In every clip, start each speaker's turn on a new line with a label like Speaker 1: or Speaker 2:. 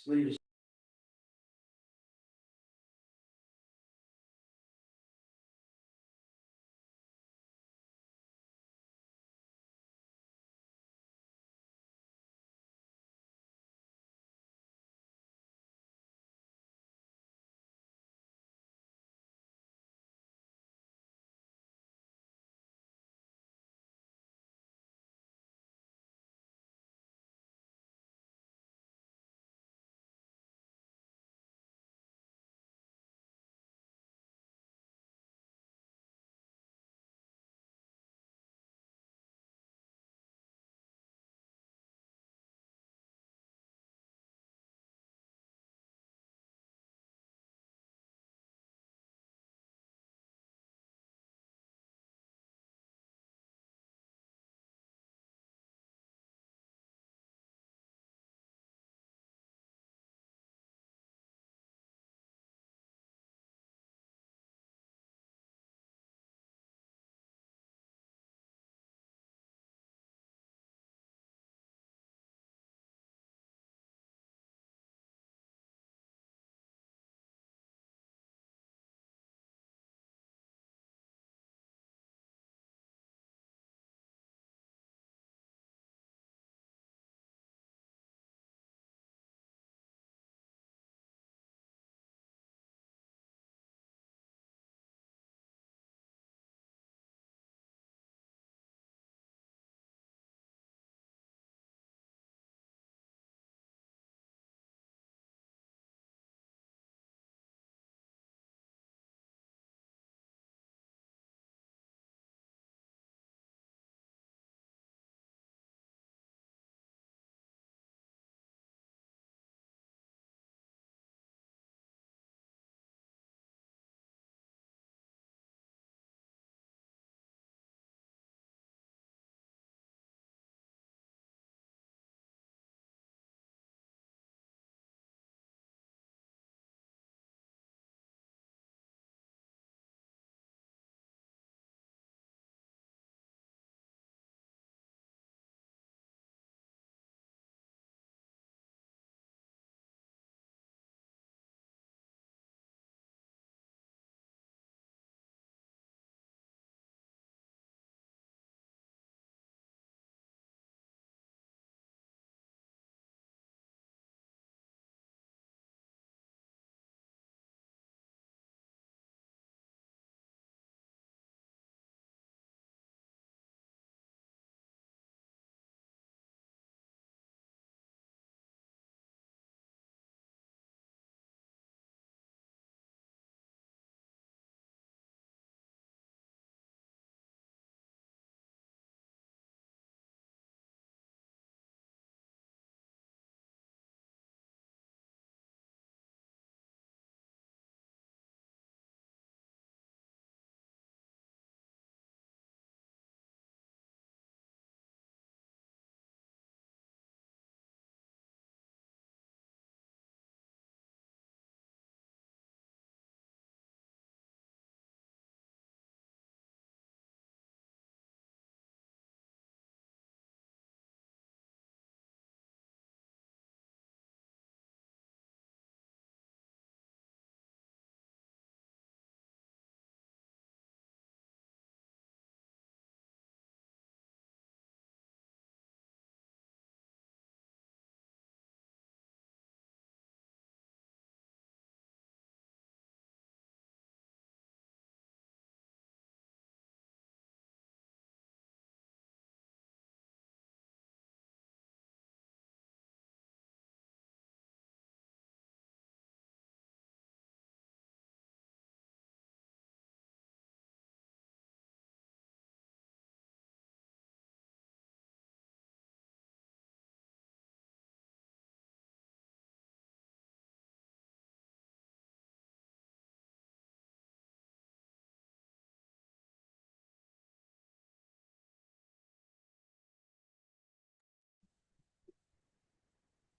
Speaker 1: Swedish.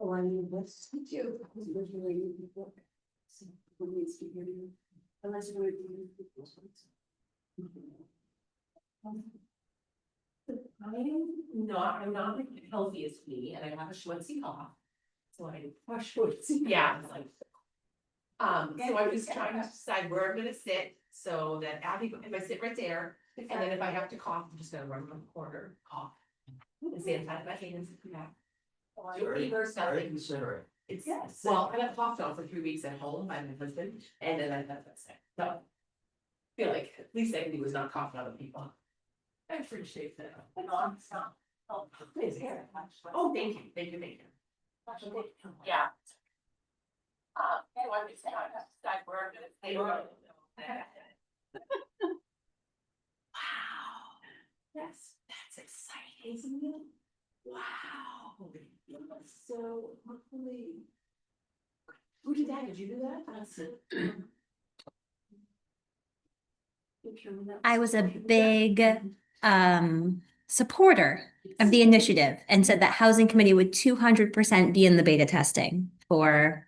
Speaker 2: Oh, I mean, what's you? Originally, so when we speak here, unless we're. I'm not the healthiest me, and I have a Schwitzy cough.
Speaker 1: So I,
Speaker 2: Auschwitz.
Speaker 1: yeah, it's like. So I was trying to decide where I'm gonna sit, so that Abby, if I sit right there, and then if I have to cough, I'm just gonna run around the corner, cough. And say inside my hands, yeah. Fever, nothing.
Speaker 3: Considering.
Speaker 1: It's,
Speaker 2: Yes.
Speaker 1: well, I got coughed on for 3 weeks at home by my husband, and then I got sick, so. I feel like at least I was not coughing on other people. I appreciate that. Oh, please, here. Oh, thank you, thank you, thank you. Yeah. So I was trying to decide where I'm gonna stay. Wow, that's exciting, isn't it? Wow.
Speaker 2: So hopefully.
Speaker 1: Who did that? Did you do that? That's it.
Speaker 4: I was a big supporter of the initiative and said that housing committee would 200% be in the beta testing for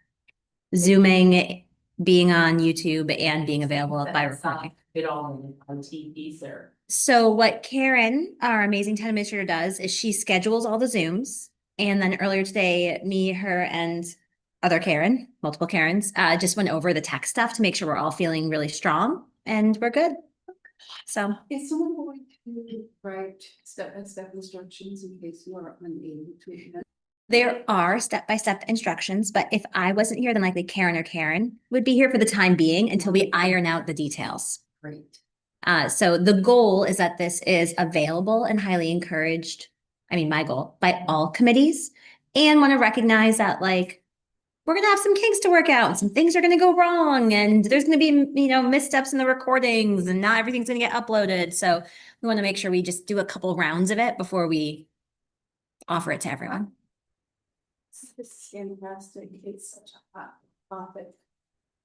Speaker 4: Zooming, being on YouTube and being available by recording.
Speaker 1: It all on TV, sir.
Speaker 4: So what Karen, our amazing town administrator, does is she schedules all the Zooms. And then earlier today, me, her, and other Karen, multiple Karens, just went over the tech stuff to make sure we're all feeling really strong and we're good. So
Speaker 2: Is someone going to write step-by-step instructions in case you are unable to attend?
Speaker 4: there are step-by-step instructions, but if I wasn't here, then likely Karen or Karen would be here for the time being until we iron out the details.
Speaker 2: Great.
Speaker 4: So the goal is that this is available and highly encouraged. I mean, my goal by all committees, and want to recognize that like we're gonna have some kinks to work out and some things are gonna go wrong and there's gonna be, missteps in the recordings and not everything's gonna get uploaded. So we want to make sure we just do a couple rounds of it before we offer it to everyone.
Speaker 2: This is fantastic. It's such a hot topic.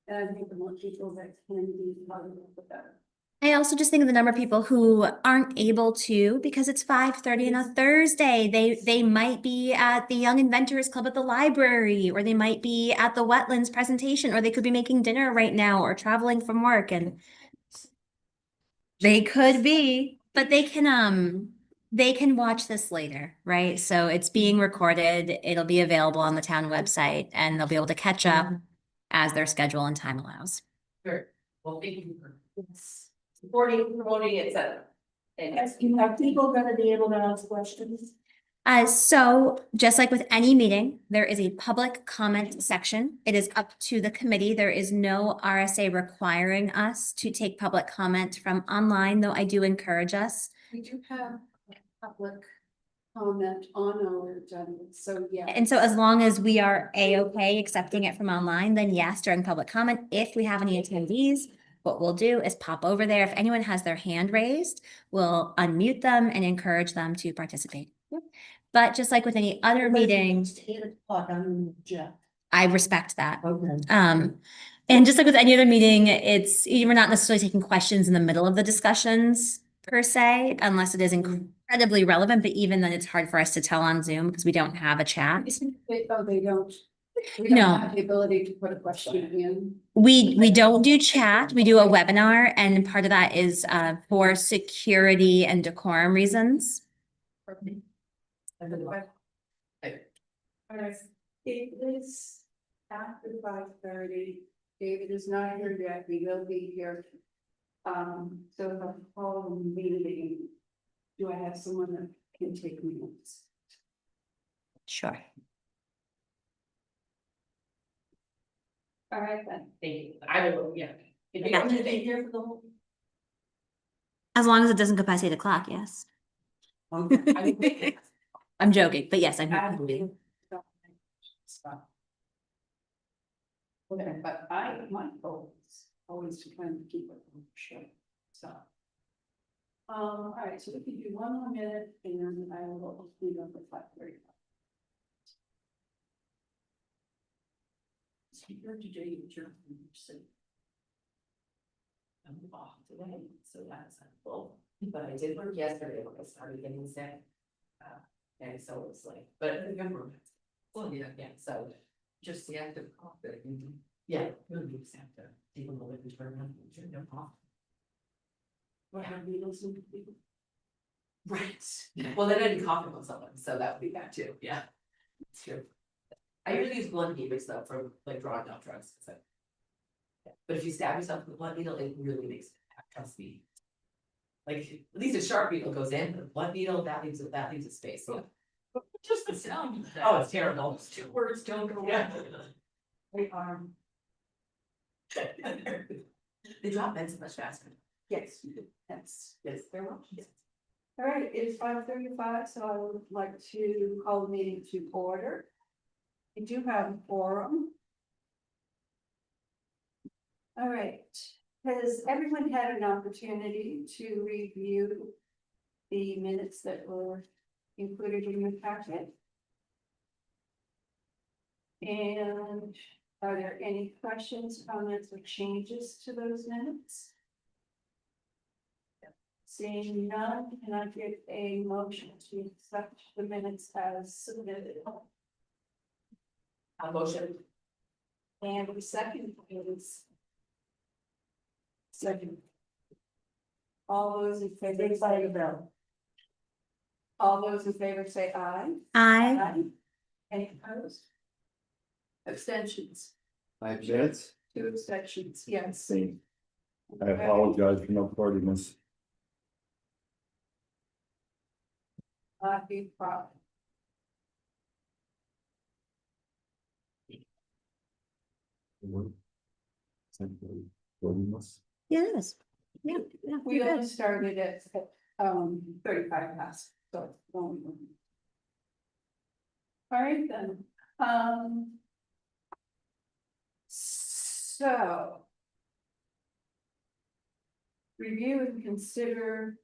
Speaker 2: And I think the more people that can be part of it, the better.
Speaker 4: I also just think of the number of people who aren't able to because it's 5:30 on a Thursday. They might be at the Young Inventors Club at the library, or they might be at the wetlands presentation, or they could be making dinner right now or traveling from work, and they could be, but they can watch this later, right? So it's being recorded, it'll be available on the town website, and they'll be able to catch up as their schedule and time allows.
Speaker 1: Sure. Well, thank you for supporting, promoting, etc. And
Speaker 2: Are people gonna be able to ask questions?
Speaker 4: So just like with any meeting, there is a public comment section. It is up to the committee. There is no RSA requiring us to take public comment from online, though I do encourage us.
Speaker 2: We do have public comment on our agenda, so yeah.
Speaker 4: And so as long as we are A-okay accepting it from online, then yes, during public comment, if we have any attendees, what we'll do is pop over there. If anyone has their hand raised, we'll unmute them and encourage them to participate. But just like with any other meeting, I respect that.
Speaker 2: Okay.
Speaker 4: And just like with any other meeting, we're not necessarily taking questions in the middle of the discussions per se, unless it is incredibly relevant, but even then it's hard for us to tell on Zoom because we don't have a chat.
Speaker 2: They don't. We
Speaker 4: No.
Speaker 2: don't have the ability to put a question in.
Speaker 4: We don't do chat, we do a webinar, and part of that is for security and decorum reasons.
Speaker 2: Alright, it is after 5:30. David is not here yet, we will be here. So if I call a meeting, do I have someone that can take minutes?
Speaker 4: Sure.
Speaker 2: All right, then.
Speaker 1: thank you. I will, yeah. If you want to be here for the whole.
Speaker 4: As long as it doesn't go past 8 o'clock, yes.
Speaker 2: Okay.
Speaker 4: I'm joking, but yes, I'm.
Speaker 2: Okay, but my goal is always to kind of keep it short, so. All right, so we can do one more minute and then I will clean up at 5:30.
Speaker 1: Speaker today, you're I'm off today, so that's helpful, but I did work yesterday when I started getting sick. And so it's like, but well, yeah, so just the active cough that yeah, really just have to take a little bit of turn on, turn them off.
Speaker 2: What have we listened to people?
Speaker 1: Right, well, then I'd be coughing on someone, so that would be bad too, yeah. It's true. I usually use blunt needles though for like drawing out drugs. So. Yeah, but if you stab yourself with a blunt needle, it really makes an impact, trust me. Like, at least a sharp needle goes in, but a blunt needle, that leaves a space, yeah.
Speaker 3: Just the sound of that.
Speaker 1: Oh, it's terrible.
Speaker 3: Those 2 words don't go
Speaker 1: Yeah.
Speaker 3: well.
Speaker 2: They are,
Speaker 1: They drop dead so much faster.
Speaker 2: yes, that's,
Speaker 1: Yes.
Speaker 2: very much. All right, it's 5:35, so I would like to call the meeting to order. We do have a forum. All right, has everyone had an opportunity to review the minutes that were included in your packet? And are there any questions, comments, or changes to those minutes? Seeing none, can I get a motion to accept the minutes as submitted?
Speaker 1: A motion.
Speaker 2: And the second is. Second. All those in favor say no. All those in favor say aye.
Speaker 4: I,
Speaker 2: Any opposed? Abstentions,
Speaker 5: 5 minutes.
Speaker 2: 2 abstentions, yes.
Speaker 5: Same. I apologize for no tardiness.
Speaker 2: Be proud.
Speaker 5: Tardiness.
Speaker 4: yeah, it is. Yeah, yeah,
Speaker 2: We
Speaker 4: you're
Speaker 2: only
Speaker 4: good.
Speaker 2: started at 35 past, so. All right then, so. Review and consider.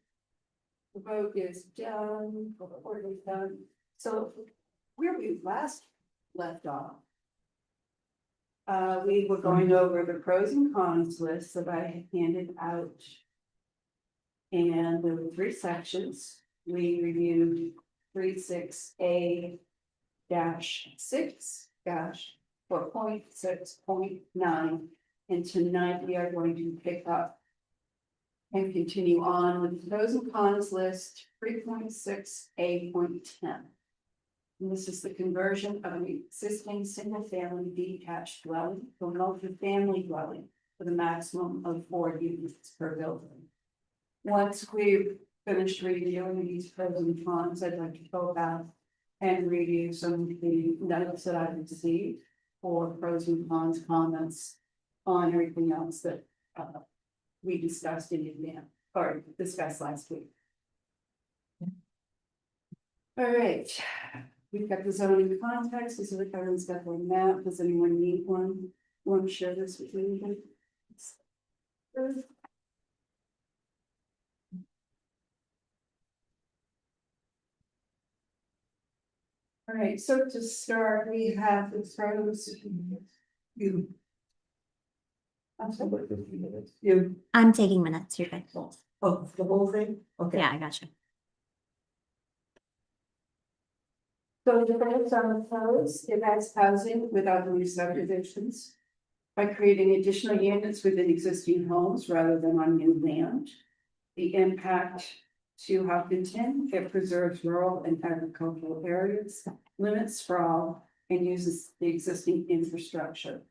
Speaker 2: The vote is done, the report is done, so where we last left off. We were going over the pros and cons list that I handed out. And there were 3 sections. We reviewed 36A -6 4.6.9. And tonight we are going to pick up. And continue on with the pros and cons list 3.6A.10. And this is the conversion of an existing single-family detached dwelling to a multi-family dwelling with a maximum of 4 units per building. Once we've finished reviewing these pros and cons, I'd like to go back and review some of the notes that I've received for pros and cons comments on everything else that we discussed in advance, or discussed last week. All right, we've got the zoning context, this is the everyone's got their map, does anyone need one? Want to share this with me? All right, so to start, we have the pros. You. I'm sorry. You.
Speaker 4: I'm taking minutes, you're good.
Speaker 2: Oh, the whole thing? Okay.
Speaker 4: Yeah, I got you.
Speaker 2: So the pros on the pros, it adds housing without new subdivisions. By creating additional units within existing homes rather than on new land. The impact to Hopkinton, it preserves rural and agricultural areas, limits sprawl, and uses the existing infrastructure.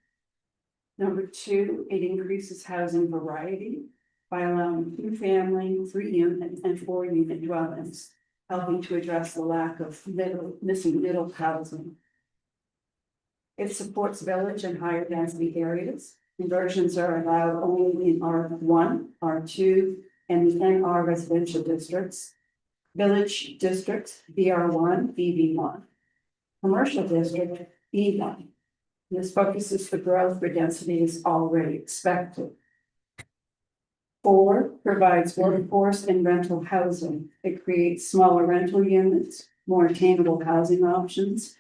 Speaker 2: Number 2, it increases housing variety by allowing 2-family, 3-unit, and 4-unit dwellings, helping to address the lack of missing middle housing. It supports village and higher density areas. Conversions are allowed only in R1, R2, and the NR residential districts. Village districts, BR1, BB1. Commercial district, B1. This focuses the growth where density is already expected. 4, provides workforce and rental housing. It creates smaller rental units, more attainable housing options.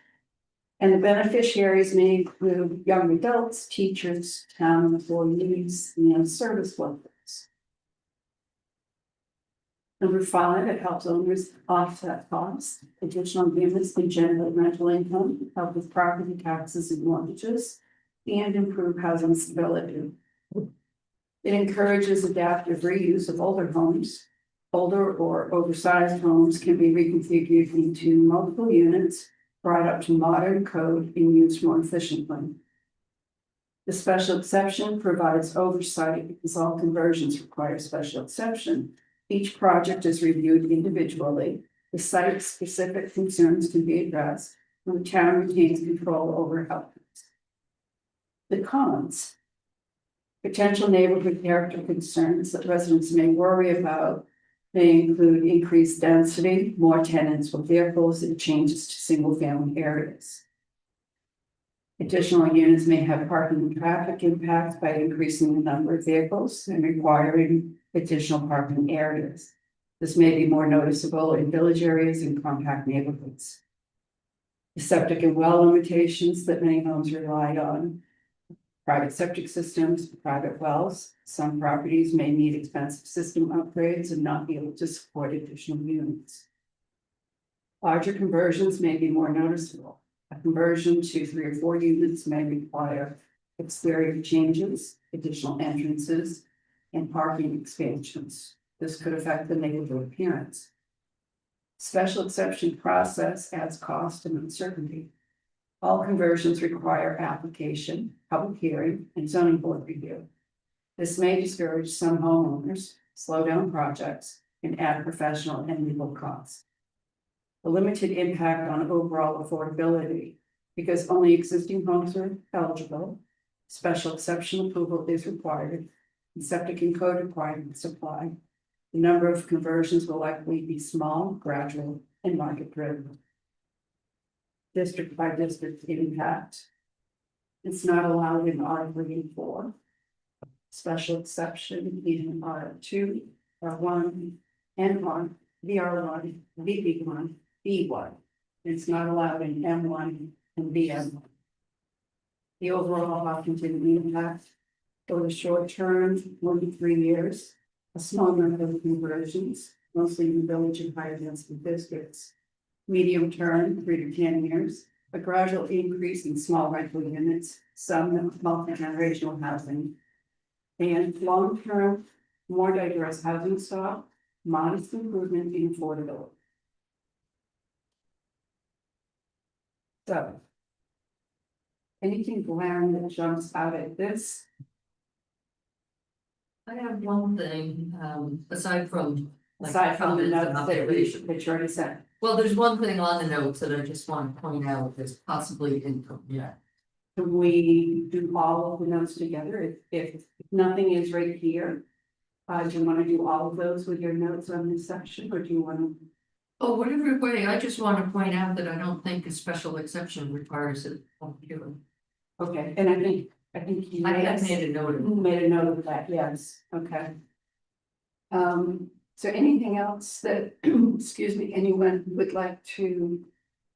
Speaker 2: And the beneficiaries may include young adults, teachers, town employees, and service workers. Number 5, it helps owners offset costs. Additional units can generate rental income, help with property taxes and mortgages, and improve housing stability. It encourages adaptive reuse of older homes. Older or oversized homes can be reconfigured into multiple units brought up to modern code and used more efficiently. The special exception provides oversight because all conversions require special exception. Each project is reviewed individually. The site-specific concerns can be addressed, and the town retains control over outcomes. The cons. Potential neighborhood character concerns that residents may worry about may include increased density, more tenants with vehicles, and changes to single-family areas. Additional units may have parking and traffic impacts by increasing the number of vehicles and requiring additional parking areas. This may be more noticeable in village areas and compact neighborhoods. The septic and well limitations that many homes rely on. Private septic systems, private wells. Some properties may need expensive system upgrades and not be able to support additional units. Larger conversions may be more noticeable. A conversion to 3 or 4 units may require exterior changes, additional entrances, and parking expansions. This could affect the neighborhood appearance. Special exception process adds cost and uncertainty. All conversions require application, public hearing, and zoning board review. This may discourage some homeowners, slow down projects, and add professional and legal costs. A limited impact on overall affordability because only existing homes are eligible. Special exception approval is required. And septic and code requirements apply. The number of conversions will likely be small, gradual, and market driven. District by district impact. It's not allowed in R34. Special exception in R2, R1, N1, VR1, VB1, B1. It's not allowed in M1 and BM1. The overall Hopkinton impact for the short term, 1 to 3 years, a small number of conversions, mostly in village and higher density districts. Medium term, 3 to 10 years, a gradual increase in small rental units, some multi-generational housing. And long term, more diverse housing stock, modest improvement in affordability. So. Anything glaring that jumps out at this?
Speaker 3: I have one thing, aside from. like,
Speaker 2: Aside from the
Speaker 3: comments and
Speaker 2: notes that
Speaker 3: observation.
Speaker 2: you already said.
Speaker 3: Well, there's one thing on the notes that I just want to point out that's possibly income, yeah.
Speaker 2: Can we do all of the notes together? If nothing is right here. Do you want to do all of those with your notes on this section, or do you want to?
Speaker 3: Oh, whatever way, I just want to point out that I don't think a special exception requires it.
Speaker 2: Okay, and I think you
Speaker 3: I have
Speaker 2: made
Speaker 3: made a note of it.
Speaker 2: a note of that, yes, okay. So anything else that, excuse me, anyone would like to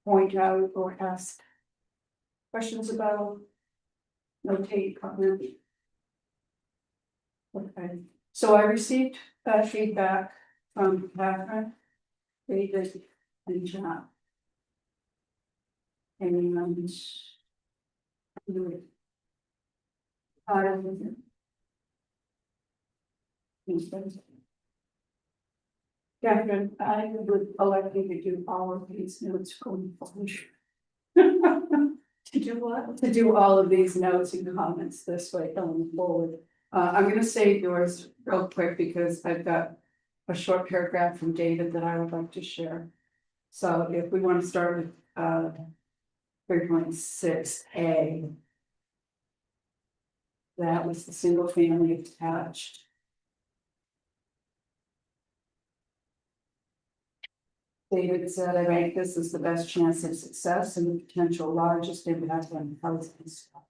Speaker 2: point out or ask questions about? Notate, comment? Okay, so I received feedback from Catherine, David, and John. And Catherine, I would elect you to do all of these notes going forward. To do what? To do all of these notes and comments this way going forward. I'm gonna save yours real quick because I've got a short paragraph from David that I would like to share. So if we want to start with 3.6A. That was the single family attached. David said, I rank this as the best chance of success and the potential largest impact on housing stock.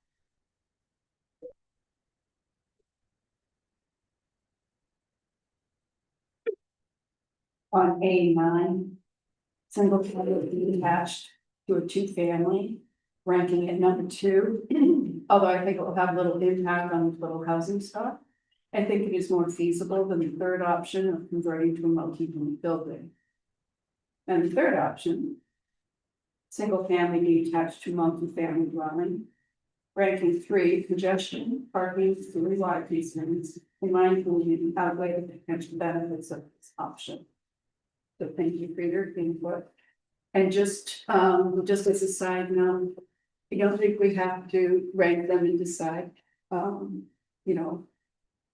Speaker 2: On A9, single family attached to a 2-family, ranking at number 2. Although I think it will have little impact on the total housing stock. I think it is more feasible than the third option of converting to a multi-unit building. And the third option, single family detached to multi-family dwelling, ranking 3, congestion, parking, 3 wide concerns, in my opinion, outweigh the potential benefits of this option. So thank you for your input. And just as a side note, I don't think we have to rank them and decide, you know,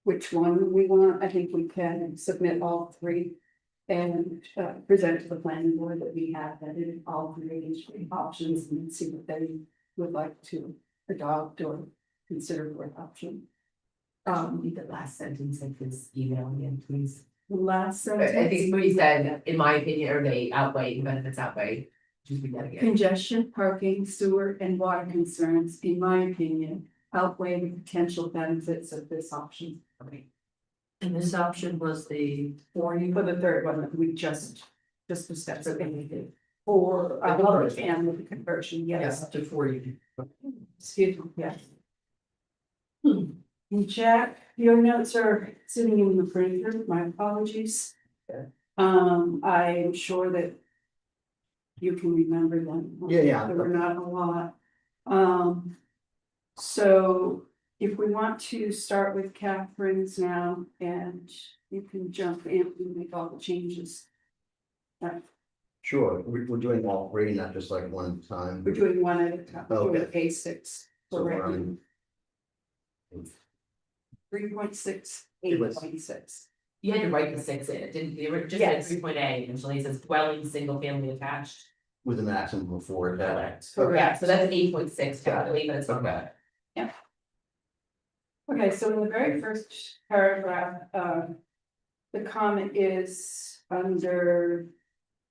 Speaker 2: which one we want. I think we can submit all three and present to the planning board that we have vetted all three options and see what they would like to adopt or consider for adoption.
Speaker 1: Read the last sentence of his email again, please.
Speaker 2: The last
Speaker 1: I think
Speaker 2: sentence,
Speaker 1: what he said, in my opinion, or they outweigh, the benefits outweigh. Just read that again.
Speaker 2: congestion, parking, sewer, and water concerns, in my opinion, outweigh the potential benefits of this option.
Speaker 1: Okay.
Speaker 3: And this option was the 40.
Speaker 2: For the third one that we just discussed, so anything for multi-family conversion, yes,
Speaker 3: Yes, up to 40.
Speaker 2: excuse me, yes. And Jack, your notes are sitting in the printer, my apologies.
Speaker 6: Okay.
Speaker 2: I'm sure that you can remember them.
Speaker 6: Yeah.
Speaker 2: There were not a lot. So if we want to start with Catherine's now, and you can jump in and make all the changes.
Speaker 6: Sure, we're doing all three, not just like one at a time.
Speaker 2: We're doing one at a time, we're doing
Speaker 6: Okay.
Speaker 2: A6.
Speaker 6: So we're on
Speaker 2: 3.6,
Speaker 6: It was-
Speaker 2: 8.6.
Speaker 1: You had to write the 6 in, it didn't, they were just at
Speaker 2: Yes.
Speaker 1: 3.A, initially it says dwelling, single family attached.
Speaker 6: with a maximum of 4 attached.
Speaker 1: Yeah, so that's 8.6, calculate, but it's not
Speaker 6: Okay.
Speaker 1: bad.
Speaker 2: Okay, so in the very first paragraph, the comment is under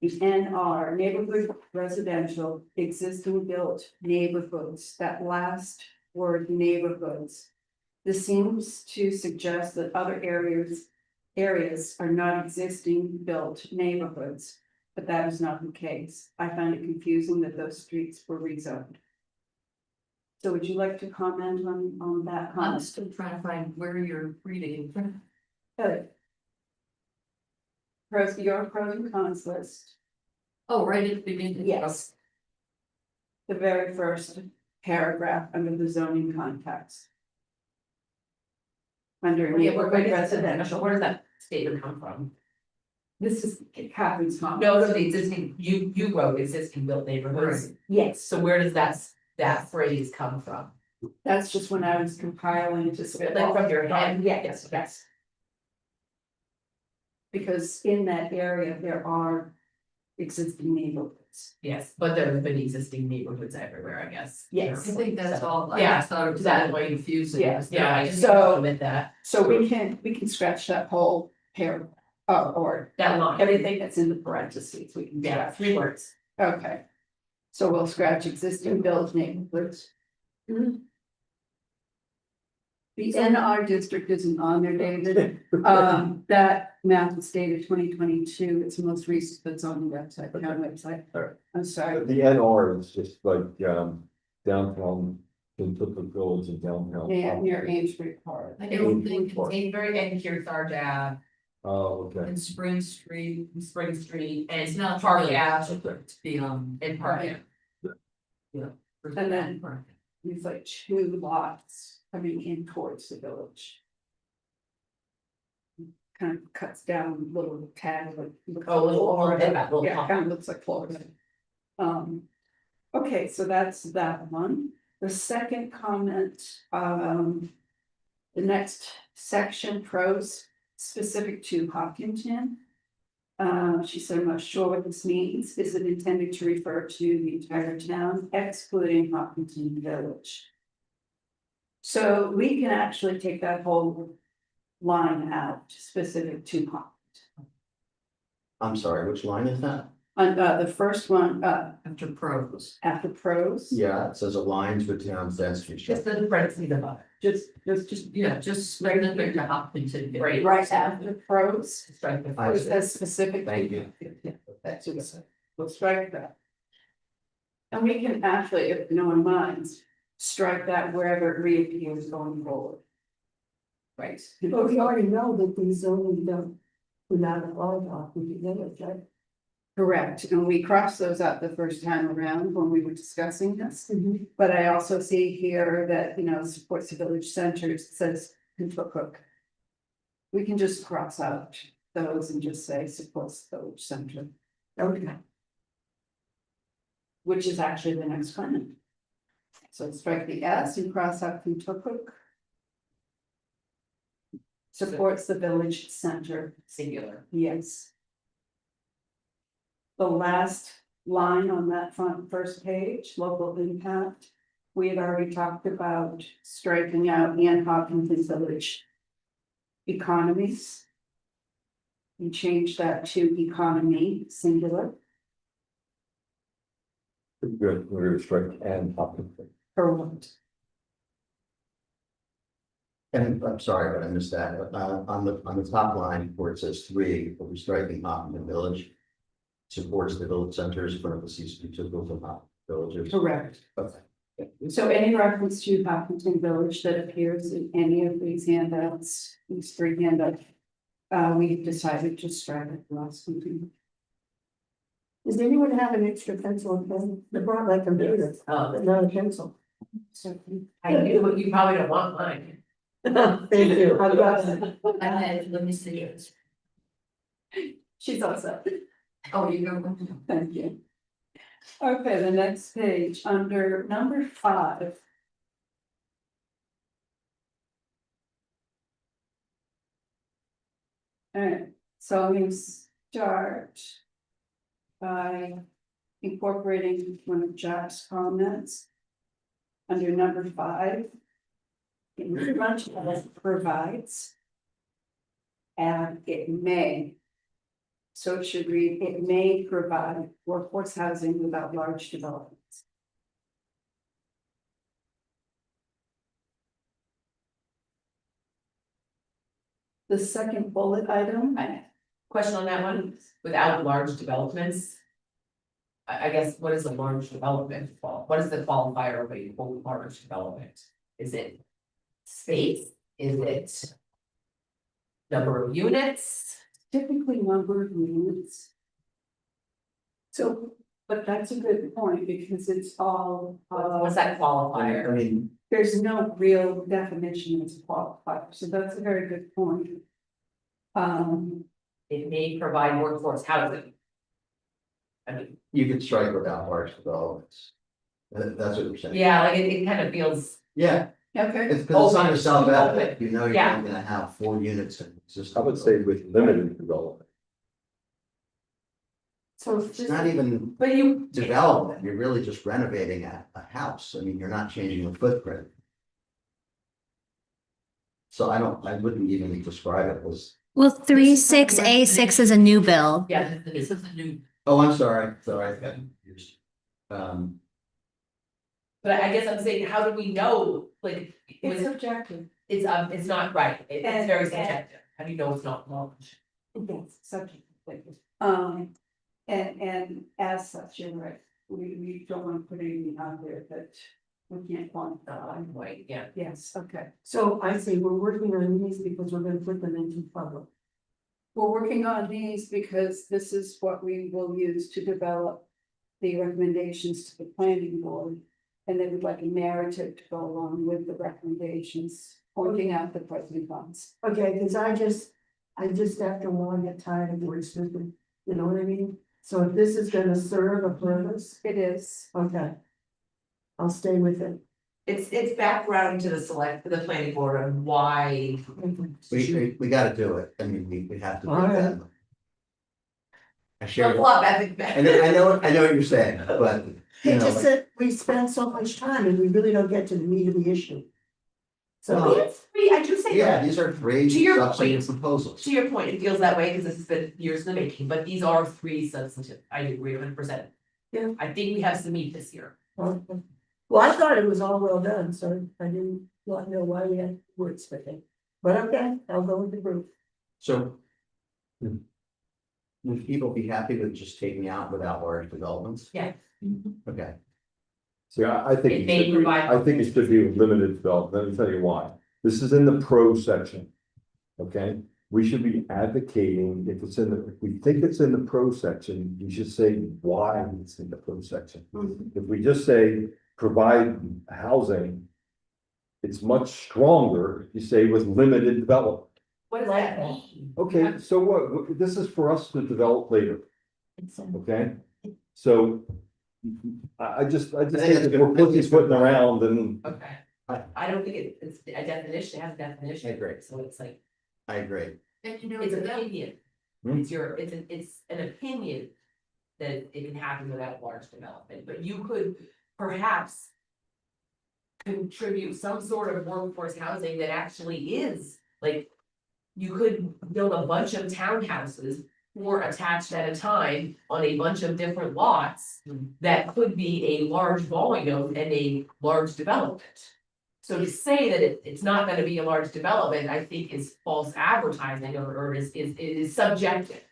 Speaker 2: the NR, neighborhood residential, existing built neighborhoods, that last word neighborhoods. This seems to suggest that other areas are not existing built neighborhoods, but that is not the case. I find it confusing that those streets were rezoned. So would you like to comment on that
Speaker 3: I'm
Speaker 2: comment?
Speaker 3: still trying to find where you're reading from.
Speaker 2: Good. Your pros and cons list,
Speaker 3: Oh, right at the beginning.
Speaker 2: yes. The very first paragraph under the zoning context. Under neighborhood residential,
Speaker 1: Where does that statement come from?
Speaker 2: this is Catherine's comment.
Speaker 1: No, the existing, you wrote existing built neighborhoods,
Speaker 2: Yes,
Speaker 1: so where does that phrase come from?
Speaker 2: that's just when I was compiling to.
Speaker 1: Like from your head?
Speaker 2: Yes, yes. Because in that area, there are existing neighborhoods.
Speaker 1: Yes, but there have been existing neighborhoods everywhere, I guess.
Speaker 2: Yes.
Speaker 3: I think that's all. I
Speaker 1: Yeah,
Speaker 3: just thought it was
Speaker 1: that
Speaker 3: that way confusing.
Speaker 2: Yeah.
Speaker 1: Yeah, I just
Speaker 2: So-
Speaker 1: admit that,
Speaker 2: So we can scratch that whole paragraph, or
Speaker 1: that line,
Speaker 2: everything that's in the parentheses, we can
Speaker 1: yeah,
Speaker 2: scratch.
Speaker 1: 3 words.
Speaker 2: Okay. So we'll scratch existing built neighborhoods. The NR district isn't on there, David. That map is dated 2022. It's the most recent that's on the website, the town website.
Speaker 6: Alright.
Speaker 2: I'm sorry.
Speaker 5: The NR is just like, downtown, Kentucky Village and downtown.
Speaker 2: Yeah, near Amesbury Park.
Speaker 3: I don't think it's
Speaker 1: In very end, here's our job,
Speaker 5: Oh, okay.
Speaker 3: in Spring Street,
Speaker 1: Spring Street, and
Speaker 3: it's not
Speaker 1: Park
Speaker 3: really
Speaker 1: Ave,
Speaker 3: to be
Speaker 1: and Park
Speaker 2: Right.
Speaker 1: Ave.
Speaker 2: And then- There's like 2 lots coming in towards the village. Kind of cuts down a little tag like.
Speaker 1: Oh, a little Florida, that little
Speaker 2: Yeah,
Speaker 1: pop.
Speaker 2: kind of looks like Florida. Okay, so that's that one. The second comment, the next section, pros specific to Hopkinton. She said, I'm not sure what this means. Is it intended to refer to the entire town, excluding Hopkinton Village? So we can actually take that whole line out, specific to Hopkinton.
Speaker 6: I'm sorry, which line is that?
Speaker 2: And the first one,
Speaker 3: after pros.
Speaker 2: after pros.
Speaker 6: Yeah, it says aligns with town's density.
Speaker 1: Just the parentheses above
Speaker 2: Just
Speaker 3: Yeah, just specific to Hopkinton.
Speaker 1: it, right?
Speaker 2: right after pros.
Speaker 1: Strike the
Speaker 6: I
Speaker 2: It
Speaker 1: first.
Speaker 6: see.
Speaker 2: says specific.
Speaker 6: Thank you.
Speaker 2: Yeah, that's what it said. We'll strike that. And we can actually, if no one minds, strike that wherever it reappears going forward. Right.
Speaker 7: But we already know that these zoning don't, do not apply to Hopkinton Village, right?
Speaker 2: Correct, and we crossed those out the first time around when we were discussing this. But I also see here that, supports the village centers, it says Cook. We can just cross out those and just say supports the village center.
Speaker 7: Okay.
Speaker 2: which is actually the next one. So strike the S and cross out Kentucky. Supports the village center,
Speaker 1: Singular.
Speaker 2: yes. The last line on that first page, local impact. We had already talked about striking out Ann Hopkins Village economies. We changed that to economy, singular,
Speaker 5: Good, we're restricted and popular.
Speaker 2: for what?
Speaker 6: And I'm sorry, but I missed that, on the top line where it says 3, we're striking Hopkins Village. Supports the village centers, parentheses, typical of Hopkins villages.
Speaker 2: Correct.
Speaker 6: Okay.
Speaker 2: So any reference to Hopkinton Village that appears in any of these handouts, these 3 handouts. We decided to strike it last meeting.
Speaker 7: Does anyone have an extra pencil and pen? They brought like a computer, but not a pencil.
Speaker 2: So
Speaker 1: I knew, but you probably don't want mine.
Speaker 7: Thank you. I've got it.
Speaker 3: I had, let me see yours.
Speaker 2: she's all set.
Speaker 3: Oh, you go.
Speaker 2: Thank you. Okay, the next page, under number 5. Alright, so I'm gonna start by incorporating one of Jack's comments. Under number 5. In front of provides. And it may. So it should read, it may provide workforce housing without large developments. The second bullet item,
Speaker 1: Question on that one, without large developments. I guess, what is a large development? What is the qualifier of a large development? Is it space? Is it number of units?
Speaker 2: typically number of units. So, but that's a good point, because it's all,
Speaker 1: What's that
Speaker 6: I
Speaker 1: qualifier?
Speaker 6: mean,
Speaker 2: there's no real definition as a qualifier, so that's a very good point.
Speaker 1: It may provide workforce housing. I mean,
Speaker 6: you could strike without large developments. That's what you're saying.
Speaker 1: yeah, like it kind of feels,
Speaker 6: Yeah,
Speaker 2: okay,
Speaker 6: it's because it's not
Speaker 1: Open.
Speaker 6: a self-evident, you know, you're
Speaker 1: Yeah.
Speaker 6: only gonna have 4 units in existence.
Speaker 5: I would say with limited development.
Speaker 2: so
Speaker 6: It's
Speaker 2: just,
Speaker 6: not even
Speaker 1: but you.
Speaker 6: development, you're really just renovating a house, I mean, you're not changing the footprint. So I wouldn't even describe it as,
Speaker 4: Well, 36A6 is a new bill.
Speaker 1: Yeah,
Speaker 3: This is a new.
Speaker 6: oh, I'm sorry, I got confused.
Speaker 1: but I guess I'm saying, how do we know, like,
Speaker 2: it's
Speaker 1: was,
Speaker 2: subjective,
Speaker 1: it's not right, it's
Speaker 2: And-
Speaker 1: very
Speaker 2: and-
Speaker 1: subjective, how do you know it's not large?
Speaker 2: yes, subjective. And as such, you're right, we don't want to put anything out there that we can't quantify.
Speaker 1: Right, yeah.
Speaker 2: Yes, okay.
Speaker 7: So I say we're working on these because we're gonna put them into public.
Speaker 2: We're working on these because this is what we will use to develop the recommendations to the planning board. And they would like a narrative to go along with the recommendations, pointing out the pros and cons.
Speaker 7: Okay, because I just after a while get tired of wordsmithing, you know what I mean? So if this is gonna serve a purpose,
Speaker 2: It is.
Speaker 7: okay. I'll stay with it.
Speaker 1: It's background to the planning board on why.
Speaker 6: we gotta do it, I mean, we have to do
Speaker 7: All right.
Speaker 6: that. I share,
Speaker 1: Buckle up, Epic.
Speaker 6: I know what you're saying, but, you
Speaker 7: It's
Speaker 6: know,
Speaker 7: just
Speaker 6: like,
Speaker 7: that we spend so much time and we really don't get to the meat of the issue.
Speaker 6: Well,
Speaker 7: So,
Speaker 1: I do say
Speaker 6: yeah,
Speaker 1: that,
Speaker 6: these are 3
Speaker 1: To your
Speaker 6: substantive
Speaker 1: point.
Speaker 6: proposals.
Speaker 1: to your point, it feels that way, because this has been years in the making, but these are 3 substantive, I agree 100%.
Speaker 7: Yeah.
Speaker 1: I think we have some meat this year.
Speaker 7: well, I thought it was all well done, so I didn't want to know why we had wordsmithing. But okay, I'll go with the group.
Speaker 6: So. Would people be happy with just taking out without large developments?
Speaker 1: Yeah.
Speaker 6: Okay,
Speaker 5: See, I think,
Speaker 1: It
Speaker 5: it
Speaker 1: may
Speaker 5: should be-
Speaker 1: provide-
Speaker 5: I think it should be with limited development, let me tell you why. This is in the pro section. Okay, we should be advocating, if we think it's in the pro section, we should say why it's in the pro section. If we just say provide housing. It's much stronger if you say with limited development.
Speaker 1: What does that mean?
Speaker 5: Okay, so what, this is for us to develop later. Okay, so I just
Speaker 6: think
Speaker 5: think
Speaker 6: it's
Speaker 5: that
Speaker 6: good.
Speaker 5: we're pussyfooting around and.
Speaker 1: Okay.
Speaker 6: I-
Speaker 1: I don't think it's a definition, it has a definition.
Speaker 6: I agree.
Speaker 1: So it's like,
Speaker 6: I agree.
Speaker 3: And you know,
Speaker 1: it's an
Speaker 3: that,
Speaker 1: opinion.
Speaker 5: Hmm?
Speaker 1: It's an opinion that it can happen without large development, but you could perhaps contribute some sort of workforce housing that actually is, like, you could build a bunch of townhouses or attached at a time on a bunch of different lots that could be a large volume and a large development. So to say that it's not gonna be a large development, I think is false advertising or is subjective.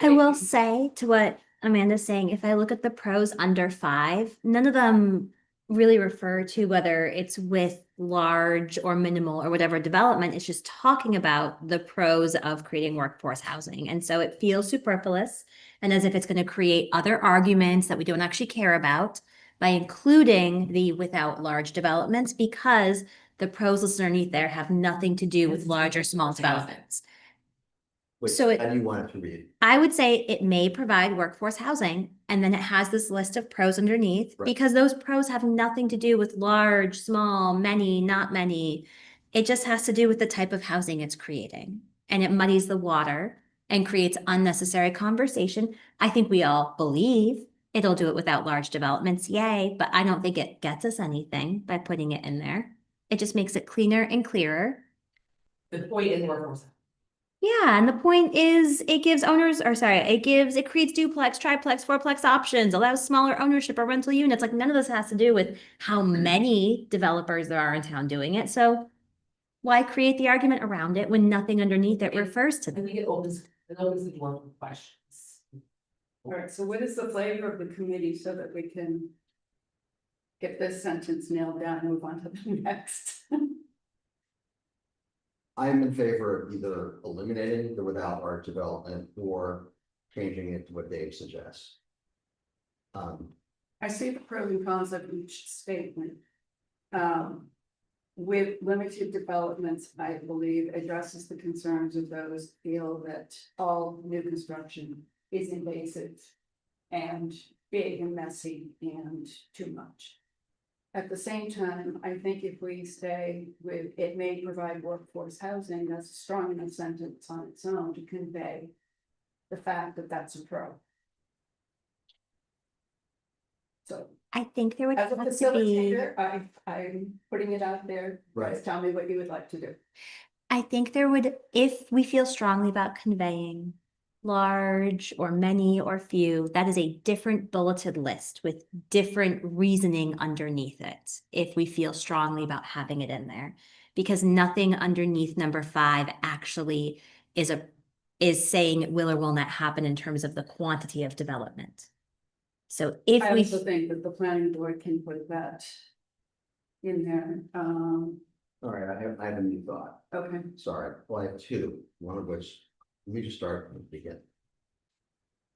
Speaker 4: I will say to what Amanda's saying, if I look at the pros under 5, none of them really refer to whether it's with large or minimal or whatever development. It's just talking about the pros of creating workforce housing. And so it feels superfluous and as if it's going to create other arguments that we don't actually care about by including the without large developments, because the pros listed underneath there have nothing to do with large or small developments.
Speaker 6: Wait,
Speaker 4: So it-
Speaker 6: how do you want it to read?
Speaker 4: I would say it may provide workforce housing, and then it has this list of pros underneath,
Speaker 6: Right.
Speaker 4: because those pros have nothing to do with large, small, many, not many. It just has to do with the type of housing it's creating, and it muddies the water and creates unnecessary conversation. I think we all believe it'll do it without large developments, yay, but I don't think it gets us anything by putting it in there. It just makes it cleaner and clearer.
Speaker 1: The point is workforce.
Speaker 4: Yeah, and the point is it gives owners, or sorry, it creates duplex, triplex, fourplex options, allows smaller ownership or rental units. Like none of this has to do with how many developers there are in town doing it. So why create the argument around it when nothing underneath it refers to
Speaker 1: I
Speaker 4: them?
Speaker 1: think it opens the door for questions.
Speaker 2: All right, so what is the flavor of the committee so that we can get this sentence nailed down and move on to the next?
Speaker 6: I'm in favor of either eliminating the without art development or changing it to what Dave suggests.
Speaker 2: I see the pros and cons of each statement. With limited developments, I believe addresses the concerns of those who feel that all new construction is invasive and big and messy and too much. At the same time, I think if we stay with, it may provide workforce housing, that's a strong enough sentence on its own to convey the fact that that's a pro. So
Speaker 4: I think there would
Speaker 2: as a
Speaker 4: have to be.
Speaker 2: facilitator, I'm putting it out there.
Speaker 6: Right.
Speaker 2: Just tell me what you would like to do.
Speaker 4: I think there would, if we feel strongly about conveying large or many or few, that is a different bulleted list with different reasoning underneath it. If we feel strongly about having it in there, because nothing underneath number 5 actually is saying it will or will not happen in terms of the quantity of development. So if
Speaker 2: I
Speaker 4: we,
Speaker 2: also think that the planning board can put that in there.
Speaker 6: All right, I have a new thought.
Speaker 2: Okay,
Speaker 6: Sorry, well, I have two, one of which, let me just start from the beginning.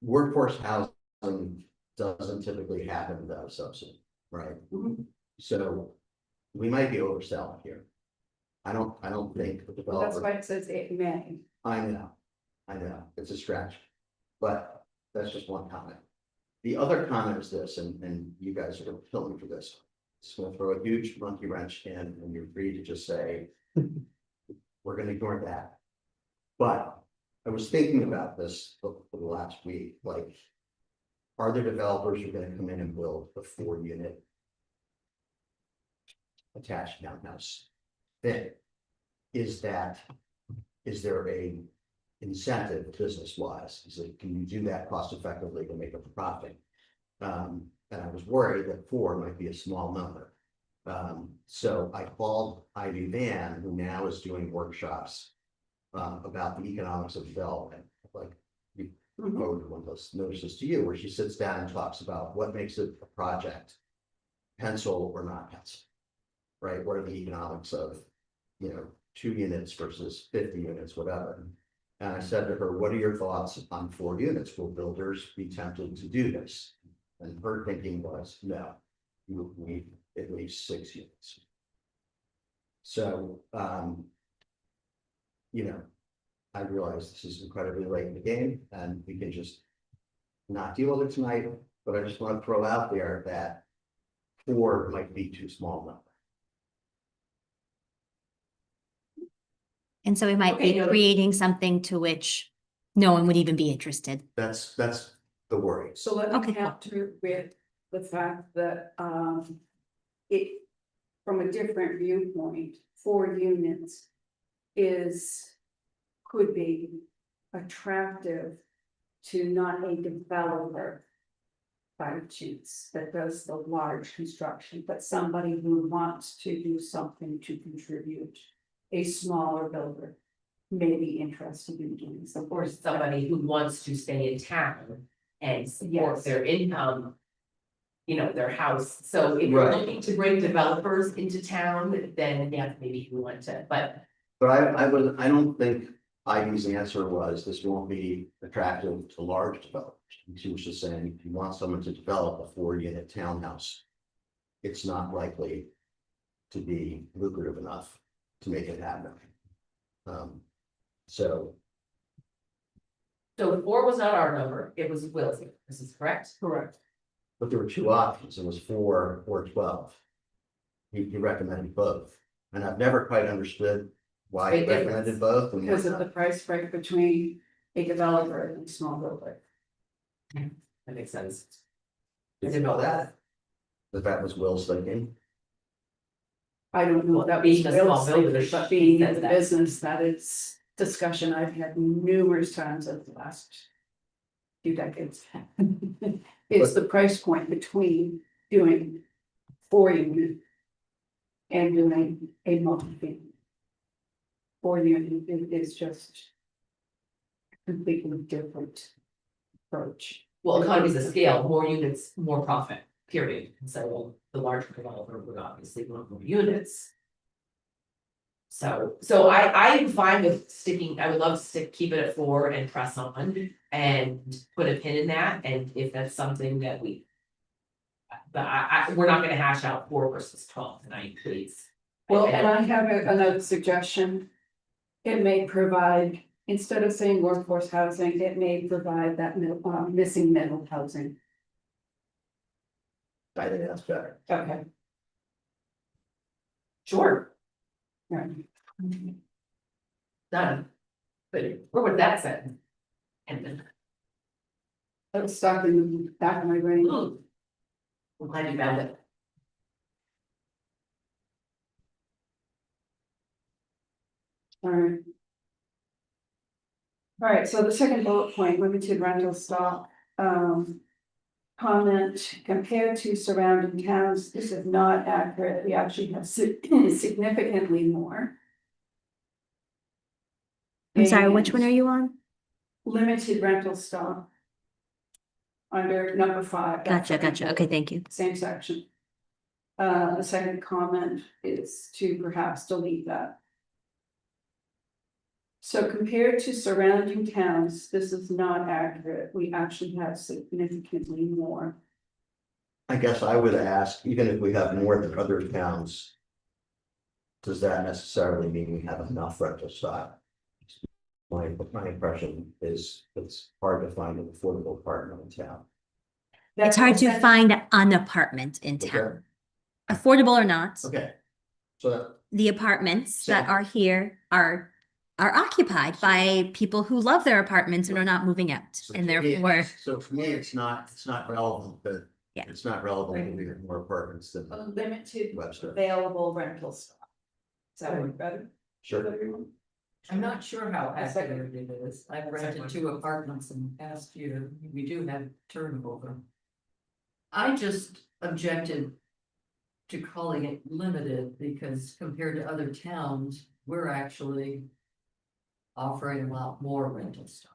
Speaker 6: Workforce housing doesn't typically happen without a subsidy, right?
Speaker 2: Mhm.
Speaker 6: So we might be overselling here. I don't think the
Speaker 2: that's
Speaker 6: developer,
Speaker 2: why it says it may.
Speaker 6: I know, it's a stretch. But that's just one comment. The other comment is this, and you guys are gonna kill me for this. It's gonna throw a huge monkey wrench in, and you're free to just say, we're gonna ignore that. But I was thinking about this for the last week, like, are there developers who are gonna come in and build a 4-unit attached townhouse thing? Is there a incentive business wise? Is it, can you do that cost effectively to make a profit? And I was worried that 4 might be a small number. So I called Ivy Van, who now is doing workshops about the economics of development. Like, we forwarded one of those notices to you, where she sits down and talks about what makes it a project, pencil or not pencil, right? What are the economics of, 2 units versus 50 units, whatever. And I said to her, what are your thoughts on 4 units? Will builders be tempted to do this? And her thinking was, no, you need at least 6 units. So, I realize this is incredibly late in the game and we can just not deal with it tonight, but I just want to throw out there that 4 might be too small number.
Speaker 4: And so we might
Speaker 1: Okay,
Speaker 4: be
Speaker 1: no.
Speaker 4: creating something to which no one would even be interested.
Speaker 6: That's the worry.
Speaker 2: So let
Speaker 4: Okay,
Speaker 2: me
Speaker 4: cool.
Speaker 2: counter with the fact that, it, from a different viewpoint, 4 units could be attractive to not a developer by chance that does the large construction, but somebody who wants to do something to contribute. A smaller builder may be interested in doing something.
Speaker 1: Or somebody who wants to stay in town and support
Speaker 2: Yes.
Speaker 1: their income. You know, their house, so if you're
Speaker 6: Right.
Speaker 1: looking to bring developers into town, then yeah, maybe you want to, but.
Speaker 6: But I don't think Ivy's answer was this won't be attractive to large developers. She was just saying, if you want someone to develop a 4-unit townhouse, it's not likely to be lucrative enough to make it happen. So,
Speaker 1: So 4 was not our number, it was Will's, this is correct?
Speaker 2: Correct.
Speaker 6: but there were 2 options. It was 4 or 12. He recommended both, and I've never quite understood why he
Speaker 1: Big difference.
Speaker 6: recommended both. And
Speaker 2: Because of the price break between a developer and a small builder.
Speaker 1: That makes sense.
Speaker 6: Did you know that? That was Will's thinking.
Speaker 2: I don't know what that
Speaker 1: Being
Speaker 2: was
Speaker 1: a small
Speaker 2: real estate,
Speaker 1: builder,
Speaker 2: but being in
Speaker 1: says
Speaker 2: the
Speaker 1: that.
Speaker 2: business, that is discussion I've had numerous times over the last few decades. It's the price point between doing 4 unit and doing a multi-family. 4 unit is just completely different approach.
Speaker 1: Well, economies of scale, more units, more profit, period, and so the larger developer would obviously want more units. So I'm fine with sticking, I would love to keep it at 4 and press on and put a pin in that, and if that's something that we. But we're not gonna hash out 4 versus 12 tonight, please.
Speaker 2: Well, and I have another suggestion. It may provide, instead of saying workforce housing, it may provide that missing middle housing.
Speaker 6: I think that's better.
Speaker 2: Okay.
Speaker 1: Sure,
Speaker 2: Right.
Speaker 1: done. But where would that sit? And then,
Speaker 2: That was stuck in the back of my brain.
Speaker 1: I'm glad you found it.
Speaker 2: Alright. Alright, so the second bullet point, limited rental stock, comment, compared to surrounding towns, this is not accurate, we actually have significantly more.
Speaker 4: I'm sorry, which one
Speaker 2: And
Speaker 4: are you on?
Speaker 2: Limited rental stock. Under number 5. that's
Speaker 4: Gotcha, gotcha. Okay,
Speaker 2: bullet,
Speaker 4: thank you.
Speaker 2: Same section. The second comment is to perhaps delete that. So compared to surrounding towns, this is not accurate. We actually have significantly more.
Speaker 6: I guess I would ask, even if we have more than other towns. Does that necessarily mean we have enough rental stock? My impression is it's hard to find an affordable apartment in town.
Speaker 4: It's hard to find an apartment in town, affordable or not.
Speaker 6: Okay. So
Speaker 4: The apartments that
Speaker 6: So-
Speaker 4: are here are occupied by people who love their apartments and are not moving out,
Speaker 6: So
Speaker 4: and
Speaker 6: to me,
Speaker 4: therefore,
Speaker 6: So for me, it's not relevant, but.
Speaker 4: Yeah.
Speaker 6: It's not relevant, we have more apartments than
Speaker 2: Limited
Speaker 6: Webster.
Speaker 2: available rental stock. Is that what better?
Speaker 6: Sure.
Speaker 3: I'm not sure how
Speaker 2: A second.
Speaker 3: accurate it is. I've rented 2 apartments in the past year. We do have turnover. I just objected to calling it limited because compared to other towns, we're actually offering a lot more rental stuff.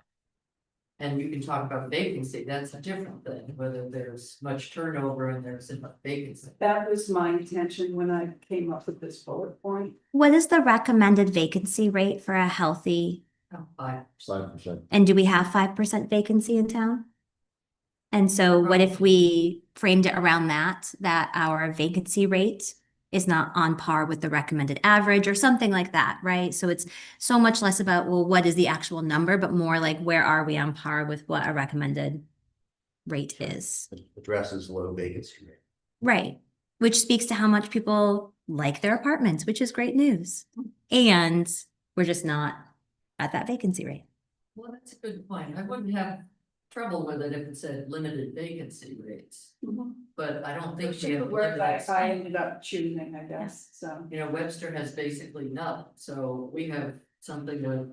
Speaker 3: And you can talk about vacancy, that's a different thing, whether there's much turnover and there's enough vacancy.
Speaker 2: That was my intention when I came up with this bullet point.
Speaker 4: what is the recommended vacancy rate for a healthy,
Speaker 3: I
Speaker 5: 5%.
Speaker 4: and do we have 5% vacancy in town? And so what if we framed it around that our vacancy rate is not on par with the recommended average or something like that, right? So it's so much less about, well, what is the actual number, but more like, where are we on par with what a recommended rate is.
Speaker 6: Addresses low vacancy rate.
Speaker 4: Right, which speaks to how much people like their apartments, which is great news. And we're just not at that vacancy rate.
Speaker 3: Well, that's a good point. I wouldn't have trouble with it if it said limited vacancy rates, but I don't think
Speaker 2: Which
Speaker 3: we
Speaker 2: is
Speaker 3: have.
Speaker 2: the word
Speaker 3: limited-
Speaker 2: I ended up choosing, I guess, so.
Speaker 3: You know, Webster has basically none, so we have something like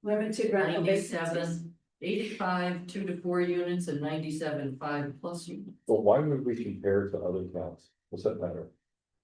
Speaker 2: Limited rental vacancies.
Speaker 3: 97, 85, 2 to 4 units and 97, 5+ units.
Speaker 5: But why would we compare to other towns? What's that matter?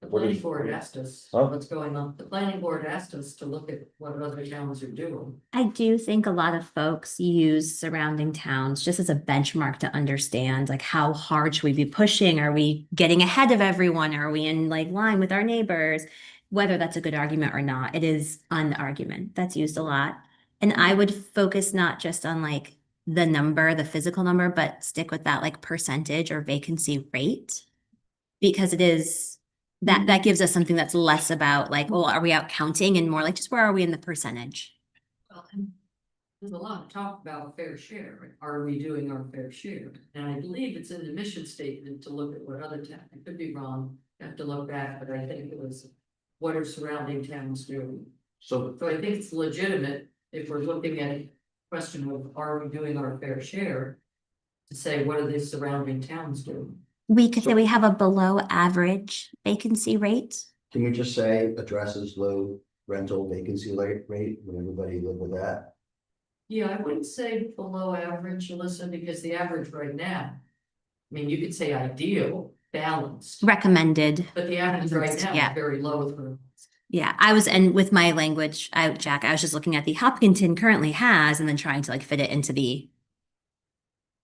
Speaker 3: The
Speaker 5: What
Speaker 3: planning
Speaker 5: is-
Speaker 3: board asked us,
Speaker 5: Huh?
Speaker 3: what's going on, the planning board asked us to look at what other towns are doing.
Speaker 4: I do think a lot of folks use surrounding towns just as a benchmark to understand like how hard should we be pushing? Are we getting ahead of everyone? Are we in like line with our neighbors? Whether that's a good argument or not, it is an argument that's used a lot. And I would focus not just on like the number, the physical number, but stick with that like percentage or vacancy rate. Because it is that gives us something that's less about like, oh, are we out counting and more like just where are we in the percentage?
Speaker 3: Well, and there's a lot of talk about fair share. Are we doing our fair share? And I believe it's in the mission statement to look at what other towns, I could be wrong, have to look back, but I think it was, what are surrounding towns doing?
Speaker 6: So
Speaker 3: So I think it's legitimate if we're looking at a question of, are we doing our fair share? To say, what are the surrounding towns doing?
Speaker 4: We could say
Speaker 6: So-
Speaker 4: we have a below average vacancy rate.
Speaker 6: can we just say addresses low rental vacancy rate, would everybody live with that?
Speaker 3: Yeah, I wouldn't say below average, Alyssa, because the average right now. I mean, you could say ideal, balanced,
Speaker 4: Recommended.
Speaker 3: but the average right now
Speaker 4: Yeah.
Speaker 3: is very low for.
Speaker 4: Yeah, and with my language, Jack, I was just looking at the Hopkinton currently has and then trying to like fit it into the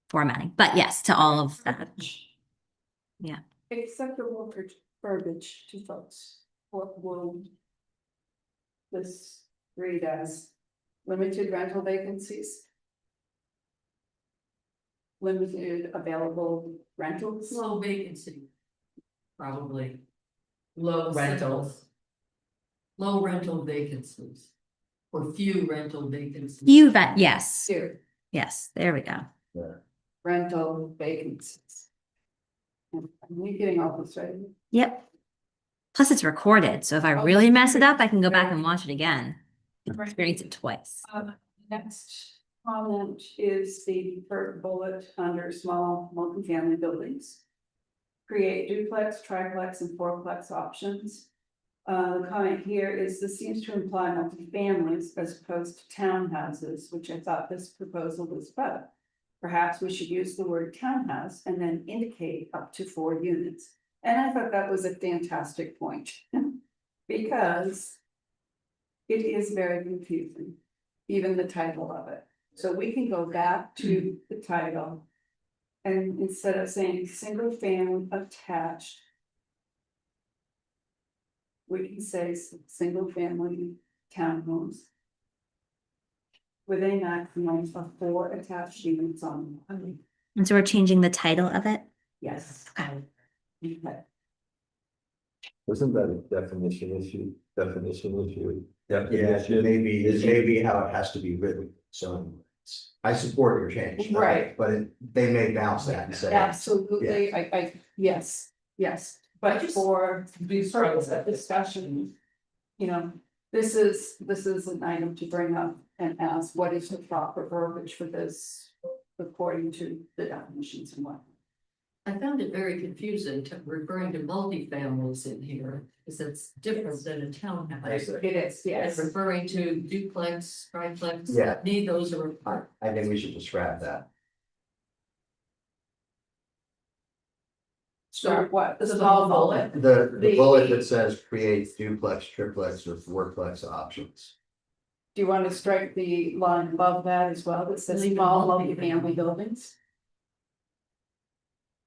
Speaker 4: formatting. But yes, to all of that.
Speaker 2: Acceptable verbiage to folks. What will this read as? Limited rental vacancies? Limited available rentals?
Speaker 3: Low vacancy. Probably. Low
Speaker 1: Rentals.
Speaker 3: rentals. Low rental vacancies. Or few rental vacancies.
Speaker 4: Yes,
Speaker 2: Here,
Speaker 4: yes, there we go.
Speaker 2: rental vacancies. Am I getting all this right?
Speaker 4: Yep. Plus it's recorded, so if I
Speaker 2: Oh,
Speaker 4: really mess it
Speaker 2: that's
Speaker 4: up, I can go back
Speaker 2: right.
Speaker 4: and watch it again.
Speaker 2: Right.
Speaker 4: Experience it twice.
Speaker 2: Next comment is the third bullet under small multifamily buildings. Create duplex, triplex, and fourplex options. The comment here is this seems to imply multifamilies as opposed to townhouses, which I thought this proposal was about. Perhaps we should use the word townhouse and then indicate up to 4 units. And I thought that was a fantastic point. Because it is very confusing, even the title of it. So we can go back to the title. And instead of saying single family attached. We can say single family townhomes. With a maximum of 4 attached units on. one.
Speaker 4: And so we're changing the title of it.
Speaker 2: Yes.
Speaker 4: Okay.
Speaker 2: Okay.
Speaker 5: Isn't that a definition issue?
Speaker 6: Yeah, it may be how it has to be written, so I support your change.
Speaker 2: Right.
Speaker 6: But they may bounce that and say.
Speaker 2: Absolutely, yes, but
Speaker 1: just-
Speaker 2: for
Speaker 1: These
Speaker 2: purpose of discussion. You know, this is an item to bring up and ask, what is the proper verbiage for this? According to the definitions and what.
Speaker 3: I found it very confusing to referring to multifamilies in here, because it's different than a townhouse.
Speaker 2: It is,
Speaker 3: And
Speaker 2: yes.
Speaker 3: referring to duplex, triplex,
Speaker 6: Yeah.
Speaker 3: to me, those are apart.
Speaker 6: I think we should just scrap that.
Speaker 2: So what, the
Speaker 1: So the
Speaker 2: small
Speaker 1: whole
Speaker 2: bullet?
Speaker 6: The bullet that says create duplex, triplex, or fourplex options.
Speaker 2: Do you want to strike the line above that as well, that says
Speaker 3: Leave it
Speaker 2: small
Speaker 3: multifamily.
Speaker 2: multifamily buildings?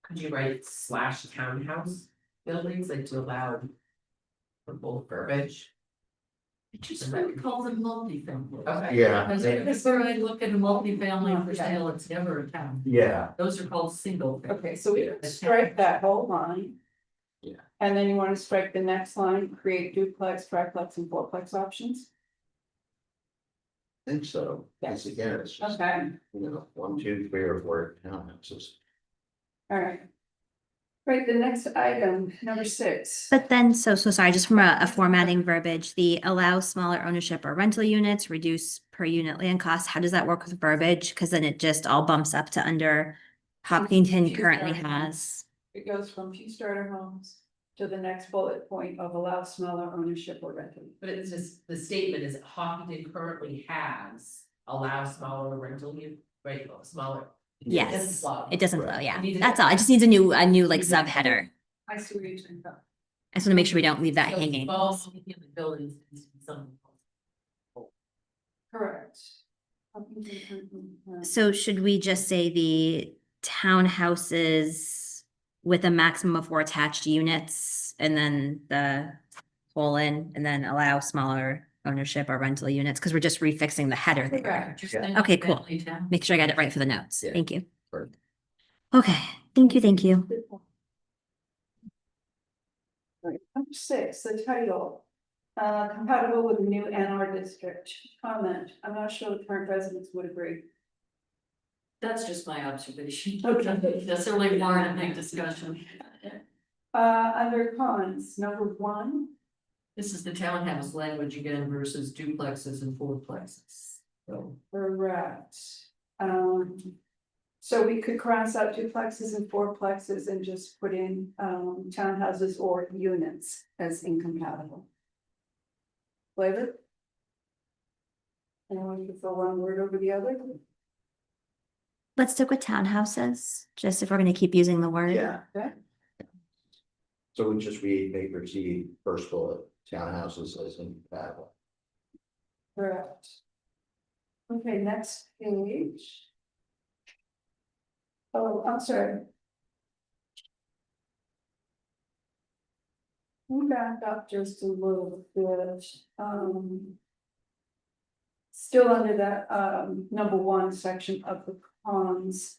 Speaker 1: Could you write / townhouse buildings, like to allow. For both verbiage?
Speaker 3: I just wouldn't call them multifamily.
Speaker 1: Okay.
Speaker 6: Yeah,
Speaker 3: Because where I look at a multifamily for sale, it's never a town.
Speaker 6: yeah,
Speaker 3: Those are called single. family.
Speaker 2: Okay, so we strike that whole line.
Speaker 6: Yeah.
Speaker 2: And then you want to strike the next line, create duplex, triplex, and fourplex options?
Speaker 6: I think so. Because again, it's just,
Speaker 2: Okay,
Speaker 6: you know, 1, 2, 3, or 4 townhouses.
Speaker 2: All right. Right, the next item, number 6.
Speaker 4: But then, so sorry, just from a formatting verbiage, the allow smaller ownership or rental units, reduce per unit land cost, how does that work with verbiage? Because then it just all bumps up to under Hopkinton
Speaker 2: Few
Speaker 4: currently
Speaker 2: starter
Speaker 4: has.
Speaker 2: It goes from few starter homes to the next bullet point of allow smaller ownership or rental.
Speaker 1: But it's just, the statement is Hopkinton currently has allow smaller rental unit, right, smaller.
Speaker 4: Yes,
Speaker 1: doesn't flow.
Speaker 4: it doesn't
Speaker 6: Right.
Speaker 4: flow, yeah.
Speaker 1: It needs a-
Speaker 4: That's all. It just needs a new like subheader.
Speaker 2: I see what you're saying.
Speaker 4: I just want to make sure we don't leave that
Speaker 1: So
Speaker 4: hanging.
Speaker 1: small single-family buildings needs to be something.
Speaker 2: Correct.
Speaker 4: So should we just say the townhouses with a maximum of 4 attached units and then the colon and then allow smaller ownership or rental units? Because we're just refixing the header there.
Speaker 2: Correct.
Speaker 4: Okay, cool. Make sure I got it right for the notes.
Speaker 6: Yeah.
Speaker 4: Thank you.
Speaker 6: Perfect.
Speaker 4: Okay, thank you, thank you.
Speaker 2: Right, number 6, the title. Compatible with the new NR district. Comment, I'm not sure the current residents would agree.
Speaker 3: That's just my observation.
Speaker 2: Okay.
Speaker 3: That's only warrant a big discussion.
Speaker 2: Under cons, number 1,
Speaker 3: This is the townhouse language again versus duplexes and fourplexes. So,
Speaker 2: correct. So we could cross out duplexes and fourplexes and just put in townhouses or units as incompatible. Flavor? Anyone prefer one word over the other?
Speaker 4: Let's stick with townhouses, just if we're gonna keep using the word.
Speaker 6: Yeah,
Speaker 2: Okay.
Speaker 6: so we just read paper C, first bullet, townhouses as incompatible.
Speaker 2: Correct. Okay, next page. Oh, I'm sorry. We back up just a little bit, Still under that, number 1 section of the cons.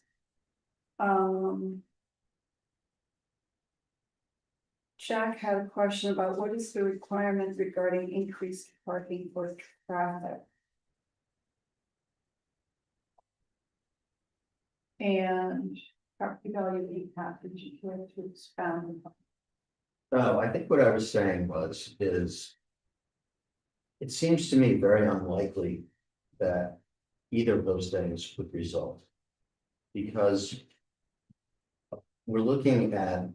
Speaker 2: Jack had a question about what is the requirement regarding increased parking for traffic? And property value impact, did you care to expound?
Speaker 6: No, I think what I was saying is. It seems to me very unlikely that either of those things would result. Because. We're looking at.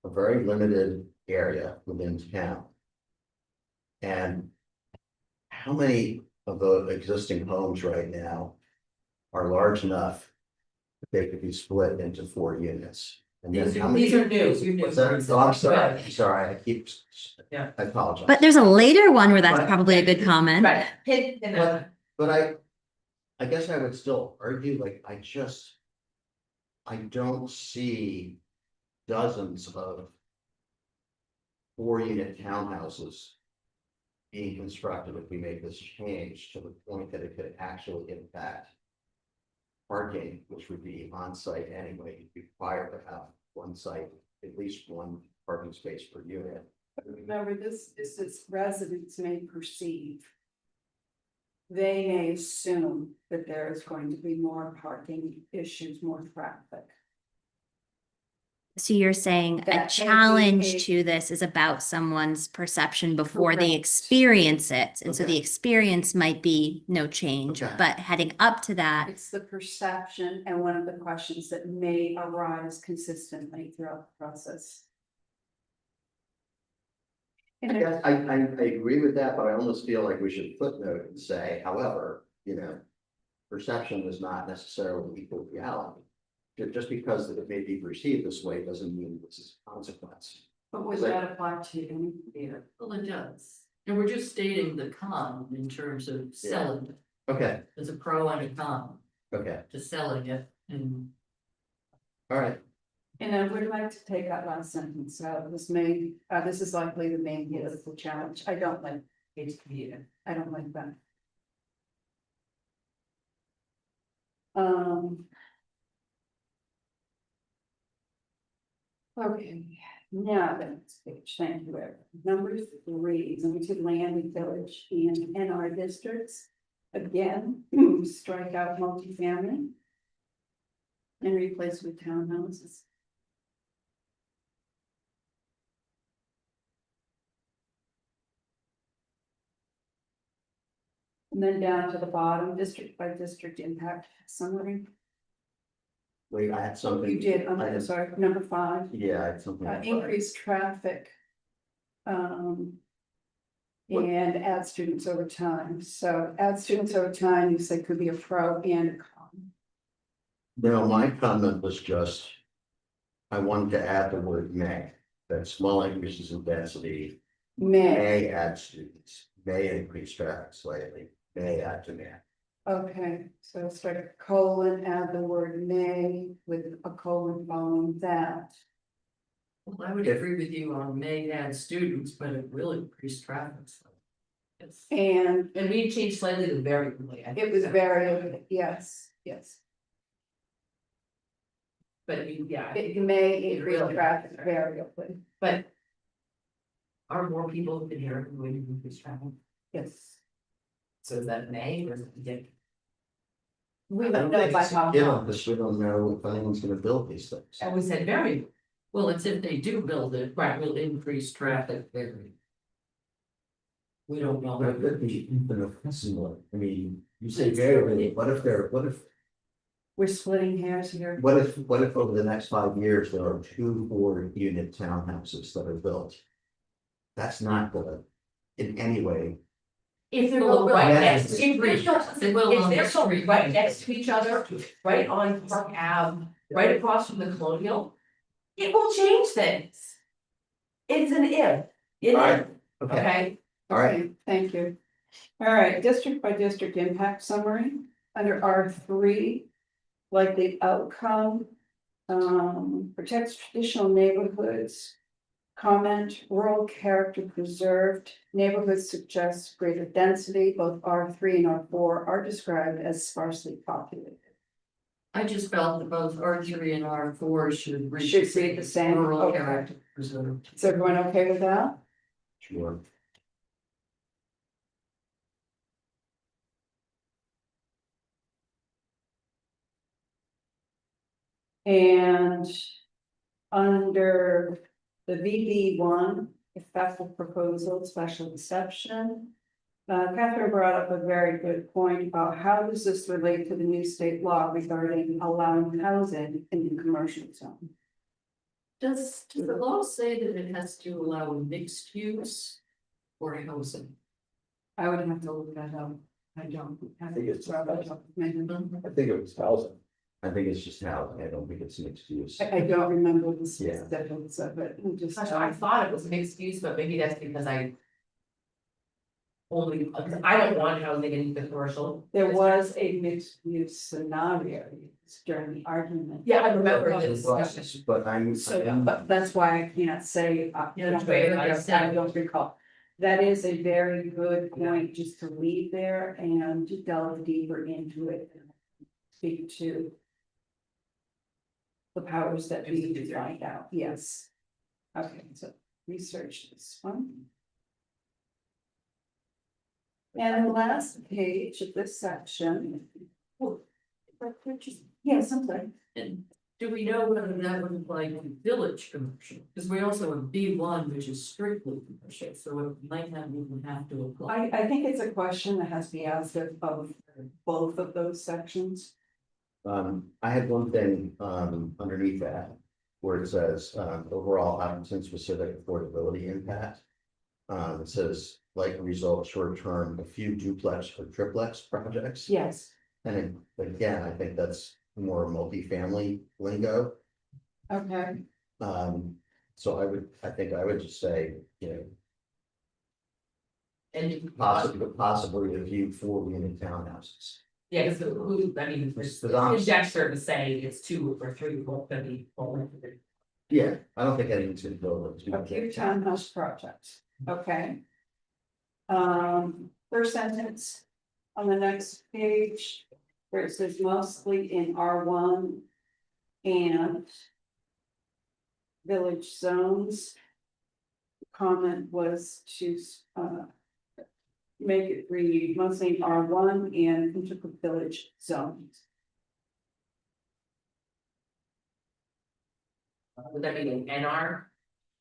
Speaker 6: A very limited area within town. And. How many of the existing homes right now are large enough that they could be split into 4 units? And then how many?
Speaker 1: These are new.
Speaker 6: What's that? Oh, I'm sorry, I keep.
Speaker 1: Yeah.
Speaker 6: I apologize.
Speaker 4: But there's a later one where that's
Speaker 6: But-
Speaker 4: probably a good comment.
Speaker 1: Right, hit, and
Speaker 6: But I guess I would still argue, like, I don't see dozens of 4-unit townhouses being constructed if we make this change to the point that it could actually impact parking, which would be on site anyway, you'd be required to have one site, at least 1 parking space per unit.
Speaker 2: Remember, this is residents may perceive. They may assume that there is going to be more parking issues, more traffic.
Speaker 4: So you're saying a
Speaker 2: That may be
Speaker 4: challenge
Speaker 2: a-
Speaker 4: to this is about someone's perception before they
Speaker 2: Correct.
Speaker 4: experience it. And so
Speaker 6: Okay.
Speaker 4: the experience might be no change,
Speaker 6: Okay.
Speaker 4: but heading up to that,
Speaker 2: It's the perception and one of the questions that may arise consistently throughout the process. And
Speaker 6: Yes, I agree with that, but I almost feel like we should footnote and say, however, perception is not necessarily equal to reality. Just because it may be perceived this way doesn't mean this is a consequence.
Speaker 2: But would that apply to any theater?
Speaker 3: well, it does. And we're just stating the con in terms of selling. it.
Speaker 6: Okay,
Speaker 3: There's a pro and a con
Speaker 6: okay,
Speaker 3: to selling it and
Speaker 6: all right.
Speaker 2: And I would like to take that last sentence out. This is likely the main political challenge. I don't like HPA. I don't like that. Okay, now the next page, thank you, Eric. Number 3, limited land and village in NR districts. Again, strike out multifamily. And replace with townhouses. And then down to the bottom, district by district impact summary.
Speaker 6: Wait, I had something.
Speaker 2: You did,
Speaker 6: I
Speaker 2: I'm
Speaker 6: had-
Speaker 2: sorry, number 5,
Speaker 6: Yeah, I had something.
Speaker 2: increased traffic.
Speaker 6: What-
Speaker 2: And add students over time, so add students over time, you said could be a pro and a con.
Speaker 6: No, my comment was just. I wanted to add the word may, that small increases in density may add students, may increase traffic slightly, may add demand.
Speaker 2: Okay, so start a colon, add the word may with a colon following that.
Speaker 3: Well, I would agree with you on may add students, but it will increase traffic. So it's-
Speaker 2: And
Speaker 1: And we changed slightly to variably. I think
Speaker 2: it was
Speaker 1: so.
Speaker 2: very, yes,
Speaker 1: But you, yeah,
Speaker 2: it may
Speaker 1: It
Speaker 2: increase
Speaker 1: will.
Speaker 2: traffic variably,
Speaker 1: but. Are more people in here going to increase traffic?
Speaker 2: yes.
Speaker 1: So is that May or is it Dick?
Speaker 2: We
Speaker 6: I
Speaker 2: don't know
Speaker 6: think
Speaker 2: by
Speaker 6: it's a
Speaker 2: how
Speaker 6: given,
Speaker 2: much.
Speaker 6: because we don't know if anyone's gonna build these things.
Speaker 1: And we said variable.
Speaker 3: Well, it's if they do build it,
Speaker 1: Right.
Speaker 3: will increase traffic very. We don't know.
Speaker 6: But it could be infinitesimal, I mean, you say variable, what
Speaker 2: We're splitting hairs here.
Speaker 6: what if over the next 5 years, there are 2 4-unit townhouses that are built? That's not gonna, in any way,
Speaker 1: If they're
Speaker 3: Well,
Speaker 1: built right
Speaker 3: well,
Speaker 1: next,
Speaker 3: that's
Speaker 1: if they're built,
Speaker 3: They will
Speaker 1: if
Speaker 3: on
Speaker 1: they're
Speaker 3: the
Speaker 1: built
Speaker 3: street.
Speaker 1: right next to each other, right on Park Ave, right across from the Colonial. It will change things. It's an if, it is,
Speaker 6: Alright, okay,
Speaker 1: okay?
Speaker 6: all right.
Speaker 2: Okay, thank you. All right, district by district impact summary, under R3. Likely outcome, protects traditional neighborhoods. Comment, rural character preserved, neighborhoods suggest greater density, both R3 and R4 are described as sparsely populated.
Speaker 3: I just felt that both R3 and R4 should.
Speaker 2: Should be the same,
Speaker 3: Rural
Speaker 2: okay.
Speaker 3: character preserved.
Speaker 2: Is everyone okay with that?
Speaker 6: Sure.
Speaker 2: And under the VB1, effective proposal, special exception. Catherine brought up a very good point about how does this relate to the new state law regarding allowing housing in the commercial zone?
Speaker 3: Does the law say that it has to allow mixed use or housing?
Speaker 2: I would have to look that up. I don't.
Speaker 5: I think it's-
Speaker 2: I
Speaker 5: I think it was housing.
Speaker 6: I think it's just housing, I don't think it's mixed use.
Speaker 2: don't remember the
Speaker 6: Yeah.
Speaker 2: specifics of it, I just.
Speaker 1: I thought it was mixed use, but maybe that's because I. Only, because I don't want housing in the commercial.
Speaker 2: There was a mixed use scenario during the argument.
Speaker 1: Yeah, I remember
Speaker 2: Okay.
Speaker 1: this.
Speaker 6: But I'm.
Speaker 2: So, but that's why I can't say,
Speaker 3: Yeah, that's
Speaker 2: I
Speaker 3: right.
Speaker 2: don't recall. That is a very good point, just to leave there and to delve deeper into it. And speak to. The powers that be to find out, yes. Okay, so research this one. And the last page of this section. Yes, something.
Speaker 3: And do we know whether that would apply to village commercial? Because we also have B1, which is strictly commercial, so it might not even have to apply.
Speaker 2: I think it's a question that has to be asked of both of those sections.
Speaker 6: I had one thing, underneath that, where it says, overall Hopkinton specific affordability impact. It says, like a result, short term, a few duplex or triplex projects.
Speaker 2: Yes.
Speaker 6: And again, I think that's more multifamily lingo.
Speaker 2: Okay,
Speaker 6: So I think I would just say,
Speaker 1: And
Speaker 6: possibly a few 4-unit townhouses.
Speaker 1: yeah, because who, I mean,
Speaker 6: Because
Speaker 1: the Dexter was saying it's 2 or 3, won't be.
Speaker 6: yeah, I don't think anyone's gonna build
Speaker 2: a few
Speaker 6: it.
Speaker 2: townhouse projects, okay. First sentence on the next page, where it says mostly in R1 and village zones. Comment was to make it read mostly in R1 and integral village zones.
Speaker 1: Would that be an NR?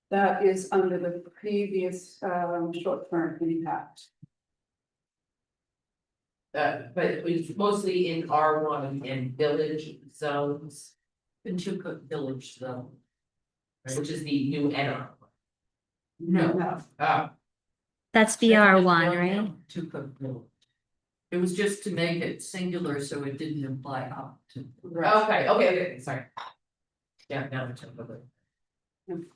Speaker 2: That is under the previous, short-term impact.
Speaker 1: But it was mostly in R1 and village zones,
Speaker 3: Pinchuka Village though.
Speaker 1: which is the new NR.
Speaker 3: No.
Speaker 4: That's BR one, right?
Speaker 3: Pinchuka Village. It was just to make it singular, so it didn't imply up to.
Speaker 1: Okay, sorry. Yeah, now I'm talking about it.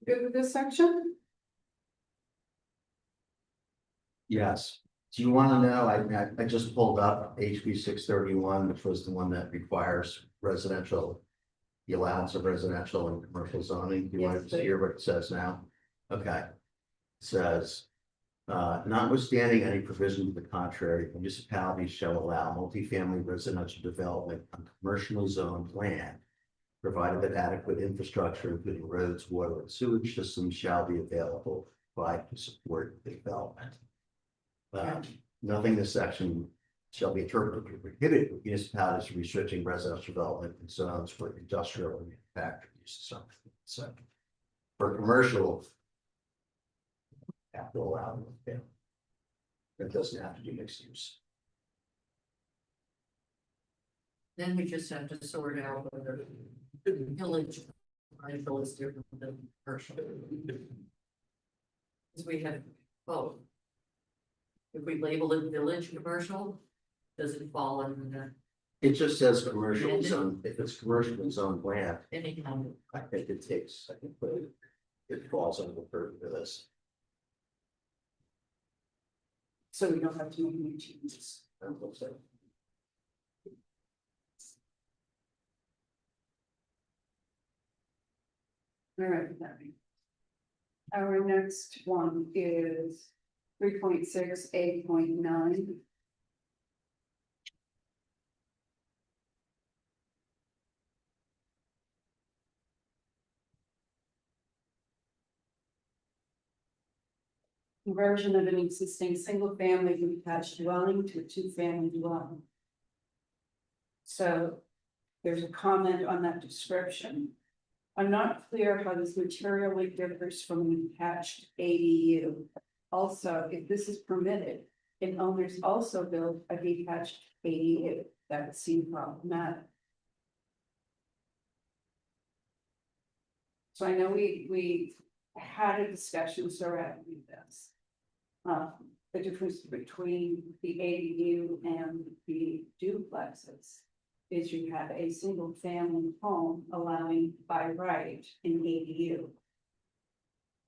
Speaker 2: Good with this section?
Speaker 6: Yes. Do you want to know, I just pulled up HB 631, which was the one that requires residential. The allowance of residential and commercial zoning. Do you want
Speaker 2: Yes,
Speaker 6: to hear what it says now? Okay. It says. Notwithstanding any provision to the contrary, municipalities shall allow multifamily residential development on commercially zoned land. Provided that adequate infrastructure, including roads, water, and sewage systems shall be available to support the development. Nothing in this section shall be interpreted to prohibit municipalities from restricting residential development in zones for industrial and manufacturing uses. So for commercial. Have to allow them. It doesn't have to be mixed use.
Speaker 3: Then we just have to sort out whether village rental is different than commercial. Because we have both. If we label it village commercial, does it fall under that?
Speaker 6: It just says commercial zone, if it's commercial zone land,
Speaker 3: Any kind of,
Speaker 6: I think it takes, I think it falls under the purview of this.
Speaker 2: So we don't have to make any changes.
Speaker 6: I don't think so.
Speaker 2: All right, our next one is 3.6, 8.9. Conversion of an existing single-family detached dwelling to a two-family dwelling. So there's a comment on that description. I'm not clear how this materially differs from an attached ADU. Also, if this is permitted, and owners also build a detached ADU, that would seem problematic. So I know we had a discussion surrounding this. The difference between the ADU and the duplexes is you have a single family home allowing by right an ADU.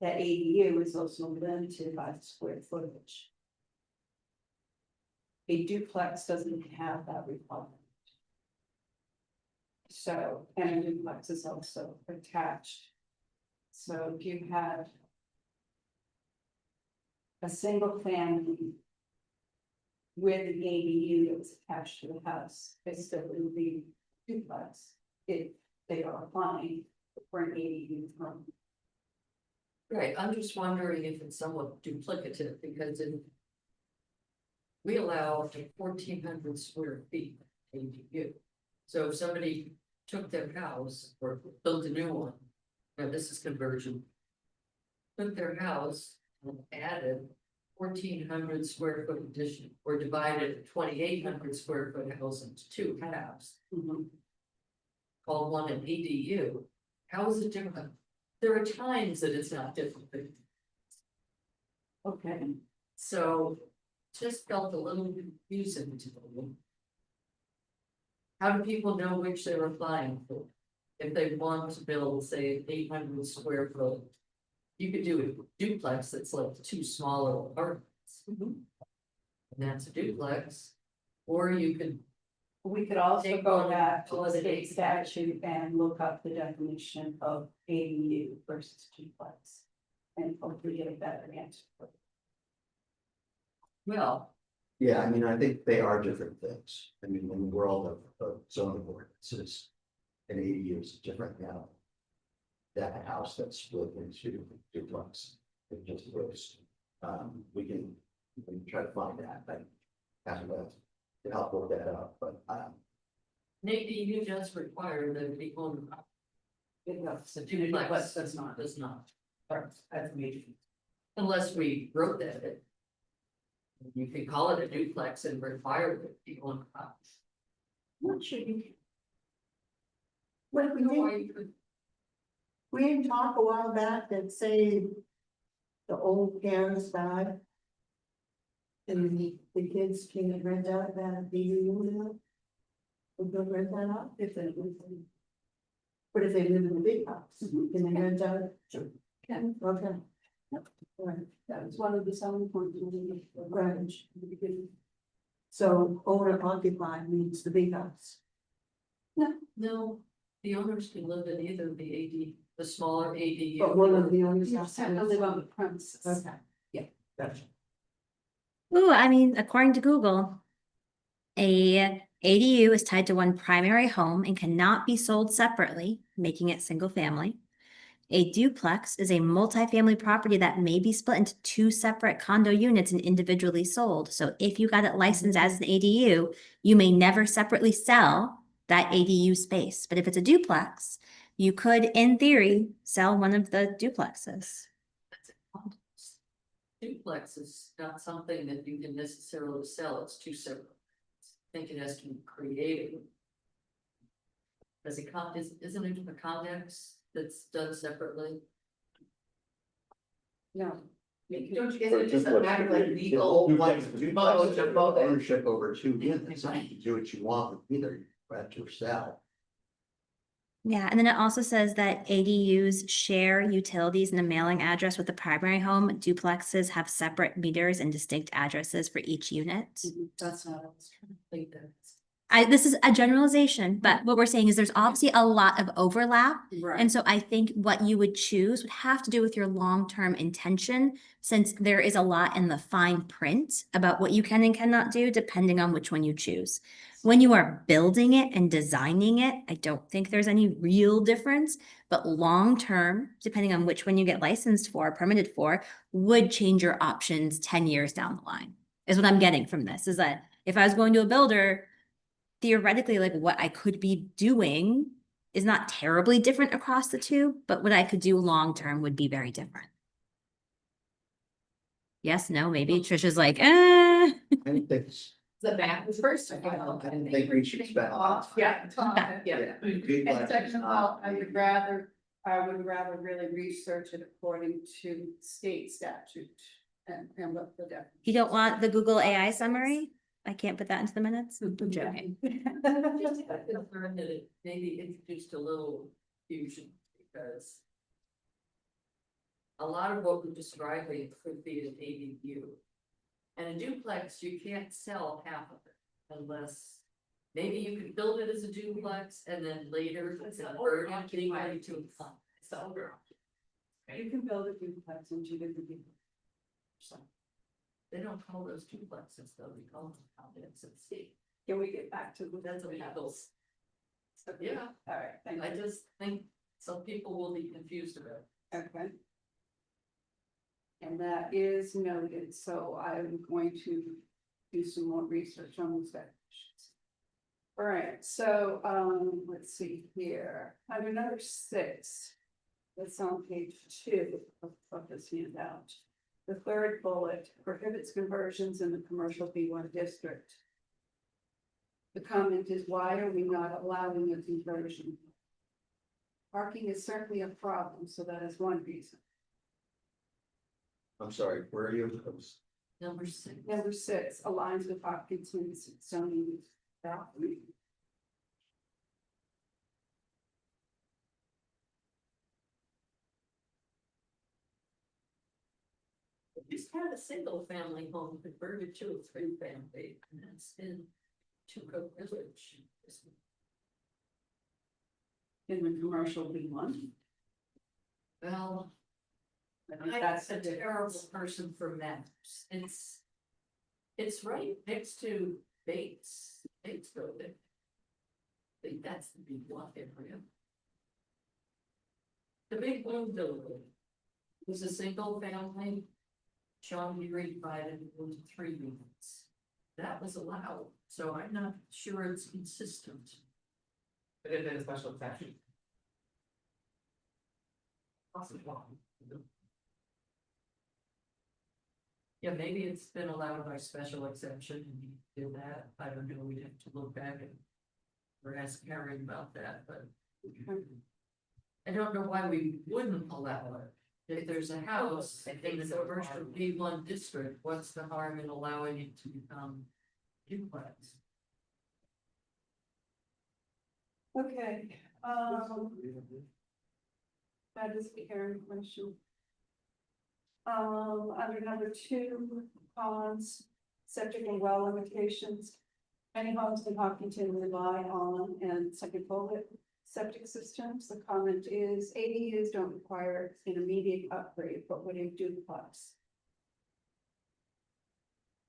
Speaker 2: That ADU is also limited by the square footage. A duplex doesn't have that requirement. So, and a duplex is also attached. So if you have a single family with an ADU that was attached to the house, it's still in the duplex if they are applying for an ADU home.
Speaker 3: right, I'm just wondering if it's somewhat duplicative, because in. We allow up to 1,400 square feet ADU. So if somebody took their house or built a new one, now this is conversion. Took their house and added 1,400 square foot addition, or divided a 2,800 square foot house into two halves. Called one an ADU, how is it different? There are times that it's not different,
Speaker 2: Okay,
Speaker 3: so just felt a little confusing to me. How do people know which they're applying for? If they want to build, say, 800 square foot. You could do a duplex that's like two smaller apartments. And that's a duplex, or you could,
Speaker 2: we could also
Speaker 3: Take
Speaker 2: go
Speaker 3: one,
Speaker 2: back to
Speaker 3: call
Speaker 2: the
Speaker 3: it
Speaker 2: state
Speaker 3: a-
Speaker 2: statute and look up the definition of ADU versus duplex. And hopefully get a better answer.
Speaker 3: well,
Speaker 6: Yeah, I mean, I think they are different things. I mean, in the world of zoning ordinances. An ADU is different now. That house that's split into duplex, it just goes, we can try to find that, but have to help work that out, but
Speaker 3: Maybe you just require that it be owned.
Speaker 1: It does.
Speaker 3: The duplex does not,
Speaker 1: That's major.
Speaker 3: unless we wrote that. You could call it a duplex and require that it be owned.
Speaker 7: What should be? What we
Speaker 3: No,
Speaker 7: did,
Speaker 3: why you could-
Speaker 7: we didn't talk a while back that say the old parents died. And the kids can rent out that BU now. We can rent that out if they live in. But if they live in a big house, can they rent out?
Speaker 2: Sure.
Speaker 7: Can, okay. Yep. All right, that was one of the selling points of the garage in the beginning. So owner occupied means the big house.
Speaker 3: No, the owners can live in either the AD, the smaller ADU.
Speaker 7: But one of the owners
Speaker 2: You
Speaker 7: has
Speaker 2: just have to live on the premises.
Speaker 7: Okay.
Speaker 2: Yeah.
Speaker 7: Gotcha.
Speaker 4: Ooh, I mean, according to Google, a ADU is tied to one primary home and cannot be sold separately, making it single family. A duplex is a multifamily property that may be split into two separate condo units and individually sold. So if you got it licensed as an ADU, you may never separately sell that ADU space. But if it's a duplex, you could, in theory, sell one of the duplexes.
Speaker 3: Duplex is not something that you can necessarily sell, it's two separate. I think it has to be created. Does it isn't it a condex that's done separately?
Speaker 2: No.
Speaker 1: Don't you, isn't it just a matter of like legal
Speaker 6: Duplex
Speaker 1: mode of both?
Speaker 6: ownership over two units, so you can do what you want with either, rent or sell.
Speaker 4: Yeah, and then it also says that ADUs share utilities and a mailing address with the primary home. Duplexes have separate meters and distinct addresses for each unit.
Speaker 2: That's not.
Speaker 3: Think that's-
Speaker 4: This is a generalization, but what we're saying is there's obviously a lot of overlap.
Speaker 2: Right.
Speaker 4: And so I think what you would choose would have to do with your long-term intention, since there is a lot in the fine print about what you can and cannot do depending on which one you choose. When you are building it and designing it, I don't think there's any real difference, but long-term, depending on which one you get licensed for, permitted for, would change your options 10 years down the line, is what I'm getting from this, is that if I was going to a builder, theoretically, like what I could be doing is not terribly different across the two, but what I could do long-term would be very different. Yes, no, maybe Trisha's like,
Speaker 6: I think it's,
Speaker 1: The back was first.
Speaker 6: I think we should spend.
Speaker 1: Yeah.
Speaker 2: Okay.
Speaker 1: Yeah.
Speaker 2: And second of all, I would rather really research it according to state statute and what the definition.
Speaker 4: You don't want the Google AI summary? I can't put that into the minutes? I'm joking.
Speaker 3: Just have to learn that it maybe introduced a little fusion, because a lot of what we're describing could be an ADU. And a duplex, you can't sell half of it unless, maybe you could build it as a duplex and then later convert it into a.
Speaker 1: So.
Speaker 2: You can build a duplex and you can do.
Speaker 3: They don't call those duplexes though, we call them condenses.
Speaker 2: Can we get back to the?
Speaker 3: That's what it goes.
Speaker 2: Okay.
Speaker 3: Yeah.
Speaker 2: All right, thank
Speaker 3: I
Speaker 2: you.
Speaker 3: just think some people will be confused about it.
Speaker 2: Okay. And that is noted, so I'm going to do some more research on those definitions. All right, so, let's see here, under number 6. That's on page 2 of this handout. The third bullet prohibits conversions in the commercial B1 district. The comment is, why are we not allowing a conversion? Parking is certainly a problem, so that is one reason.
Speaker 6: I'm sorry, where are you?
Speaker 3: Number 6.
Speaker 2: Number 6 aligns with Hopkinson's zoning. Boundary.
Speaker 3: Just had a single family home converted to a 3-family, and that's in Tuco Village.
Speaker 2: In the commercial B1.
Speaker 3: Well,
Speaker 2: I think
Speaker 3: that's
Speaker 2: that's
Speaker 3: a
Speaker 2: the
Speaker 3: terrible
Speaker 2: difference.
Speaker 3: person for maps. It's right next to Bates building. I think that's the big block area. The big blue building was a single family. Sean divided it into 3 units. That was allowed, so I'm not sure it's consistent
Speaker 1: But it's a special exception. Possible.
Speaker 3: Yeah, maybe it's been allowed by special exception and you did that. I don't know, we'd have to look back and. Or ask Karen about that, but. I don't know why we wouldn't allow it. If there's a house
Speaker 1: I
Speaker 3: in
Speaker 1: think
Speaker 3: the
Speaker 1: so.
Speaker 3: commercial B1 district, what's the harm in allowing it to become duplex?
Speaker 2: Okay, that is the Karen question. Under number 2, ponds, septic and well limitations. Many homes in Hopkinton rely on and second bullet septic systems. The comment is ADUs don't require an immediate upgrade, but would a duplex?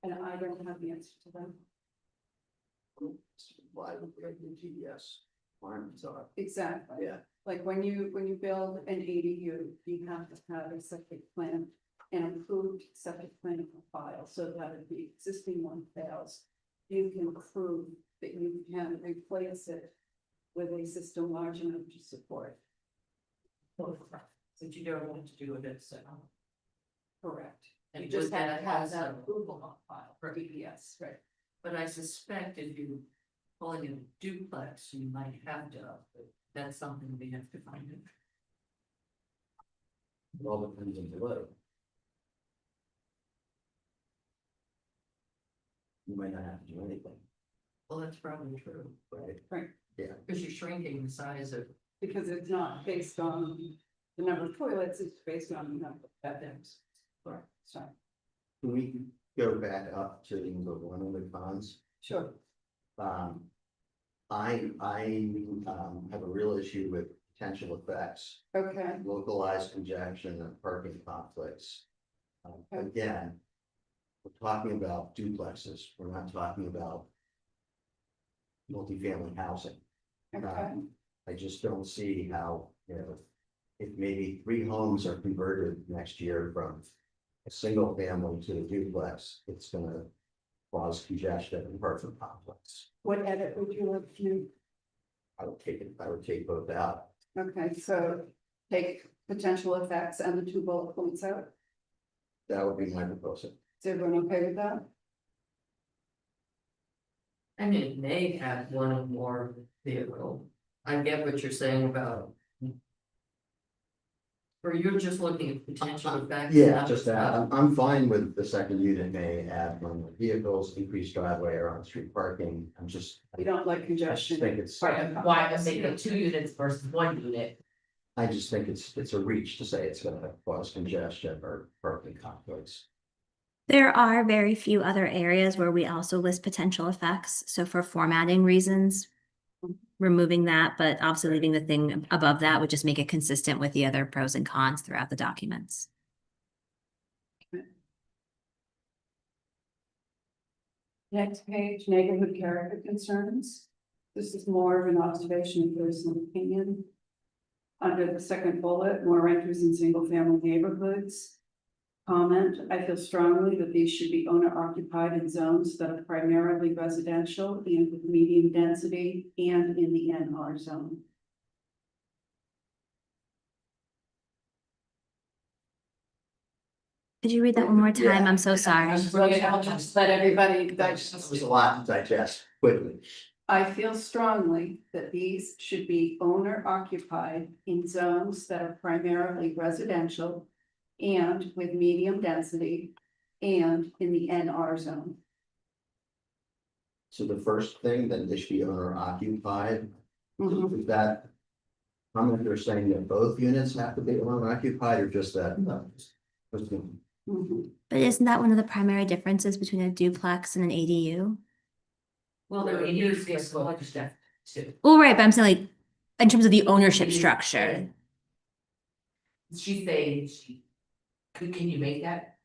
Speaker 2: And I don't have the answer to that.
Speaker 6: Why would there be GDS? Requirements are,
Speaker 2: Exactly.
Speaker 6: yeah,
Speaker 2: Like when you build an ADU, you have to have a septic plan, an approved septic plan file, so that if the existing one fails, you can prove that you can replace it with a system large enough to support.
Speaker 3: That you don't want to do it as,
Speaker 2: Correct.
Speaker 3: and
Speaker 2: You just
Speaker 3: would
Speaker 2: have to have
Speaker 3: has
Speaker 2: that
Speaker 3: a-
Speaker 2: approval on file for DES, right?
Speaker 3: But I suspect if you calling it a duplex, you might have to, but that's something we have to find out.
Speaker 6: it all depends on the load. You might not have to do anything,
Speaker 3: Well, that's probably true,
Speaker 6: right?
Speaker 3: because you're shrinking the size of,
Speaker 2: Because it's not based on the number of toilets, it's based on the number of bedrooms. Right, sorry.
Speaker 6: Can we go back up to the one of the ponds?
Speaker 2: Sure.
Speaker 6: I have a real issue with potential effects,
Speaker 2: Okay,
Speaker 6: localized congestion and parking conflicts. Again, we're talking about duplexes, we're not talking about multifamily housing.
Speaker 2: okay,
Speaker 6: I just don't see how, if maybe 3 homes are converted next year from a single family to a duplex, it's gonna cause congestion and parking conflicts.
Speaker 2: what edit would you like to?
Speaker 6: I would take both out.
Speaker 2: Okay, so take potential effects and the 2 bullet points out.
Speaker 6: That would be my proposal.
Speaker 2: Is everyone okay with that?
Speaker 3: and it may have one or more vehicle. I get what you're saying about. Or you're just looking at potential effects.
Speaker 6: Yeah,
Speaker 3: not
Speaker 6: just that, I'm fine with the second unit may add 1 more vehicles, increase driveway or on-street parking,
Speaker 2: We don't like
Speaker 6: I just
Speaker 2: congestion.
Speaker 6: think it's,
Speaker 1: Right, why I'm thinking 2 units versus 1 unit.
Speaker 6: I just think it's a reach to say it's gonna cause congestion or parking conflicts.
Speaker 4: There are very few other areas where we also list potential effects. So for formatting reasons, removing that, but obviously leaving the thing above that would just make it consistent with the other pros and cons throughout the documents.
Speaker 2: Next page, neighborhood character concerns. This is more of an observation and personal opinion. Under the second bullet, more renters in single-family neighborhoods. Comment, I feel strongly that these should be owner occupied in zones that are primarily residential and with medium density and in the NR zone.
Speaker 4: Could you read that one more time?
Speaker 6: Yeah.
Speaker 4: I'm so sorry.
Speaker 2: I'll just let everybody
Speaker 6: It
Speaker 2: digest.
Speaker 6: was a lot to digest quickly.
Speaker 2: I feel strongly that these should be owner occupied in zones that are primarily residential and with medium density and in the NR zone.
Speaker 6: So the first thing, then they should be owner occupied.
Speaker 2: Mhm.
Speaker 6: Is that? Comment they're saying that both units have to be owner occupied or just that?
Speaker 2: Mhm.
Speaker 4: But isn't that one of the primary differences between a duplex and an ADU?
Speaker 3: Well,
Speaker 1: No,
Speaker 3: there
Speaker 1: it
Speaker 3: is
Speaker 1: is
Speaker 3: this
Speaker 1: like
Speaker 3: much
Speaker 1: stuff too.
Speaker 4: Well, right, but I'm saying like, in terms of the ownership structure.
Speaker 1: She's saying she, can you make that?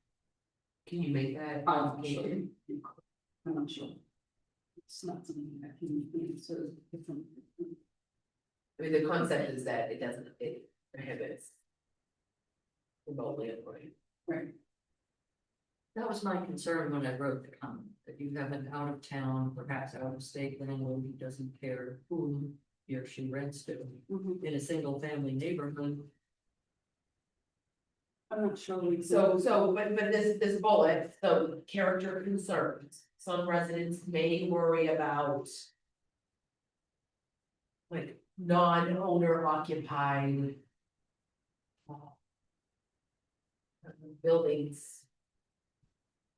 Speaker 1: Can you make that? modification?
Speaker 2: I'm not sure. It's not something that can be sort of different.
Speaker 1: I mean, the concept is that it prohibits. Remotely employed.
Speaker 2: Right.
Speaker 3: That was my concern when I wrote the comment, that you have an out of town, perhaps out of state landlord who doesn't care who he or she rents to.
Speaker 2: Mhm.
Speaker 3: In a single family neighborhood,
Speaker 2: I'm not sure we.
Speaker 1: But this bullet, the character concerns, some residents may worry about. Like non-owner occupied. Buildings.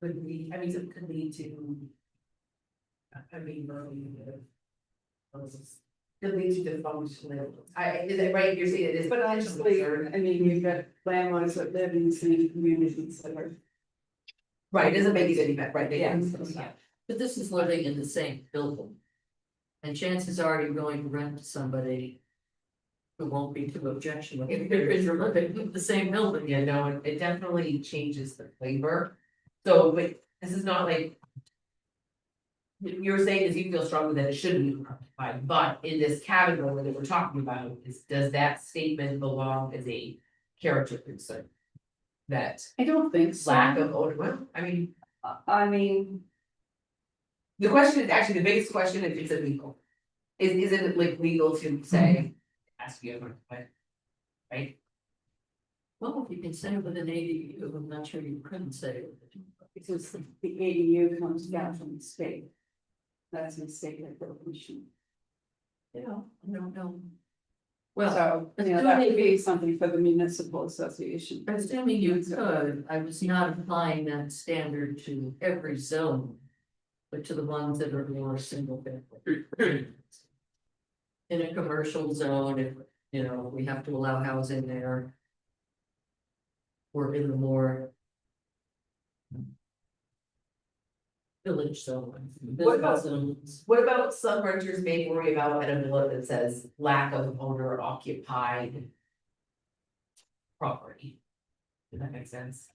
Speaker 1: Could be, I mean, it could lead to. I mean, could lead to dysfunctional, is it right, you're saying it is.
Speaker 2: But honestly, I mean, we've got landlords that live in the same communities that are.
Speaker 1: Right, it doesn't make it any better, right, yeah.
Speaker 3: but this is living in the same building. And chances are you're going to rent to somebody. Who won't be too objectionable if you're living in the same building.
Speaker 1: Yeah, no, it definitely changes the flavor, so, but this is not like. You're saying is you feel strongly that it shouldn't be occupied, but in this category that we're talking about, is, does that statement belong as a character concern? That
Speaker 2: I don't think so.
Speaker 1: lack of owner, well, I mean,
Speaker 2: I mean,
Speaker 1: the question is actually, the biggest question is it legal? Is it like legal to say, ask you, right?
Speaker 3: Well, if you can say with an ADU, I'm not sure you couldn't say.
Speaker 2: because the ADU comes down from the state. That's a state regulation.
Speaker 3: You know, I don't know. Well,
Speaker 2: So, you know, that would be something for the municipal association.
Speaker 3: assuming you could, I was not applying that standard to every zone. But to the ones that are more single family. In a commercial zone, if, you know, we have to allow housing there. Or in the more. Village zone.
Speaker 1: What about-
Speaker 3: zones.
Speaker 1: What about some renters may worry about at a bullet that says lack of owner occupied. Property. Does that make sense?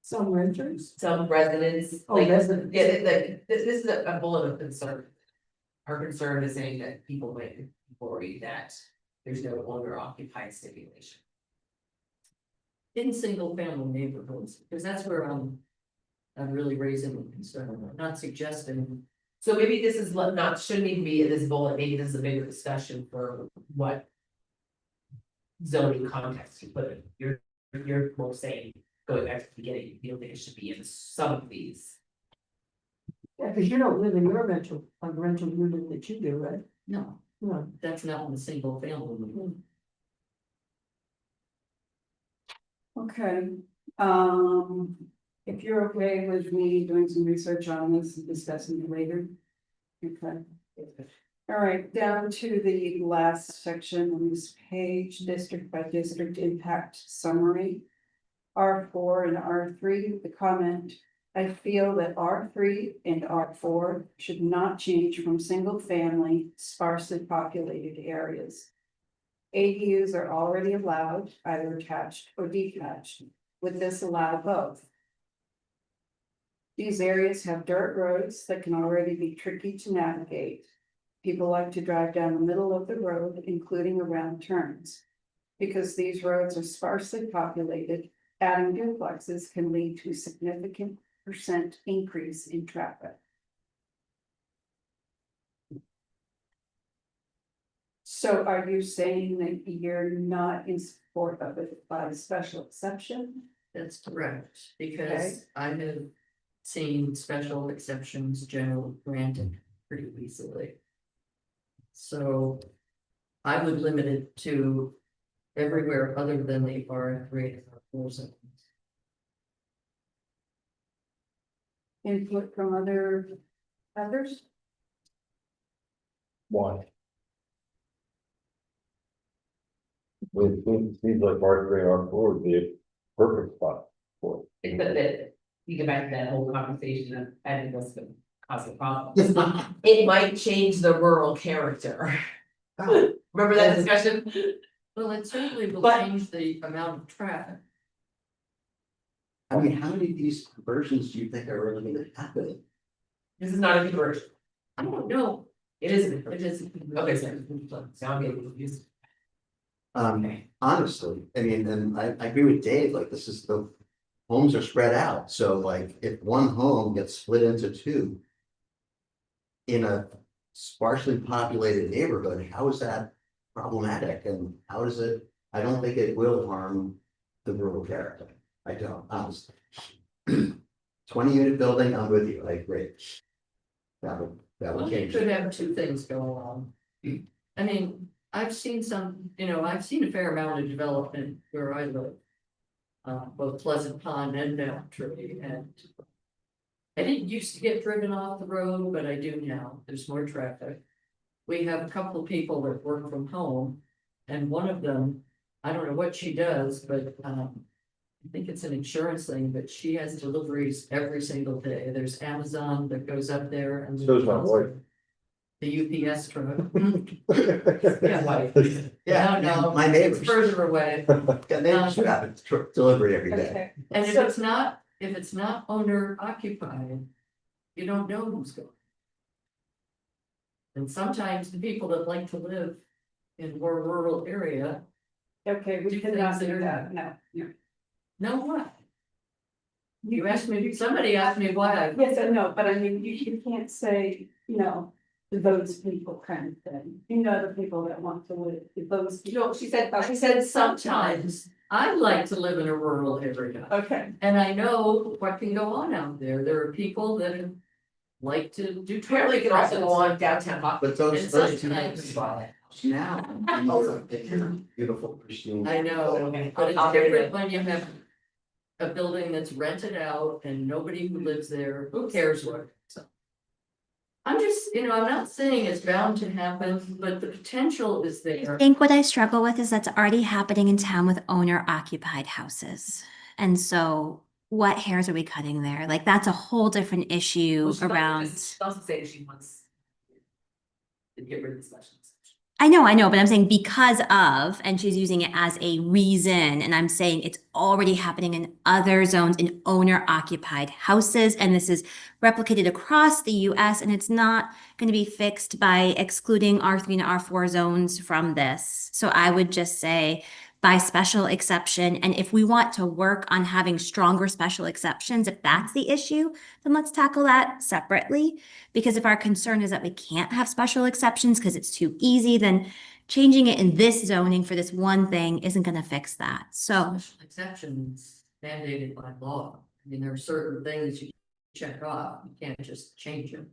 Speaker 7: Some renters.
Speaker 1: Some residents,
Speaker 7: Oh,
Speaker 1: like,
Speaker 7: residents.
Speaker 1: yeah, this is a bullet of concern. Our concern is saying that people might worry that there's no owner occupied stipulation.
Speaker 3: In single family neighborhoods, because that's where I'm really raising the concern, I'm not suggesting.
Speaker 1: So maybe this is not, shouldn't even be in this bullet, maybe this is a bigger discussion for what. Zoning context you put it, you're more saying, going back to the beginning, you don't think it should be in some of these.
Speaker 7: Yeah, because you don't live in your rental, a rental unit that you do, right?
Speaker 3: No,
Speaker 7: No.
Speaker 3: that's not in the single family.
Speaker 2: Okay, if you're okay with me doing some research on this and discussing it later. Okay. All right, down to the last section on this page, district by district impact summary. R4 and R3, the comment, I feel that R3 and R4 should not change from single family sparsely populated areas. ADUs are already allowed, either attached or detached, would this allow both? These areas have dirt roads that can already be tricky to navigate. People like to drive down the middle of the road, including around turns. Because these roads are sparsely populated, adding duplexes can lead to a significant % increase in traffic. So are you saying that you're not in support of it by special exception?
Speaker 3: That's correct,
Speaker 2: Okay.
Speaker 3: because I have seen special exceptions generally granted pretty easily. So I would limit it to everywhere other than the R3 and R4 zones.
Speaker 2: Input from others?
Speaker 5: Why? Well, it seems like R3, R4 would be a perfect spot for it.
Speaker 1: Except that, you go back to that whole conversation of, I think that's gonna cause a problem. It might change the rural character. Remember that discussion?
Speaker 3: Well, it certainly will
Speaker 1: But-
Speaker 3: change the amount of traffic.
Speaker 6: I mean, how many of these conversions do you think are really gonna happen?
Speaker 1: This is not a conversion,
Speaker 3: I don't know,
Speaker 1: it is,
Speaker 3: it is.
Speaker 1: okay, sorry, now I'm getting confused.
Speaker 6: Honestly, I mean, and I agree with Dave, like, this is the. Homes are spread out, so like, if one home gets split into two. In a sparsely populated neighborhood, how is that problematic and how does it, I don't think it will harm the rural character. I don't, honestly. 20-unit building, I'm with you, I agree. That would
Speaker 3: Well, you
Speaker 6: change.
Speaker 3: could have two things go on. I mean, I've seen some, I've seen a fair amount of development where I live. Both Pleasant Pond and Tree, and I didn't used to get driven off the road, but I do now. There's more traffic. We have a couple of people that work from home, and one of them, I don't know what she does, but I think it's an insurance thing, but she has deliveries every single day. There's Amazon that goes up there and.
Speaker 5: So's my wife.
Speaker 3: The UPS truck.
Speaker 6: Yeah,
Speaker 3: No,
Speaker 6: my
Speaker 3: it's
Speaker 6: neighbors,
Speaker 3: further away.
Speaker 6: yeah, they should have a delivery every day.
Speaker 2: Okay.
Speaker 3: And if
Speaker 2: So-
Speaker 3: it's not owner occupied, you don't know who's going. And sometimes the people that like to live in more rural area
Speaker 2: Okay, we
Speaker 3: Do
Speaker 2: cannot
Speaker 3: things that
Speaker 2: do
Speaker 3: are-
Speaker 2: that, no.
Speaker 3: know what. You asked me, somebody asked me why I.
Speaker 2: Yes, I know, but I mean, you can't say, those people kind of thing, the people that want to live, those.
Speaker 3: No, she said sometimes I like to live in a rural area.
Speaker 2: Okay,
Speaker 3: And I know what can go on out there. There are people that like to do.
Speaker 1: Apparently, it can also go on downtown.
Speaker 6: But those
Speaker 3: And
Speaker 6: two
Speaker 3: sometimes-
Speaker 6: now, beautiful, pristine.
Speaker 3: I know,
Speaker 1: Okay,
Speaker 3: but it's
Speaker 1: I'll get it.
Speaker 3: different when you have a building that's rented out and nobody who lives there, who cares what, so. I'm just, I'm not saying it's bound to happen, but the potential is
Speaker 4: I
Speaker 3: there.
Speaker 4: think what I struggle with is that's already happening in town with owner occupied houses. And so what hairs are we cutting there? Like, that's a whole different issue
Speaker 1: Well, she
Speaker 4: around.
Speaker 1: also say she wants. To get rid of the special exception.
Speaker 4: I know, but I'm saying because of, and she's using it as a reason, and I'm saying it's already happening in other zones in owner occupied houses, and this is replicated across the US, and it's not going to be fixed by excluding R3 and R4 zones from this. So I would just say by special exception, and if we want to work on having stronger special exceptions, if that's the issue, then let's tackle that separately. Because if our concern is that we can't have special exceptions because it's too easy, then changing it in this zoning for this one thing isn't gonna fix that. So,
Speaker 3: Special exceptions mandated by law. I mean, there are certain things you check off, you can't just change them.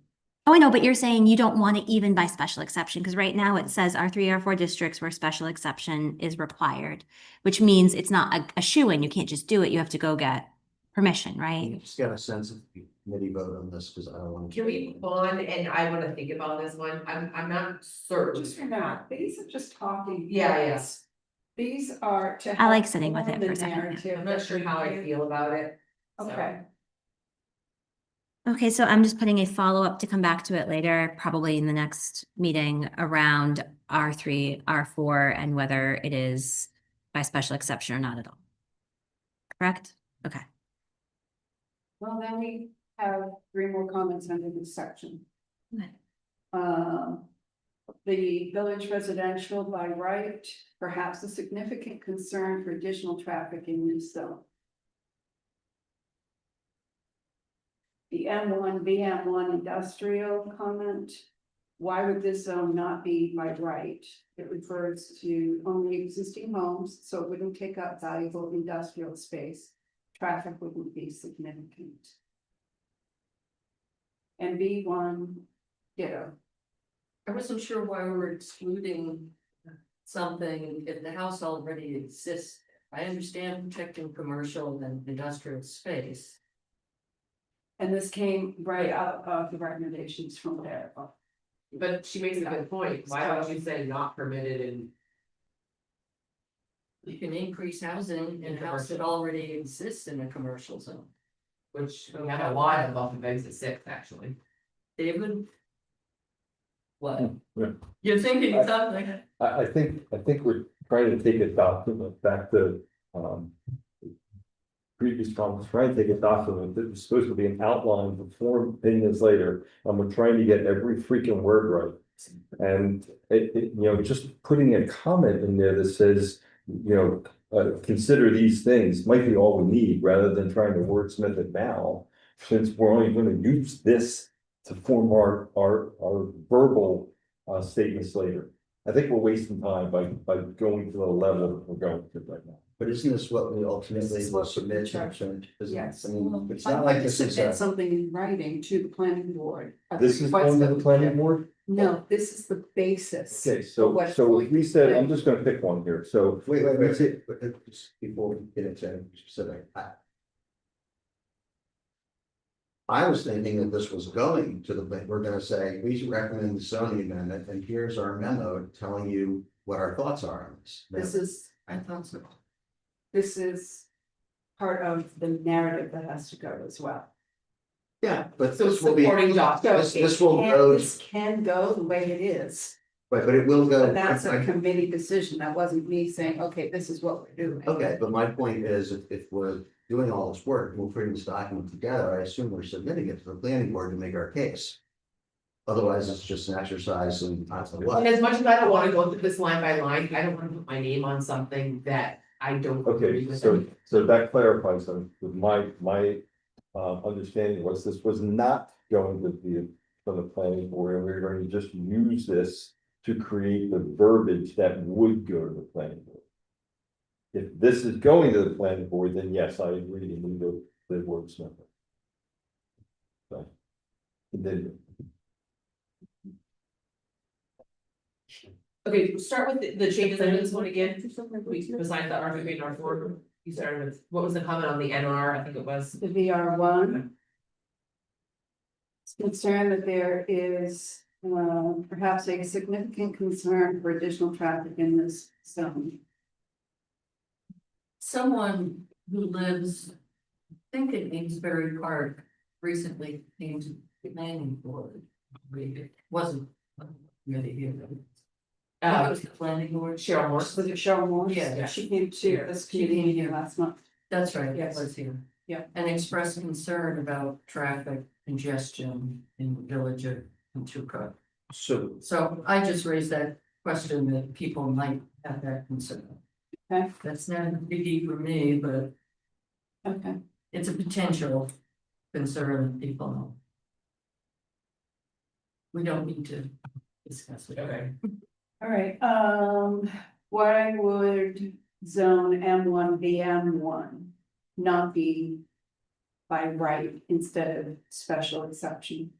Speaker 4: oh, I know, but you're saying you don't want it even by special exception, because right now it says R3, R4 districts where special exception is required, which means it's not a shoo-in. You can't just do it. You have to go get permission, right?
Speaker 6: Just got a sense of the committee vote on this, because I don't want to.
Speaker 1: Can we move on, and I wanna think about this one, I'm not certain.
Speaker 2: just remember, these are just talking.
Speaker 1: Yeah, yes,
Speaker 2: These are to.
Speaker 4: I like
Speaker 2: help
Speaker 4: sitting with it
Speaker 2: form
Speaker 4: for a
Speaker 2: the
Speaker 4: second.
Speaker 2: narrative
Speaker 1: I'm not
Speaker 2: that
Speaker 1: sure
Speaker 2: we
Speaker 1: how I
Speaker 2: hear.
Speaker 1: feel about it. so.
Speaker 2: Okay,
Speaker 4: Okay, so I'm just putting a follow-up to come back to it later, probably in the next meeting around R3, R4, and whether it is by special exception or not at all. Correct? Okay.
Speaker 2: well, then we have 3 more comments under this section.
Speaker 4: Okay.
Speaker 2: The village residential by right, perhaps a significant concern for additional traffic in this zone. The M1, BM1 industrial comment. Why would this zone not be by right? It refers to only existing homes, so it wouldn't take up valuable industrial space. Traffic wouldn't be significant. And B1, ditto.
Speaker 3: I wasn't sure why we were excluding something if the house already exists. I understand protecting commercial and industrial space.
Speaker 2: And this came right out of the recommendations from there.
Speaker 1: But she makes a good point, why don't you say not permitted in?
Speaker 3: You can increase housing in a house that already exists in a commercial zone.
Speaker 1: Which we have a lot of off of exit 6, actually.
Speaker 3: David? What?
Speaker 5: Yeah.
Speaker 3: You're thinking something?
Speaker 5: I think we're trying to take a document back to, previous comments, trying to take a document that was supposed to be an outline for 4 opinions later, and we're trying to get every freaking word right. And just putting a comment in there that says, consider these things might be all we need, rather than trying to wordsmith it now. Since we're only gonna use this to form our verbal statements later. I think we're wasting time by going to the level that we're going to right now.
Speaker 6: But isn't this what we ultimately
Speaker 2: This is
Speaker 6: will
Speaker 2: what we
Speaker 6: submit?
Speaker 2: determined. Yes.
Speaker 6: I mean, it's
Speaker 2: I
Speaker 6: not
Speaker 2: want
Speaker 6: like
Speaker 2: to
Speaker 6: this is
Speaker 2: submit
Speaker 6: a,
Speaker 2: something in writing to the planning board. at
Speaker 5: This is
Speaker 2: request
Speaker 5: going to
Speaker 2: of
Speaker 5: the planning board?
Speaker 2: No, this is the basis.
Speaker 5: Okay,
Speaker 2: for
Speaker 5: so,
Speaker 2: what it's
Speaker 5: so
Speaker 2: going
Speaker 5: if we
Speaker 2: to
Speaker 5: said,
Speaker 2: be.
Speaker 5: I'm just gonna pick one here, so.
Speaker 6: wait,
Speaker 5: we said-
Speaker 6: but just before we get into anything specific, I was thinking that this was going to we're gonna say, please recommend the zoning amendment, and here's our memo telling you what our thoughts are on this.
Speaker 2: This is,
Speaker 3: I thought so.
Speaker 2: this is part of the narrative that has to go as well.
Speaker 6: Yeah, but
Speaker 1: So
Speaker 6: this will be,
Speaker 1: supporting doc.
Speaker 2: So
Speaker 6: this
Speaker 2: it
Speaker 6: will
Speaker 2: can-
Speaker 6: go,
Speaker 2: This can go the way it is,
Speaker 6: but it will go.
Speaker 2: but that's a committee decision. That wasn't me saying, okay, this is what we're doing.
Speaker 6: Okay, but my point is, if we're doing all this work, we're putting this document together, I assume we're submitting it to the planning board to make our case. Otherwise, it's just an exercise in, I don't know
Speaker 1: And
Speaker 6: what.
Speaker 1: as much as I don't wanna go through this line by line, I don't wanna put my name on something that I don't agree
Speaker 5: Okay,
Speaker 1: with.
Speaker 5: so that clarifies something, with my understanding was this was not going to be from the planning board, and we were going to just use this to create the verbiage that would go to the planning board. If this is going to the planning board, then yes, I agree, you need the wordsmith. So. Continue.
Speaker 1: Okay, we'll start with the changes under this one again, we besides the R3 and R4, you started with, what was the comment on the NR, I think it was.
Speaker 2: The VR one. It's concerned that there is perhaps a significant concern for additional traffic in this zone.
Speaker 3: Someone who lives, I think in Amesbury Park, recently came to the planning board. It wasn't really here. It was the planning board.
Speaker 1: Cheryl Morse.
Speaker 2: Was it Cheryl Morse?
Speaker 3: Yeah.
Speaker 2: She came to this committee meeting last month.
Speaker 3: That's right, it
Speaker 2: Yes.
Speaker 3: was here.
Speaker 2: Yeah.
Speaker 3: And expressed concern about traffic congestion in the village of Etuca.
Speaker 6: So,
Speaker 3: So I just raised that question that people might have that concern.
Speaker 2: Okay.
Speaker 3: That's not a biggie for me, but
Speaker 2: Okay.
Speaker 3: it's a potential concern that people know. We don't need to discuss it.
Speaker 1: Okay.
Speaker 2: All right, why would zone M1 be M1, not be by right instead of special exception?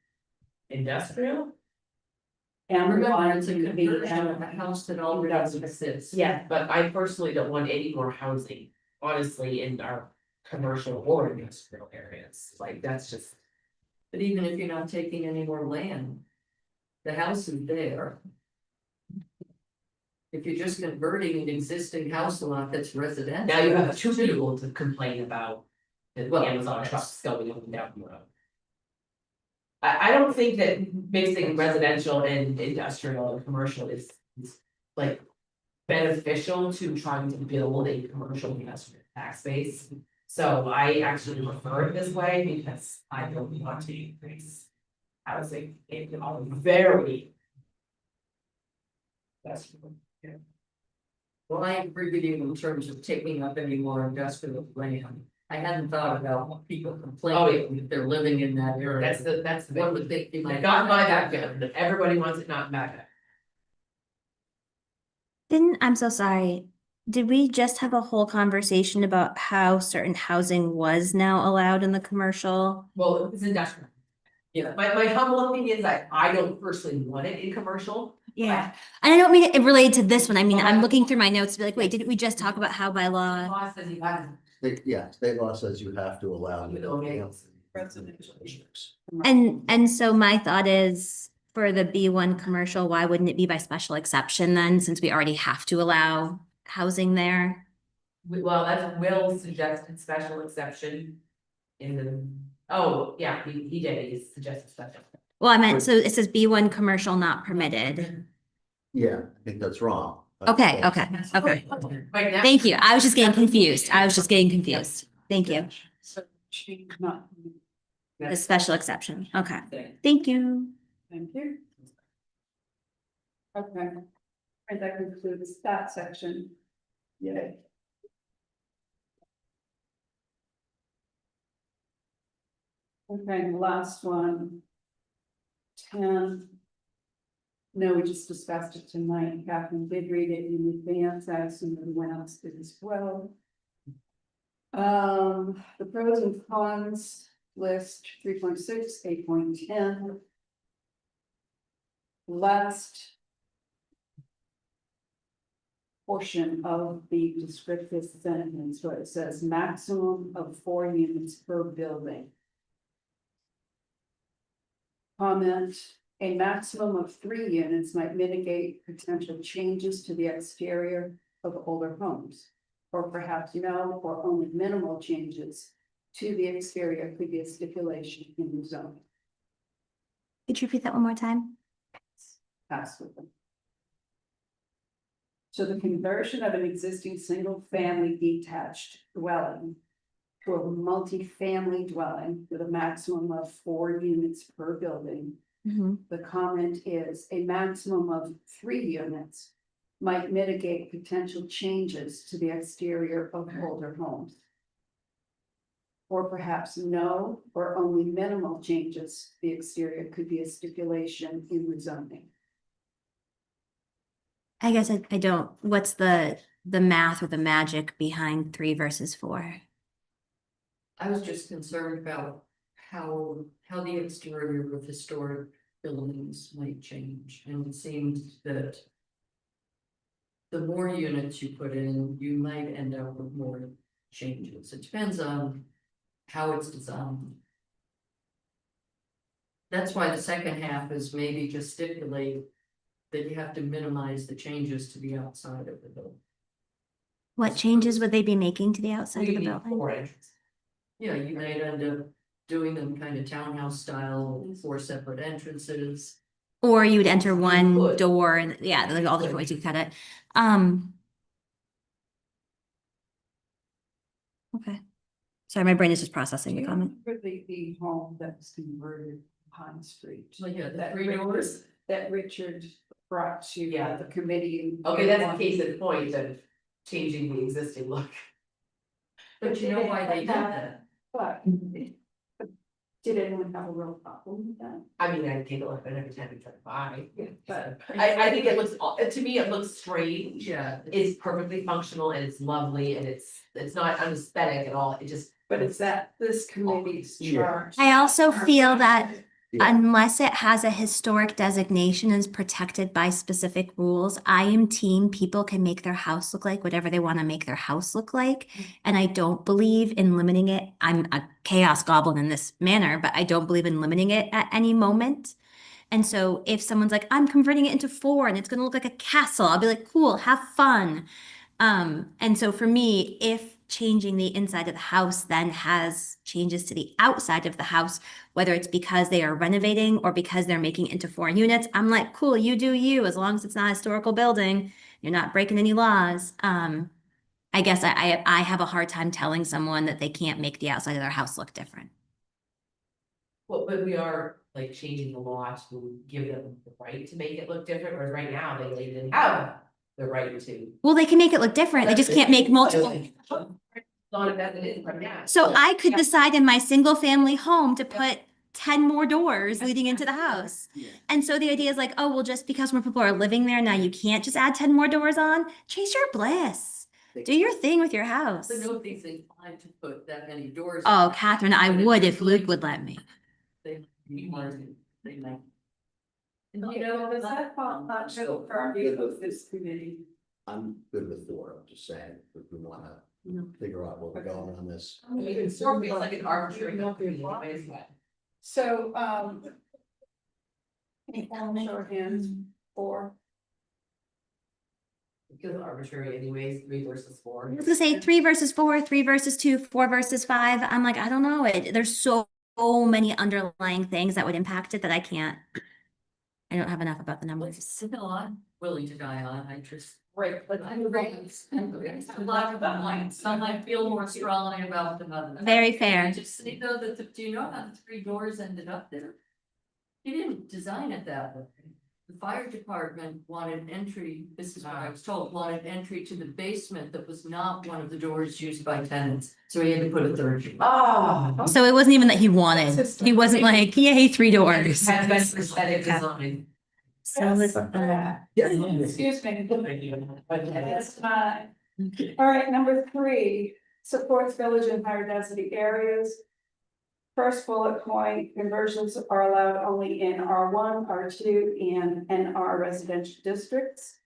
Speaker 1: Industrial?
Speaker 3: Remember,
Speaker 2: M1
Speaker 3: it's a
Speaker 2: can be
Speaker 3: conversion of a
Speaker 2: M1.
Speaker 3: house that already exists.
Speaker 1: Yeah, but I personally don't want any more housing, honestly, in our commercial or industrial areas, like, that's just.
Speaker 3: But even if you're not taking any more land, the house is there. If you're just converting an existing house lot that's residential.
Speaker 1: Now you have two people to complain about the
Speaker 3: Well,
Speaker 1: Amazon
Speaker 3: yes.
Speaker 1: trucks going up and down the road. I don't think that mixing residential and industrial and commercial is like beneficial to trying to build a commercial industrial tax base. So I actually prefer it this way because I don't want to increase housing in a very. That's.
Speaker 3: Well, I agree with you in terms of taking up any more industrial land. I hadn't thought about people complaining if they're living in that area.
Speaker 1: That's the
Speaker 3: One
Speaker 1: big.
Speaker 3: would think they
Speaker 1: I
Speaker 3: might.
Speaker 1: got my background, but everybody wants it not back.
Speaker 4: I'm so sorry. Did we just have a whole conversation about how certain housing was now allowed in the commercial?
Speaker 1: Well, it's industrial.
Speaker 3: Yeah.
Speaker 1: My humble opinion is that I don't personally want it in commercial.
Speaker 4: Yeah, and I don't mean it related to this one. I mean, I'm looking through my notes to be like, wait, didn't we just talk about how by law?
Speaker 1: Law says you have
Speaker 6: state law says you have to allow.
Speaker 1: With only-
Speaker 4: And so my thought is for the B1 commercial, why wouldn't it be by special exception then, since we already have to allow housing there?
Speaker 1: Well, that's Will's suggested special exception. In the, oh, yeah, he did, he suggested special.
Speaker 4: Well, I meant, so it says B1 commercial not permitted.
Speaker 6: Yeah, I think that's wrong.
Speaker 4: Okay, okay, okay.
Speaker 1: Right now.
Speaker 4: Thank you. I was just getting confused. Thank you.
Speaker 2: So change not,
Speaker 4: The special exception. Okay, thank you.
Speaker 2: thank you. Okay, and that concludes that section. Yay. Okay, the last one. 10. No, we just discussed it tonight. Catherine did read it in advance. I assume everyone else did as well. The pros and cons list 3.6, 8.10. Last portion of the descriptive sentence where it says maximum of 4 units per building. Comment, a maximum of 3 units might mitigate potential changes to the exterior of older homes. Or perhaps no, or only minimal changes to the exterior could be a stipulation in the zone.
Speaker 4: Could you repeat that one more time?
Speaker 2: Pass with them. So the conversion of an existing single-family detached dwelling to a multi-family dwelling with a maximum of 4 units per building.
Speaker 4: Mhm.
Speaker 2: The comment is a maximum of 3 units might mitigate potential changes to the exterior of older homes. Or perhaps no, or only minimal changes. The exterior could be a stipulation in the zoning.
Speaker 4: I guess I don't, what's the math or the magic behind 3 versus 4?
Speaker 3: I was just concerned about how the exterior of historic buildings might change, and it seemed that the more units you put in, you might end up with more changes. It depends on how it's designed. That's why the second half is maybe just stipulate that you have to minimize the changes to the outside of the building.
Speaker 4: What changes would they be making to the outside of the
Speaker 1: Maybe
Speaker 4: building?
Speaker 1: 4 entrances.
Speaker 3: Yeah, you might end up doing them kind of townhouse style, 4 separate entrances.
Speaker 4: Or you would enter one
Speaker 1: could.
Speaker 4: door and yeah, like all the different ways you cut it. Okay. Sorry, my brain is just processing the comment.
Speaker 2: For the home that was converted Pine Street.
Speaker 3: So yeah, the
Speaker 2: That
Speaker 3: 3 doors.
Speaker 2: That Richard brought to
Speaker 1: Yeah.
Speaker 2: the committee.
Speaker 1: Okay, that's a case in point of changing the existing look.
Speaker 3: But you know why they did that?
Speaker 2: But did anyone have a real problem with that?
Speaker 1: I mean, I take a look at it every time we drive by,
Speaker 2: But
Speaker 1: I think it looks, to me, it looks strange.
Speaker 3: Yeah.
Speaker 1: It's perfectly functional and it's lovely and it's not unaesthetic at all, it just.
Speaker 2: But it's that this committee's
Speaker 5: Yeah.
Speaker 2: charge.
Speaker 4: I also feel that
Speaker 5: Yeah.
Speaker 4: unless it has a historic designation and is protected by specific rules, I am team people can make their house look like whatever they want to make their house look like. And I don't believe in limiting it. I'm a chaos goblin in this manner, but I don't believe in limiting it at any moment. And so if someone's like, I'm converting it into 4 and it's going to look like a castle, I'll be like, cool, have fun. And so for me, if changing the inside of the house then has changes to the outside of the house, whether it's because they are renovating or because they're making it into 4 units, I'm like, cool, you do you, as long as it's not a historical building, you're not breaking any laws. I guess I have a hard time telling someone that they can't make the outside of their house look different.
Speaker 1: Well, but we are like changing the law to give them the right to make it look different, whereas right now they didn't have the right to.
Speaker 4: Well, they can make it look different. They just can't make multiple.
Speaker 1: Not if that's it is right now.
Speaker 4: So I could decide in my single family home to put 10 more doors leading into the house. And so the idea is like, oh, well, just because more people are living there now, you can't just add 10 more doors on. Chase your bliss. Do your thing with your house.
Speaker 3: I don't think they plan to put that many doors.
Speaker 4: Oh,
Speaker 3: in.
Speaker 4: Catherine, I
Speaker 3: But
Speaker 4: would
Speaker 3: it's
Speaker 4: if Luke
Speaker 3: like-
Speaker 4: would let me.
Speaker 3: They might. And
Speaker 2: You know, does that fall not for our view of this committee?
Speaker 6: I'm good with 4, I'm just saying, if we wanna figure out where we're going on this.
Speaker 1: I mean, it's sort of feels like an arbitrary number anyways, but.
Speaker 2: So, any show of hands for,
Speaker 1: It feels arbitrary anyways, 3 versus 4.
Speaker 4: I was gonna say 3 versus 4, 3 versus 2, 4 versus 5. I'm like, I don't know. There's so many underlying things that would impact it that I don't have enough about the numbers.
Speaker 3: It's a hill I'm willing to die on, I just.
Speaker 1: Right, but
Speaker 3: I'm a lot about mine, some I feel more strongly about than others.
Speaker 4: Very fair.
Speaker 3: Just think though that, do you know how the 3 doors ended up there? You didn't design it that way. the fire department wanted entry, this is what I was told, wanted entry to the basement that was not one of the doors used by tenants, so he had to put a third door.
Speaker 1: Oh.
Speaker 4: So it wasn't even that he wanted, he wasn't like, yay, 3 doors.
Speaker 1: Had been prosthetic
Speaker 3: Design.
Speaker 4: So was,
Speaker 2: Excuse me. That's fine. All right, number 3, supports village and higher density areas. First bullet point, conversions are allowed only in R1, R2, and NR residential districts.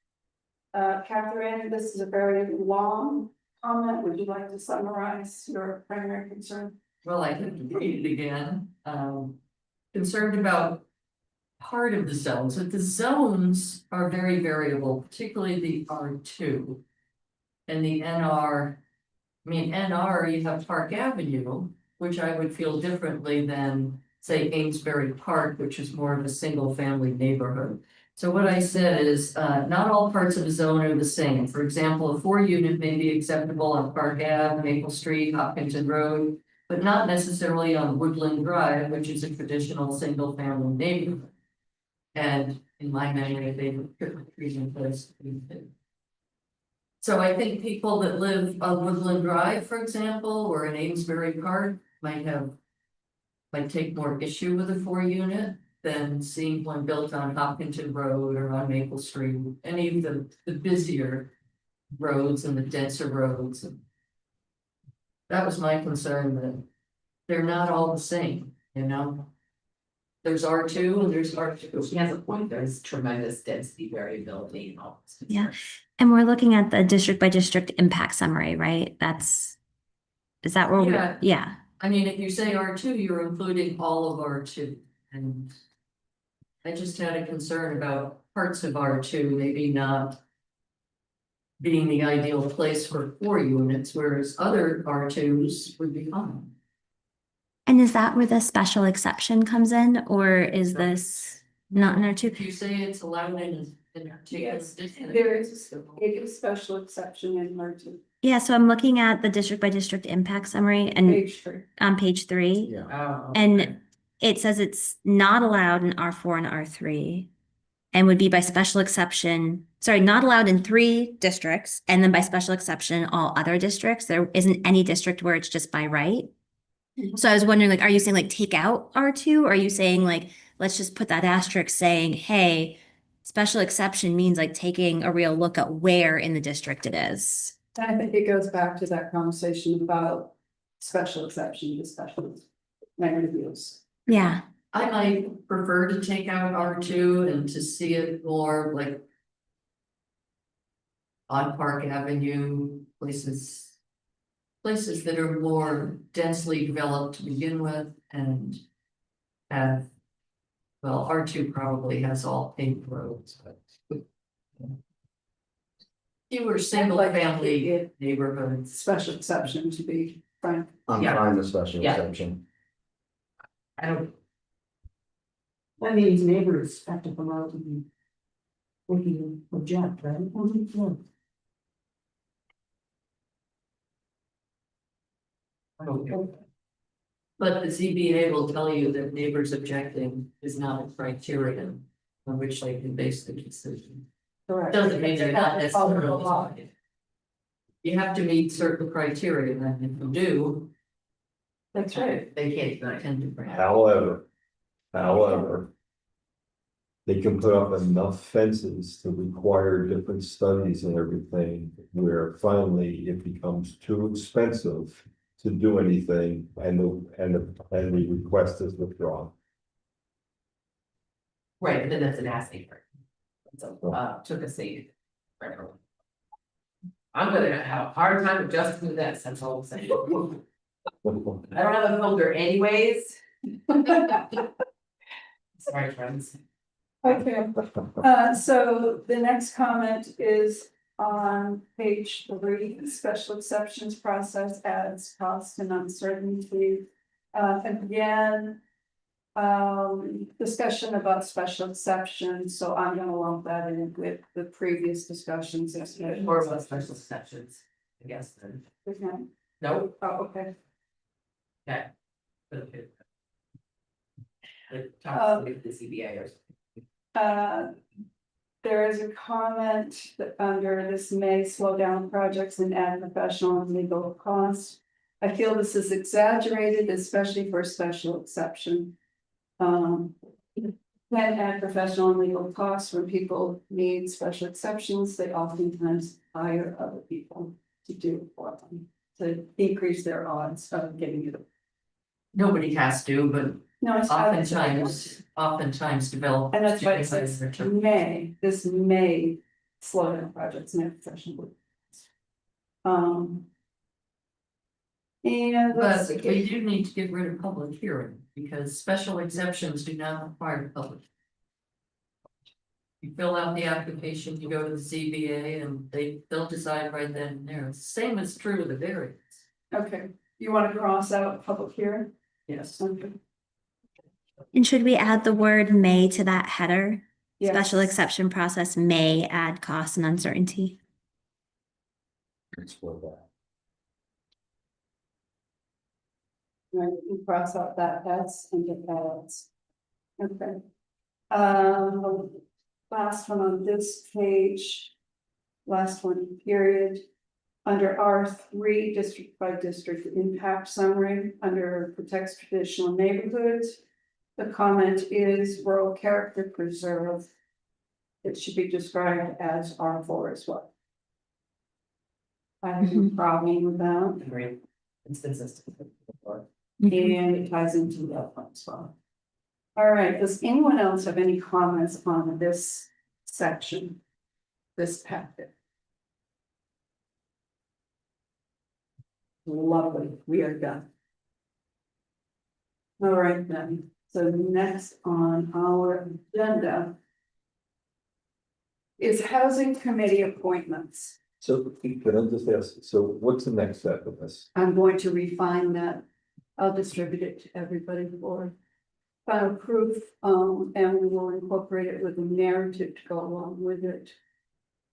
Speaker 2: Catherine, this is a very long comment. Would you like to summarize your primary concern?
Speaker 3: Well, I can read it again, concerned about part of the zones, but the zones are very variable, particularly the R2. And the NR, I mean, NR, you have Park Avenue, which I would feel differently than, say, Amesbury Park, which is more of a single family neighborhood. So what I said is, not all parts of a zone are the same. For example, a 4-unit may be acceptable on Park Ave, Maple Street, Hopkinton Road, but not necessarily on Woodland Drive, which is a traditional single family neighborhood. And in my memory, they were treating place. So I think people that live on Woodland Drive, for example, or in Amesbury Park might take more issue with a 4-unit than seeing one built on Hopkinton Road or on Maple Street, any of the busier roads and the denser roads. That was my concern, that they're not all the same, you know? There's R2 and there's R2.
Speaker 1: She has a point, there's tremendous density variability and all. this.
Speaker 4: Yeah. And we're looking at the district by district impact summary, right? Is that where
Speaker 3: Yeah.
Speaker 4: yeah.
Speaker 3: I mean, if you say R2, you're including all of R2, and I just had a concern about parts of R2, maybe not being the ideal place for 4 units, whereas other R2s would be fine.
Speaker 4: And is that where the special exception comes in, or is this not in R2?
Speaker 3: If you say it's allowed in a particular
Speaker 2: Yes,
Speaker 3: district.
Speaker 2: there is a special exception in R2,
Speaker 4: Yeah, so I'm looking at the district by district impact summary and
Speaker 2: page 3.
Speaker 4: on page 3.
Speaker 6: Yeah,
Speaker 1: Oh.
Speaker 4: And it says it's not allowed in R4 and R3. And would be by special exception, sorry, not allowed in 3 districts, and then by special exception, all other districts. There isn't any district where it's just by right. So I was wondering, like, are you saying like take out R2? Or are you saying like, let's just put that asterisk saying, hey, special exception means like taking a real look at where in the district it is?
Speaker 2: I think it goes back to that conversation about special exception to special negative use.
Speaker 4: Yeah.
Speaker 3: I might prefer to take out R2 and to see it more like on Park Avenue, places that are more densely developed to begin with and have, well, R2 probably has all paved roads, but fewer single
Speaker 2: like
Speaker 3: family neighborhoods.
Speaker 2: Special exception to be frank.
Speaker 6: I'm
Speaker 1: Yeah.
Speaker 6: fine with special
Speaker 1: Yeah.
Speaker 6: exception.
Speaker 1: I don't.
Speaker 7: That means neighbors have to come out and we can object, right?
Speaker 3: But the ZBA will tell you that neighbors objecting is not a criterion on which they can base the decision.
Speaker 2: Correct.
Speaker 3: Doesn't mean they're not
Speaker 2: Follow the law.
Speaker 3: necessarily. You have to meet certain criteria, and if you do,
Speaker 2: That's right.
Speaker 1: They can't.
Speaker 3: tend to grant.
Speaker 5: However, they can put up enough fences to require different studies and everything, where finally it becomes too expensive to do anything, and the request is withdrawn.
Speaker 1: Right, but then that's an asking for. So, took a seat. I'm gonna have a hard time adjusting to this, that's all I'm saying. I don't have a filter anyways. Sorry, friends.
Speaker 2: Okay, so the next comment is on page 3, special exceptions process adds cost and uncertainty. Again, discussion about special exceptions, so I'm gonna lump that in with the previous discussions.
Speaker 1: More about special exceptions, I guess, then. No,
Speaker 2: Oh, okay.
Speaker 1: okay. Like, talk to the CBA or something.
Speaker 2: There is a comment that under this may slow down projects and add professional and legal costs. I feel this is exaggerated, especially for a special exception. Can add professional and legal costs when people need special exceptions, they oftentimes hire other people to do it for them. To increase their odds of getting it.
Speaker 3: Nobody has to, but
Speaker 2: No, it's.
Speaker 3: oftentimes develop.
Speaker 2: And that's why it says may, this may slow down projects and have professional. And let's
Speaker 3: But we do need to get rid of public hearing, because special exceptions do not require public. You fill out the application, you go to the ZBA, and they'll decide right then and there. Same is true with the variance.
Speaker 2: okay, you want to cross out public hearing?
Speaker 3: Yes.
Speaker 2: Okay.
Speaker 4: And should we add the word may to that header?
Speaker 2: Yes.
Speaker 4: Special exception process may add cost and uncertainty.
Speaker 5: Explore that.
Speaker 2: Right, you cross out that S and get that else. Okay. Last one on this page. Last one, period. Under R3, district by district impact summary, under protects traditional neighborhoods. The comment is rural character preserve. It should be described as R4 as well. I have no problem with that.
Speaker 1: Agree. It's consistent.
Speaker 2: And it ties into the other one as well. All right, does anyone else have any comments on this section? This packet? Lovely, we are done. All right then, so next on our agenda is housing committee appointments.
Speaker 5: So can I just ask, so what's the next step of this?
Speaker 2: I'm going to refine that. I'll distribute it to everybody for final proof, and we will incorporate it with a narrative to go along with it.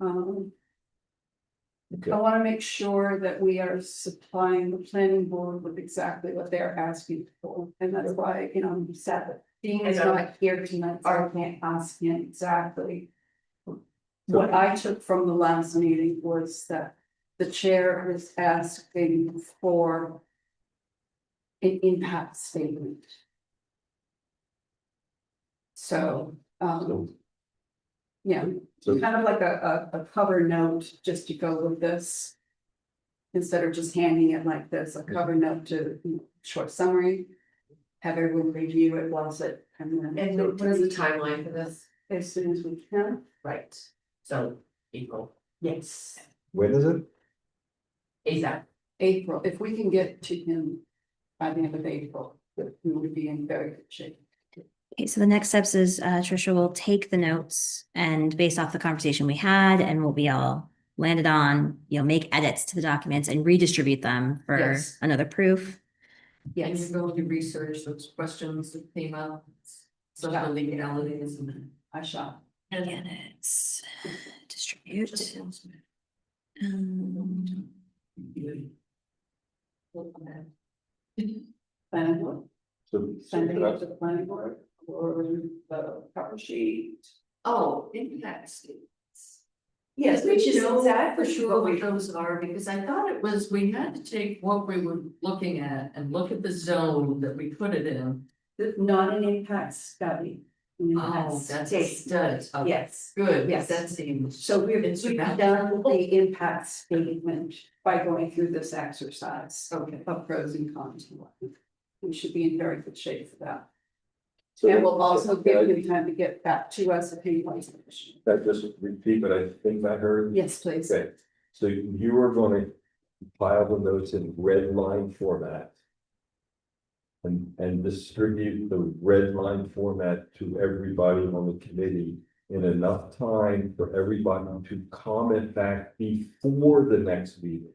Speaker 5: Okay.
Speaker 2: I want to make sure that we are supplying the planning board with exactly what they're asking for, and that's why, you know, Seth, Dean is not here tonight, so I can't ask him exactly. What I took from the last meeting was that the chair is asking for an impact statement. So, yeah,
Speaker 5: So,
Speaker 2: kind of like a cover note just to go with this. Instead of just handing it like this, a cover note to short summary. Have everyone review it, was it, and then.
Speaker 1: And what is the timeline for this?
Speaker 2: As soon as we can.
Speaker 1: Right, so April.
Speaker 2: Yes.
Speaker 5: when is it?
Speaker 1: ASAP.
Speaker 2: April, if we can get to him by the end of April, we would be in very good shape.
Speaker 4: Okay, so the next steps is Trisha will take the notes and based off the conversation we had and what we all landed on, you'll make edits to the documents and redistribute them for
Speaker 1: Yes.
Speaker 4: another proof.
Speaker 3: And
Speaker 2: Yes,
Speaker 3: you're going to research those questions that came up, some of the legalities and.
Speaker 2: I shall.
Speaker 4: Edits, distribute. Um,
Speaker 2: Planning board,
Speaker 5: So,
Speaker 2: send it
Speaker 5: can I-
Speaker 2: to the planning board or the cover sheet.
Speaker 3: Oh, impact statements.
Speaker 2: Yes,
Speaker 3: Which is
Speaker 2: know
Speaker 3: exactly for sure what those are, because I thought it was, we had to take what we were looking at and look at the zone that we put it in.
Speaker 2: Not an impact study. an impact
Speaker 3: Oh, that's a
Speaker 2: statement.
Speaker 3: study. Okay,
Speaker 2: Yes,
Speaker 3: good,
Speaker 2: Yes.
Speaker 3: that seems.
Speaker 2: so we've
Speaker 3: It's
Speaker 2: done
Speaker 3: about-
Speaker 2: the impact statement by going through this exercise.
Speaker 3: Okay.
Speaker 2: Of pros and cons. and whatnot. We should be in very good shape for that.
Speaker 5: So-
Speaker 2: And we'll also give
Speaker 5: Can
Speaker 2: him time to get back to us if he wants to.
Speaker 5: I just repeat what I think I heard.
Speaker 2: Yes, please.
Speaker 5: Okay, so you are gonna file the notes in red line format. And distribute the red line format to everybody on the committee in enough time for everybody to comment back before the next meeting.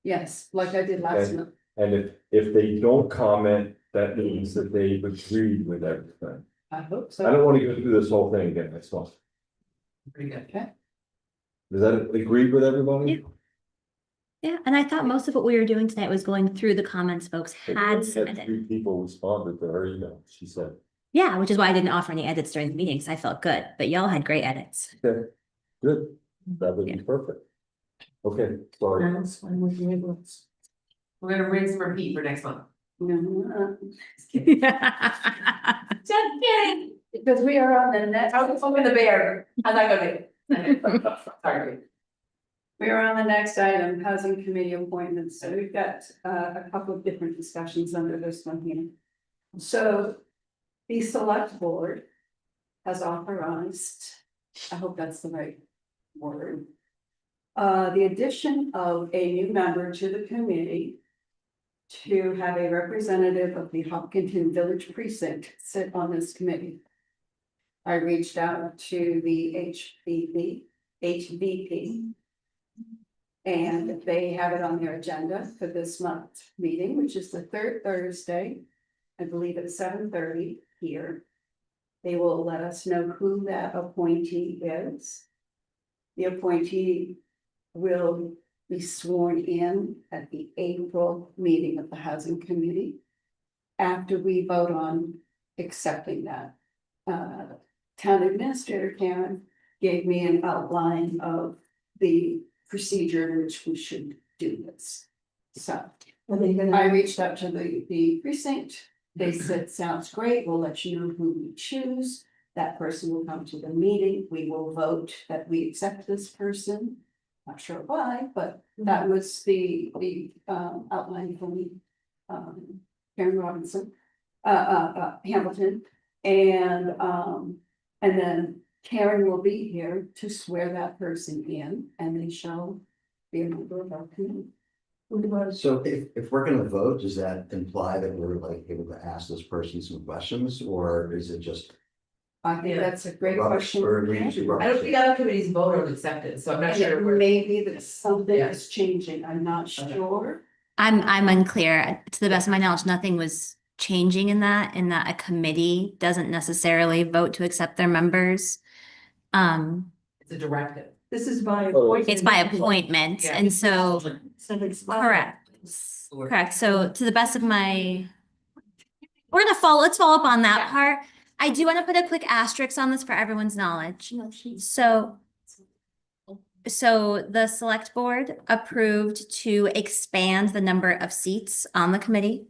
Speaker 2: Yes, like I did last
Speaker 5: Okay.
Speaker 2: month.
Speaker 5: And if they don't comment, that means that they've agreed with everything.
Speaker 2: I hope
Speaker 5: I
Speaker 2: so.
Speaker 5: don't wanna go through this whole thing again, myself.
Speaker 3: Pretty good.
Speaker 2: Okay.
Speaker 5: Does that agree with everybody?
Speaker 4: Yeah, and I thought most of what we were doing tonight was going through the comments folks had
Speaker 5: Had
Speaker 4: submitted.
Speaker 5: 3 people responded to her email, she said.
Speaker 4: Yeah, which is why I didn't offer any edits during the meetings. I felt good, but y'all had great edits.
Speaker 5: Okay, good, that would be
Speaker 4: Yeah.
Speaker 5: perfect. Okay, sorry.
Speaker 7: That's fine with me, let's-
Speaker 1: We're gonna rinse and repeat for next month.
Speaker 2: No,
Speaker 1: Just kidding. Just kidding.
Speaker 2: because we are on the next.
Speaker 1: How's the fucking the bear? How's that gonna be? Sorry.
Speaker 2: We are on the next item, housing committee appointments. So we've got a couple of different discussions under this one here. So the select board has authorized, I hope that's the right word. The addition of a new member to the committee to have a representative of the Hopkinton Village Precinct sit on this committee. I reached out to the HVP. And they have it on their agenda for this month's meeting, which is the third Thursday. I believe at 7:30 here. They will let us know who that appointee is. The appointee will be sworn in at the April meeting of the Housing Committee. After we vote on accepting that. Town Administrator Karen gave me an outline of the procedure in which we should do this. So
Speaker 7: Are they gonna?
Speaker 2: I reached out to the precinct. They said, sounds great. We'll let you know who we choose. That person will come to the meeting. We will vote that we accept this person. Not sure why, but that was the outline from Karen Robinson, Hamilton. And then Karen will be here to swear that person in, and they shall be a member of our committee.
Speaker 6: So if we're gonna vote, does that imply that we're like able to ask this person some questions, or is it just?
Speaker 2: I think that's a great
Speaker 6: rubbish,
Speaker 2: question.
Speaker 6: or we usually
Speaker 1: I don't
Speaker 6: rubbish
Speaker 1: think
Speaker 6: it?
Speaker 1: other committees vote on acceptance, so I'm not
Speaker 2: And
Speaker 1: sure.
Speaker 2: it
Speaker 1: where-
Speaker 2: may be that something
Speaker 1: Yeah.
Speaker 2: is changing, I'm not sure.
Speaker 4: I'm unclear. To the best of my knowledge, nothing was changing in that a committee doesn't necessarily vote to accept their members.
Speaker 1: It's a directive.
Speaker 7: This is by.
Speaker 5: Oh,
Speaker 7: appointment.
Speaker 4: It's by appointment,
Speaker 1: Yeah.
Speaker 4: and so,
Speaker 7: So it's by-
Speaker 4: correct. Correct, so to the best of my. Let's follow up on that
Speaker 1: Yeah.
Speaker 4: part. I do wanna put a quick asterisk on this for everyone's knowledge. So the select board approved to expand the number of seats on the committee.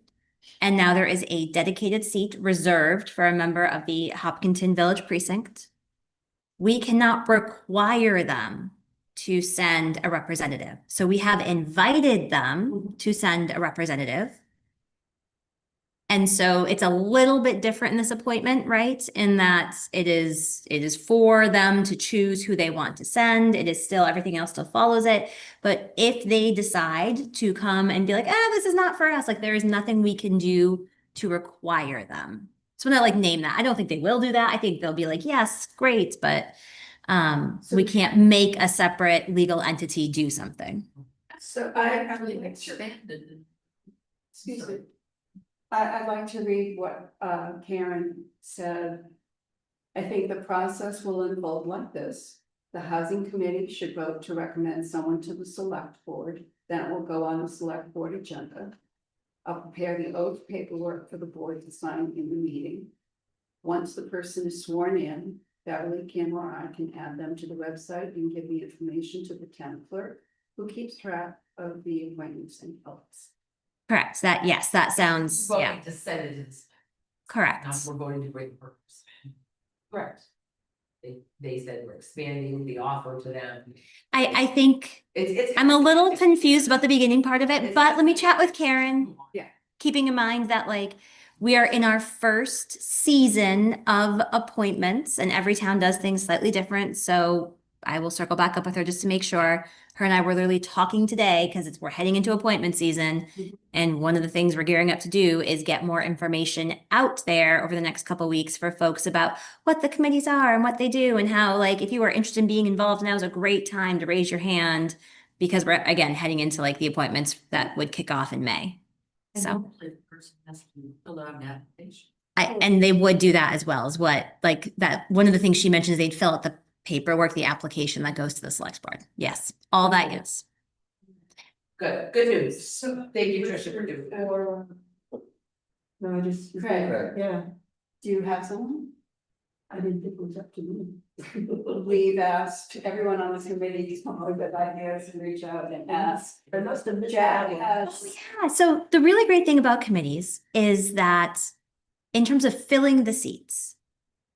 Speaker 4: And now there is a dedicated seat reserved for a member of the Hopkinton Village Precinct. We cannot require them to send a representative. So we have invited them to send a representative. And so it's a little bit different in this appointment, right? In that it is for them to choose who they want to send. It is still, everything else still follows it. But if they decide to come and be like, this is not for us, like there is nothing we can do to require them. So when I name that, I don't think they will do that. I think they'll be like, yes, great, but we can't make a separate legal entity do something.
Speaker 2: So excuse me. I'd like to read what Karen said. I think the process will unfold like this. The housing committee should vote to recommend someone to the select board, then it will go on the select board agenda. I'll prepare the oath paperwork for the board to sign in the meeting. Once the person is sworn in, Beverly, Kim, or I can add them to the website and give the information to the town clerk, who keeps track of the appointments and votes.
Speaker 4: Correct, that sounds, yeah,
Speaker 1: Voting to send it is,
Speaker 4: correct.
Speaker 1: not we're voting to bring purpose. Correct. They said we're expanding the offer to them.
Speaker 4: I think
Speaker 1: It's.
Speaker 4: I'm a little confused about the beginning part of it,
Speaker 1: It's-
Speaker 4: but let me chat with Karen.
Speaker 2: Yeah.
Speaker 4: Keeping in mind that we are in our first season of appointments and every town does things slightly different. So I will circle back up with her just to make sure. Her and I were literally talking today because we're heading into appointment season. And one of the things we're gearing up to do is get more information out there over the next couple of weeks for folks about what the committees are and what they do and how, if you are interested in being involved, now is a great time to raise your hand because we're again heading into the appointments that would kick off in May. So
Speaker 3: The person has to fill out an application.
Speaker 4: and they would do that as well as that. One of the things she mentioned is they'd fill out the paperwork, the application that goes to the select board. Yes, all that, yes.
Speaker 1: Good news. Thank you, Tricia, for doing that.
Speaker 7: Or. No, I just.
Speaker 2: Right.
Speaker 7: Yeah.
Speaker 2: Do you have someone?
Speaker 7: I didn't think it was up to me.
Speaker 2: We've asked everyone on this committee to come up with ideas and reach out and ask.
Speaker 7: I must have missed
Speaker 2: Jack
Speaker 7: that one.
Speaker 2: has,
Speaker 4: Yeah, so the really great thing about committees is that in terms of filling the seats,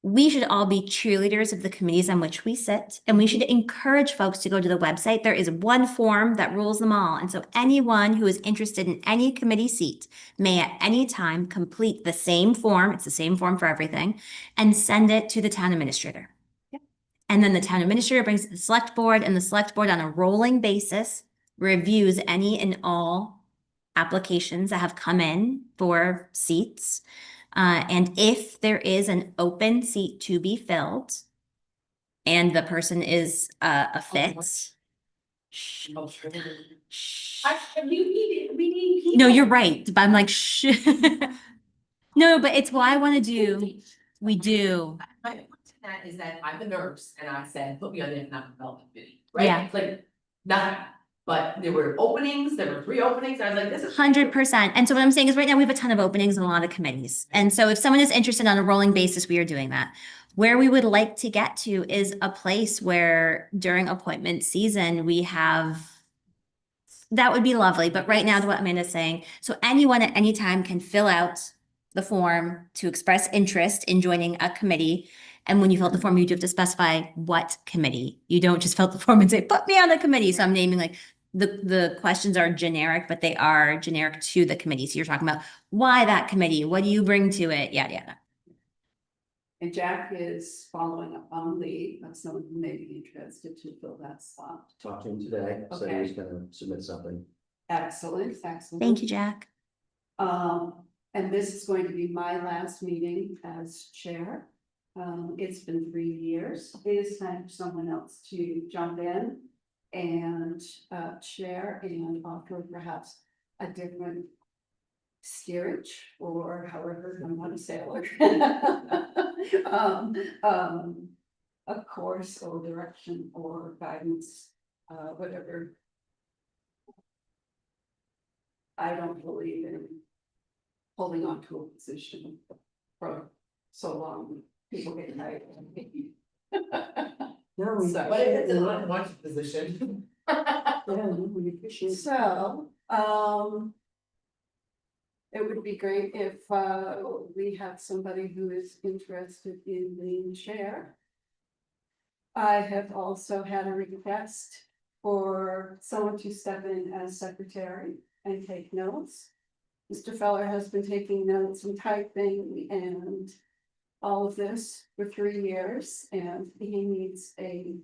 Speaker 4: we should all be cheerleaders of the committees on which we sit, and we should encourage folks to go to the website. There is one form that rules them all. And so anyone who is interested in any committee seat may at any time complete the same form, it's the same form for everything, and send it to the town administrator. And then the town administrator brings it to the select board, and the select board on a rolling basis reviews any and all applications that have come in for seats. And if there is an open seat to be filled and the person is a fit. Shh. Shh.
Speaker 1: We need people.
Speaker 4: No, you're right, but I'm like, shh. No, but it's what I want to do. We do.
Speaker 1: My point to that is that I'm a nurse and I said, put me on the economic development committee, right?
Speaker 4: Yeah.
Speaker 1: It's like, not, but there were openings, there were 3 openings, I was like, this is.
Speaker 4: 100%. And so what I'm saying is right now we have a ton of openings in a lot of committees. And so if someone is interested on a rolling basis, we are doing that. Where we would like to get to is a place where during appointment season, we have, that would be lovely. But right now to what Amanda's saying, so anyone at any time can fill out the form to express interest in joining a committee. And when you fill out the form, you do have to specify what committee. You don't just fill out the form and say, put me on the committee. So I'm naming like the questions are generic, but they are generic to the committee. So you're talking about why that committee, what do you bring to it, yada, yada.
Speaker 2: and Jack is following up on lead, of someone who may be interested to fill that slot.
Speaker 6: Talked to him today, said he was gonna submit something.
Speaker 2: Excellent, excellent.
Speaker 4: Thank you, Jack.
Speaker 2: And this is going to be my last meeting as chair. It's been 3 years. It is time for someone else to jump in and chair and offer perhaps a different steerage or however I want to say it. A course or direction or guidance, whatever. I don't believe in holding on to a position for so long. People get tired.
Speaker 7: No, we-
Speaker 2: So-
Speaker 1: But if it's an unwanted position.
Speaker 7: Yeah, we appreciate it.
Speaker 2: So, it would be great if we have somebody who is interested in being chair. I have also had a request for someone to step in as secretary and take notes. Mr. Feller has been taking notes and typing and all of this for 3 years, and he needs a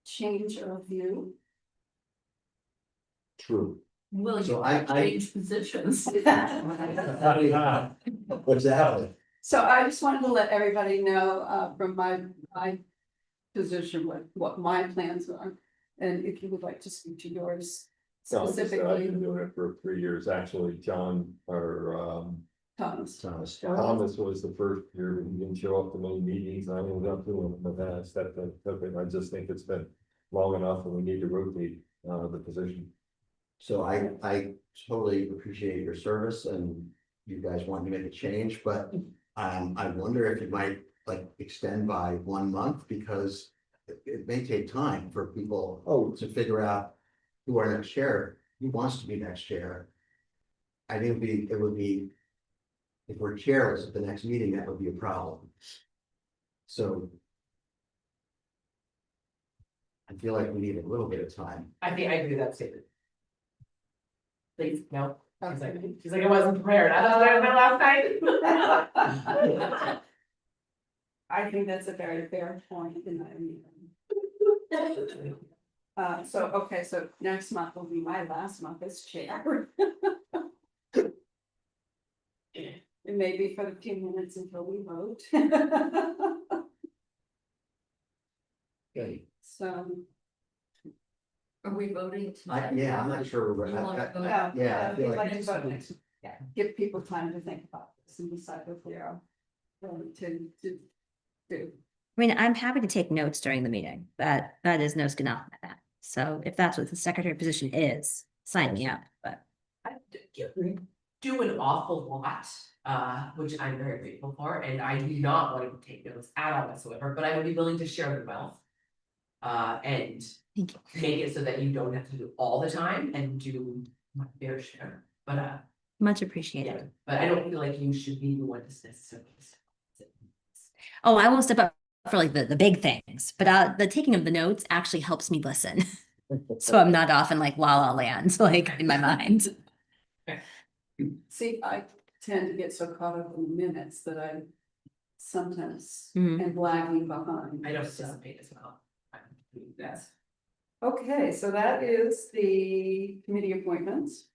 Speaker 2: change of view.
Speaker 5: True.
Speaker 1: Will
Speaker 6: So
Speaker 1: you
Speaker 6: I-
Speaker 1: change positions?
Speaker 6: What's that?
Speaker 2: So I just wanted to let everybody know from my position what my plans are. And if you would like to speak to yours
Speaker 5: I've
Speaker 2: specifically,
Speaker 5: been doing it for 3 years, actually, John, or,
Speaker 2: Thomas.
Speaker 6: Thomas.
Speaker 5: Thomas was the first year, he didn't show up to many meetings, I ended up doing it, but then I stepped in, took it. I just think it's been long enough and we need to rotate, the position.
Speaker 6: So I totally appreciate your service and you guys want to make a change, but I wonder if you might like extend by 1 month because it may take time for people
Speaker 5: Oh,
Speaker 6: to figure out who our next chair, who wants to be next chair. I think it would be, if we're chairless at the next meeting, that would be a problem. So I feel like we need a little bit of time.
Speaker 1: I think I agree with that statement. Please, no.
Speaker 2: Okay.
Speaker 1: She's like, I wasn't prepared. I thought I was last night.
Speaker 2: I think that's a very fair point in my opinion. So next month will be my last month as chair. It may be for the few minutes until we vote.
Speaker 6: Okay.
Speaker 2: So,
Speaker 3: Are we voting tonight?
Speaker 6: Yeah, I'm not sure.
Speaker 3: You wanna vote?
Speaker 6: Yeah, I feel
Speaker 2: I'd
Speaker 6: like-
Speaker 2: to vote next. Yeah, give people time to think about this and decide what they are going to do.
Speaker 4: I mean, I'm happy to take notes during the meeting. That is no skin off my back. So if that's what the secretary position is, sign me up, but.
Speaker 1: Do do an awful lot, which I'm very grateful for, and I do not want to take notes at all whatsoever, but I would be willing to share the wealth. And
Speaker 4: Thank you.
Speaker 1: make it so that you don't have to do all the time and do my fair share, but
Speaker 4: Much
Speaker 1: yeah,
Speaker 4: appreciated.
Speaker 1: but I don't feel like you should be the one to necessarily.
Speaker 4: Oh, I won't step up for like the big things, but the taking of the notes actually helps me listen. So I'm not off in like la la land, like in my mind.
Speaker 2: See, I tend to get so caught up in the minutes that I sometimes
Speaker 4: Mhm.
Speaker 2: am lagging behind.
Speaker 1: I don't
Speaker 2: so.
Speaker 1: participate as well.
Speaker 2: Yes. Okay, so that is the committee appointments.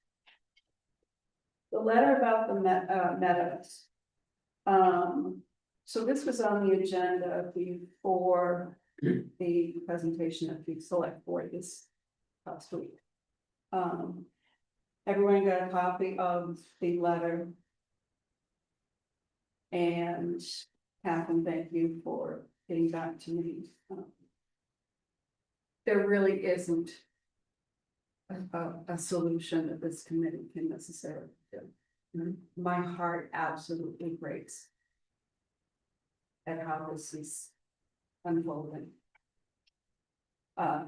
Speaker 2: The letter about the meadows. So this was on the agenda before the presentation of the select board this past week. Everyone got a copy of the letter. And Catherine, thank you for getting back to me. There really isn't a solution that this committee can necessarily do. My heart absolutely breaks at how this is unfolding.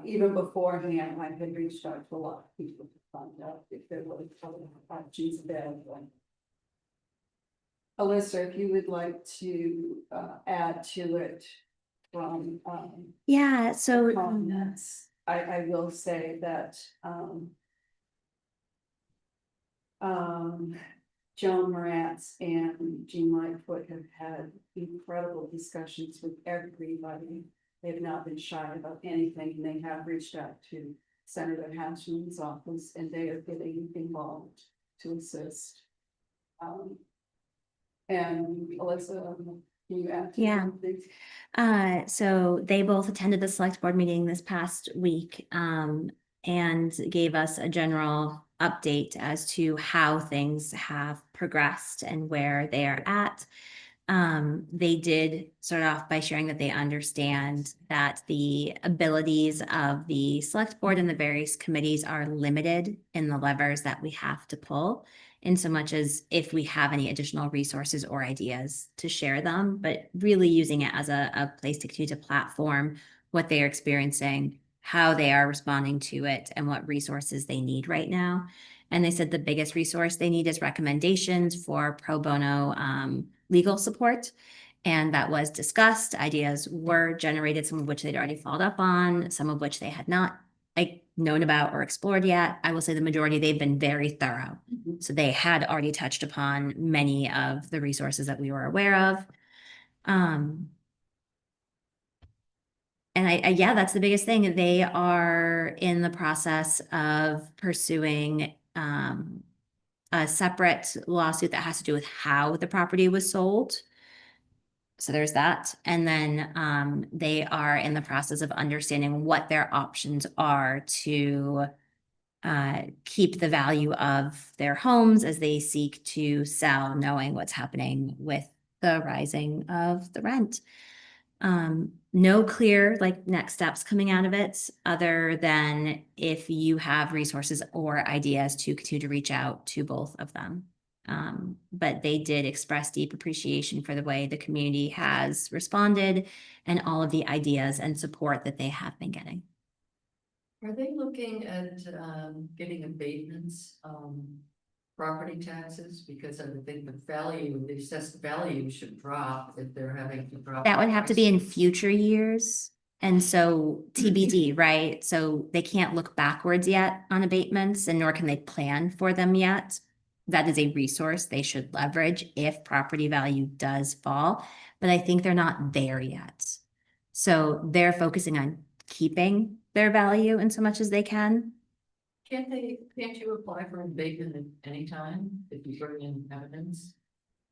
Speaker 2: Even beforehand, I had reached out to a lot of people to find out if there were other options available. Alyssa, if you would like to add to it from
Speaker 4: Yeah, so
Speaker 2: comments, I will say that Joan Moratz and Jean Lightfoot have had incredible discussions with everybody. They've not been shy about anything, and they have reached out to Senator Hatchman's office, and they are getting involved to assist. And Alyssa, can you add? to
Speaker 4: Yeah.
Speaker 2: that?
Speaker 4: So they both attended the select board meeting this past week, and gave us a general update as to how things have progressed and where they are at. They did start off by sharing that they understand that the abilities of the select board and the various committees are limited in the levers that we have to pull, in so much as if we have any additional resources or ideas to share them, but really using it as a place to continue to platform what they are experiencing, how they are responding to it, and what resources they need right now. And they said the biggest resource they need is recommendations for pro bono legal support. And that was discussed. Ideas were generated, some of which they'd already followed up on, some of which they had not known about or explored yet. I will say the majority, they've been very thorough. So they had already touched upon many of the resources that we were aware of. And yeah, that's the biggest thing. They are in the process of pursuing a separate lawsuit that has to do with how the property was sold. So there's that. And then they are in the process of understanding what their options are to keep the value of their homes as they seek to sell, knowing what's happening with the rising of the rent. No clear next steps coming out of it, other than if you have resources or ideas to continue to reach out to both of them. But they did express deep appreciation for the way the community has responded and all of the ideas and support that they have been getting.
Speaker 3: Are they looking at getting abatements, property taxes? Because I would think the value, the assessed value should drop if they're having to drop.
Speaker 4: That would have to be in
Speaker 3: prices.
Speaker 4: future years. And so TBD, right? So they can't look backwards yet on abatements, and nor can they plan for them yet. That is a resource they should leverage if property value does fall, but I think they're not there yet. So they're focusing on keeping their value in so much as they can.
Speaker 3: Can't you apply for an abatement at any time if you bring in evidence?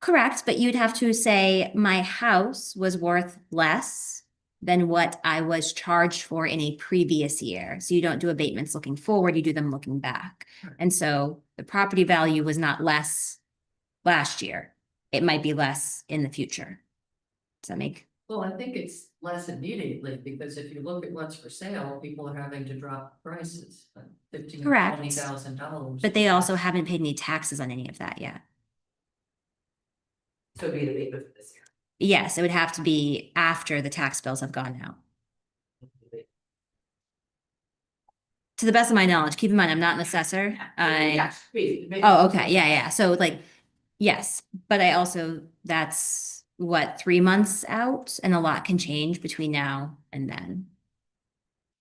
Speaker 4: Correct, but you'd have to say my house was worth less than what I was charged for in a previous year. So you don't do abatements looking forward, you do them looking back. And so the property value was not less last year. It might be less in the future. Does that make
Speaker 3: Well, I think it's less immediately, because if you look at what's for sale, people are having to drop prices,
Speaker 4: Correct.
Speaker 3: $20,000.
Speaker 4: But they also haven't paid any taxes on any of that yet.
Speaker 1: So it'd be the abatement for this year.
Speaker 4: Yes, it would have to be after the tax bills have gone out. To the best of my knowledge, keep in mind, I'm not an assessor.
Speaker 1: Yeah, basically.
Speaker 4: Oh, okay, yeah. So like, yes, but I also, that's what, 3 months out, and a lot can change between now and then.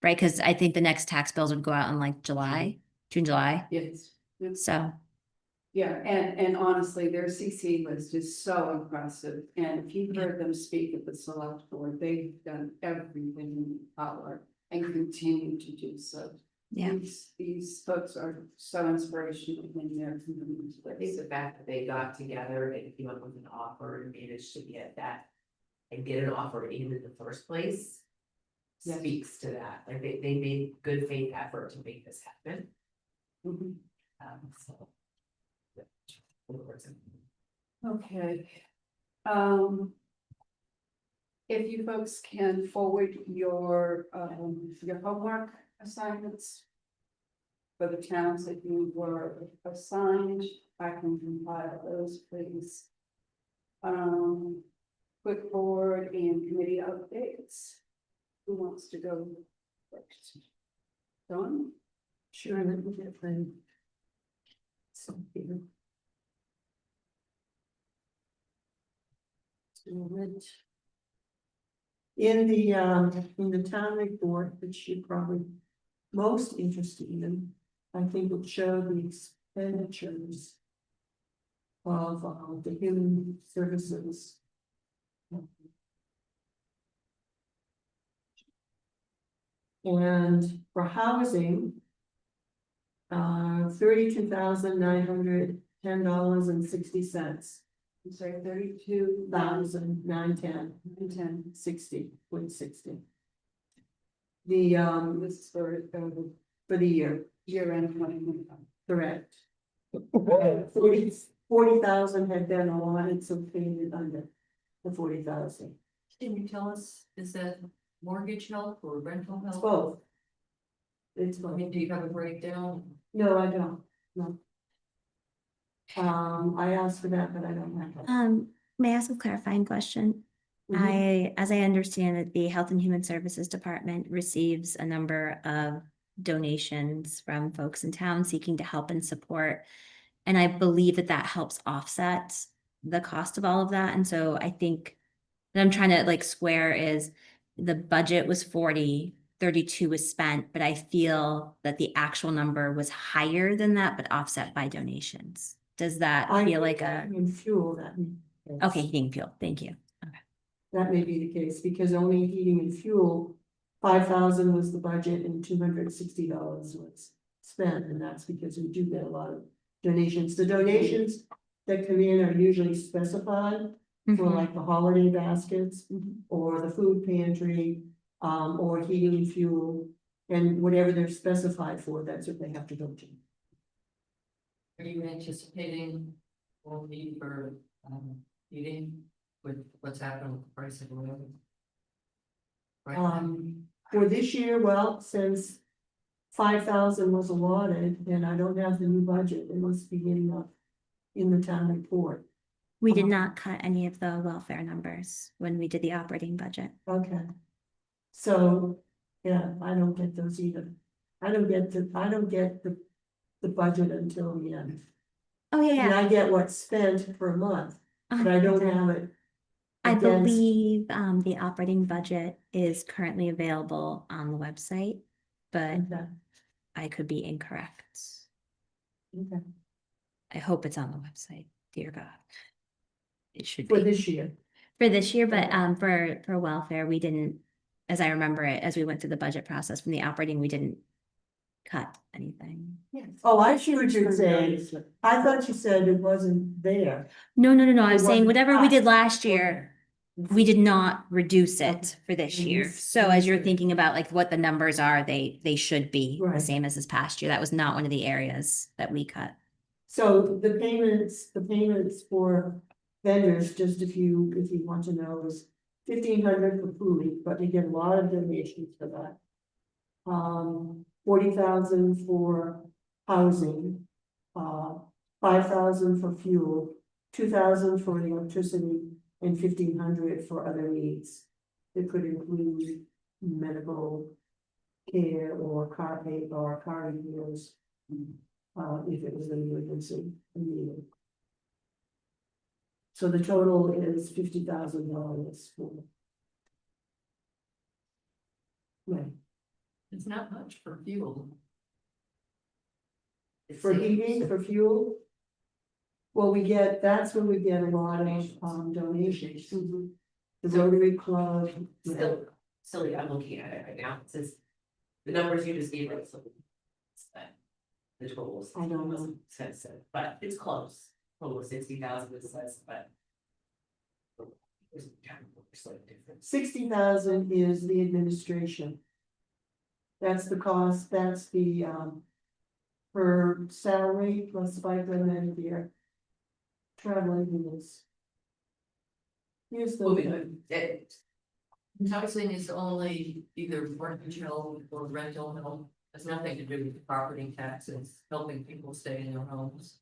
Speaker 4: Right, because I think the next tax bills would go out in like July, June, July,
Speaker 2: Yes.
Speaker 4: so.
Speaker 2: Yeah, and honestly, their CC list is so impressive, and if you've heard them speak at the select board, they've done everything in power and continue to do so.
Speaker 4: Yeah.
Speaker 2: These folks are so inspirational in their communities.
Speaker 1: I think the fact that they got together and came up with an offer and managed to get that. And get an offer in the first place.
Speaker 2: Yes.
Speaker 1: Speaks to that, like they made good faith effort to make this happen,
Speaker 2: Mhm.
Speaker 1: so.
Speaker 2: Okay. If you folks can forward your homework assignments. For the towns that you were assigned, I can compile those, please. Quick board and committee updates. Who wants to go first? Dawn?
Speaker 7: Sure, let me get my. Something. In the town report, which you're probably most interested in, I think it showed the expenditures of the human services. And for housing, $32,910.60.
Speaker 2: I'm sorry, 32
Speaker 7: $1,910.
Speaker 2: and 10.
Speaker 7: 60.60. The
Speaker 2: This is for
Speaker 7: for the year,
Speaker 2: year end 2025.
Speaker 7: correct. 40,000 had been allotted, so paid under the 40,000.
Speaker 3: Can you tell us, is that mortgage help or rental
Speaker 7: It's
Speaker 3: help?
Speaker 7: both. It's
Speaker 3: I
Speaker 7: both.
Speaker 3: mean, do you have a breakdown?
Speaker 7: No, I don't, no. I asked for that, but I don't have it.
Speaker 4: May I ask a clarifying question?
Speaker 7: Mhm.
Speaker 4: As I understand it, the Health and Human Services Department receives a number of donations from folks in town seeking to help and support. And I believe that that helps offset the cost of all of that. And so I think that I'm trying to like square is the budget was 40, 32 was spent, but I feel that the actual number was higher than that, but offset by donations. Does that feel like a,
Speaker 7: In fuel, that.
Speaker 4: okay, heating fuel, thank you.
Speaker 7: That may be the case, because only heating and fuel, 5,000 was the budget and $260 was spent, and that's because we do get a lot of donations. The donations that come in are usually specified for
Speaker 4: Mhm.
Speaker 7: like the holiday baskets
Speaker 4: Mhm.
Speaker 7: or the food pantry, or heating and fuel. And whatever they're specified for, that's what they have to go to.
Speaker 3: Are you anticipating more need for heating with what's happened with the price of oil? Right.
Speaker 7: For this year, well, since 5,000 was allotted, and I don't have the new budget, it must be in the town report.
Speaker 4: We did not cut any of the welfare numbers when we did the operating budget.
Speaker 7: Okay. So, yeah, I don't get those either. I don't get the budget until the end.
Speaker 4: Oh, yeah,
Speaker 7: And
Speaker 4: yeah.
Speaker 7: I get what's spent per month, but I don't have it.
Speaker 4: I
Speaker 7: against-
Speaker 4: believe the operating budget is currently available on the website, but
Speaker 7: Okay.
Speaker 4: I could be incorrect.
Speaker 7: Okay.
Speaker 4: I hope it's on the website, dear God. It should
Speaker 7: For
Speaker 4: be
Speaker 7: this year.
Speaker 4: for this year, but
Speaker 7: Okay.
Speaker 4: for welfare, we didn't, as I remember it, as we went through the budget process from the operating, we didn't cut anything.
Speaker 7: Oh, I see what you're saying. I thought you said it wasn't there.
Speaker 4: No, I was
Speaker 7: It
Speaker 4: saying
Speaker 7: wasn't
Speaker 4: whatever we did
Speaker 7: cut.
Speaker 4: last year, we did not reduce
Speaker 7: Okay.
Speaker 4: it for this
Speaker 7: And
Speaker 4: year.
Speaker 7: this-
Speaker 4: So as you're
Speaker 7: this-
Speaker 4: thinking about like what the numbers are, they should be the
Speaker 7: Right.
Speaker 4: same as this past year. That was not one of the areas that we cut.
Speaker 7: So the payments for vendors, just if you want to know, is 1,500 for food, but we get a lot of donations for that. 40,000 for housing, 5,000 for fuel, 2,000 for electricity, and 1,500 for other needs. It could include medical care or car pay or car repairs. If it was an emergency. So the total is $50,000 for. Right,
Speaker 3: It's not much for fuel. It
Speaker 7: for
Speaker 3: seems.
Speaker 7: heating, for fuel. Well, that's where we get a lot of donations. The Rotary Club.
Speaker 1: Still, I'm looking at it right now, it says, the numbers you just gave us. The totals.
Speaker 7: I don't know.
Speaker 1: Says it, but it's close, total of 60,000 it says, but. There's a slight difference.
Speaker 7: 60,000 is the administration. That's the cost, that's the per salary plus FICA and your traveling is. Here's the.
Speaker 1: Moving, it,
Speaker 3: Housing is only either mortgage help or rental help. Has nothing to do with property taxes, helping people stay in their homes.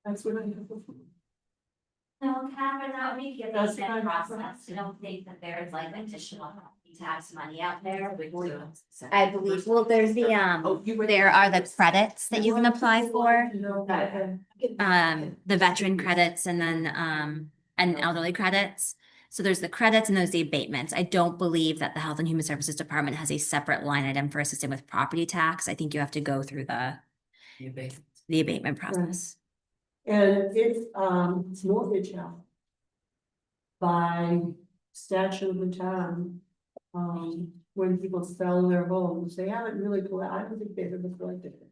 Speaker 7: That's what I have.
Speaker 8: No, Catherine, that would be a
Speaker 7: That's
Speaker 8: basic
Speaker 7: fine.
Speaker 8: process. I don't think that there's like additional tax money out there.
Speaker 4: I believe, well, there's the,
Speaker 1: oh, you were.
Speaker 4: there are the credits that you can apply for.
Speaker 7: Okay.
Speaker 4: The veteran credits and then, and elderly credits. So there's the credits and there's the abatements. I don't believe that the Health and Human Services Department has a separate line item for assisting with property tax. I think you have to go through the abatement process.
Speaker 7: And if it's mortgage help. By statute of the town. When people sell their homes, they haven't really, I don't think they've ever collected it.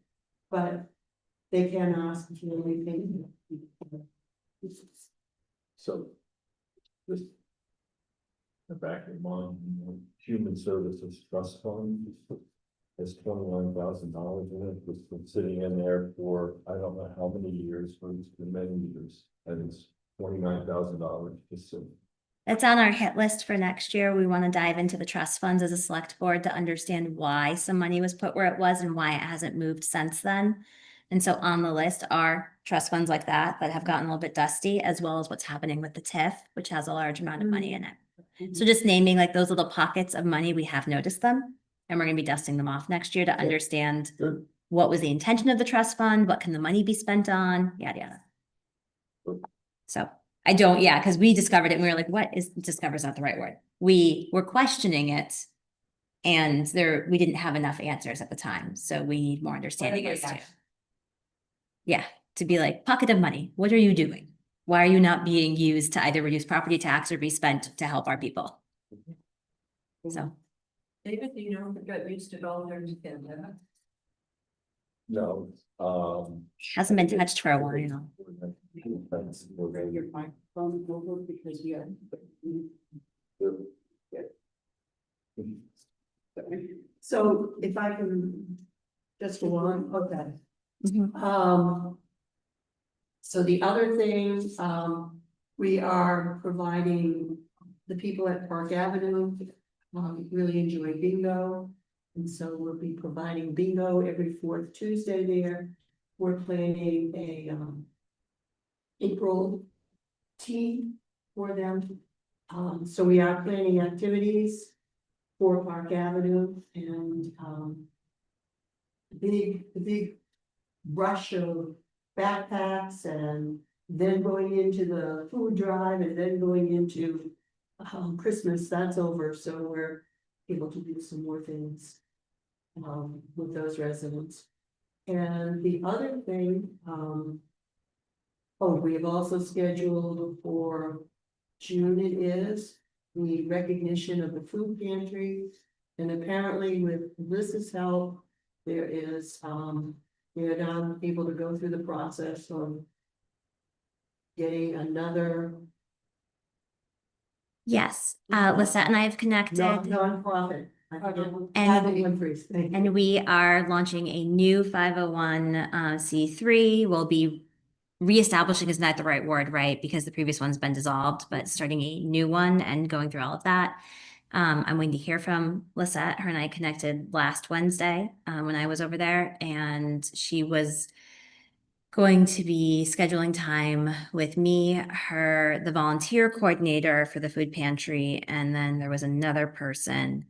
Speaker 7: But they can ask if you really pay.
Speaker 5: So. Just. Back in mind, Human Services Trust Fund. Has $29,000 in it, it's been sitting in there for, I don't know how many years, but it's been many years, and it's $29,000, just so.
Speaker 4: It's on our hit list for next year. We want to dive into the trust funds as a select board to understand why some money was put where it was and why it hasn't moved since then. And so on the list are trust funds like that have gotten a little bit dusty, as well as what's happening with the TIF, which has a large amount of money in it. So just naming like those little pockets of money, we have noticed them. And we're gonna be dusting them off next year to understand
Speaker 5: Good.
Speaker 4: what was the intention of the trust fund, what can the money be spent on, yada, yada.
Speaker 5: Good.
Speaker 4: So I don't, yeah, because we discovered it and we were like, what is, discover's not the right word. We were questioning it. And we didn't have enough answers at the time, so we need more understanding as to. Yeah, to be like, pocket of money, what are you doing? Why are you not being used to either reduce property tax or be spent to help our people? So.
Speaker 3: David, do you know if it got used at all during the pandemic?
Speaker 5: No,
Speaker 4: Hasn't been touched for a while.
Speaker 5: We're gonna
Speaker 7: Your microphone over because you have. So if I can just go on, okay.
Speaker 4: Mhm.
Speaker 7: So the other thing, we are providing the people at Park Avenue, really enjoy bingo. And so we'll be providing bingo every fourth Tuesday there. We're planning a, April tea for them. So we are planning activities for Park Avenue and, the big rush of backpacks and then going into the food drive and then going into Christmas, that's over, so we're able to do some more things with those residents. And the other thing, we have also scheduled for June it is the recognition of the food pantry. And apparently with Melissa's help, there is, they're now able to go through the process of getting another
Speaker 4: Yes, Lisette and I have connected.
Speaker 7: nonprofit.
Speaker 4: And we are launching a new 501c3. We'll be reestablishing is not the right word, right? Because the previous one's been dissolved, but starting a new one and going through all of that. I'm waiting to hear from Lisette. Her and I connected last Wednesday, when I was over there, and she was going to be scheduling time with me, her, the volunteer coordinator for the food pantry, and then there was another person,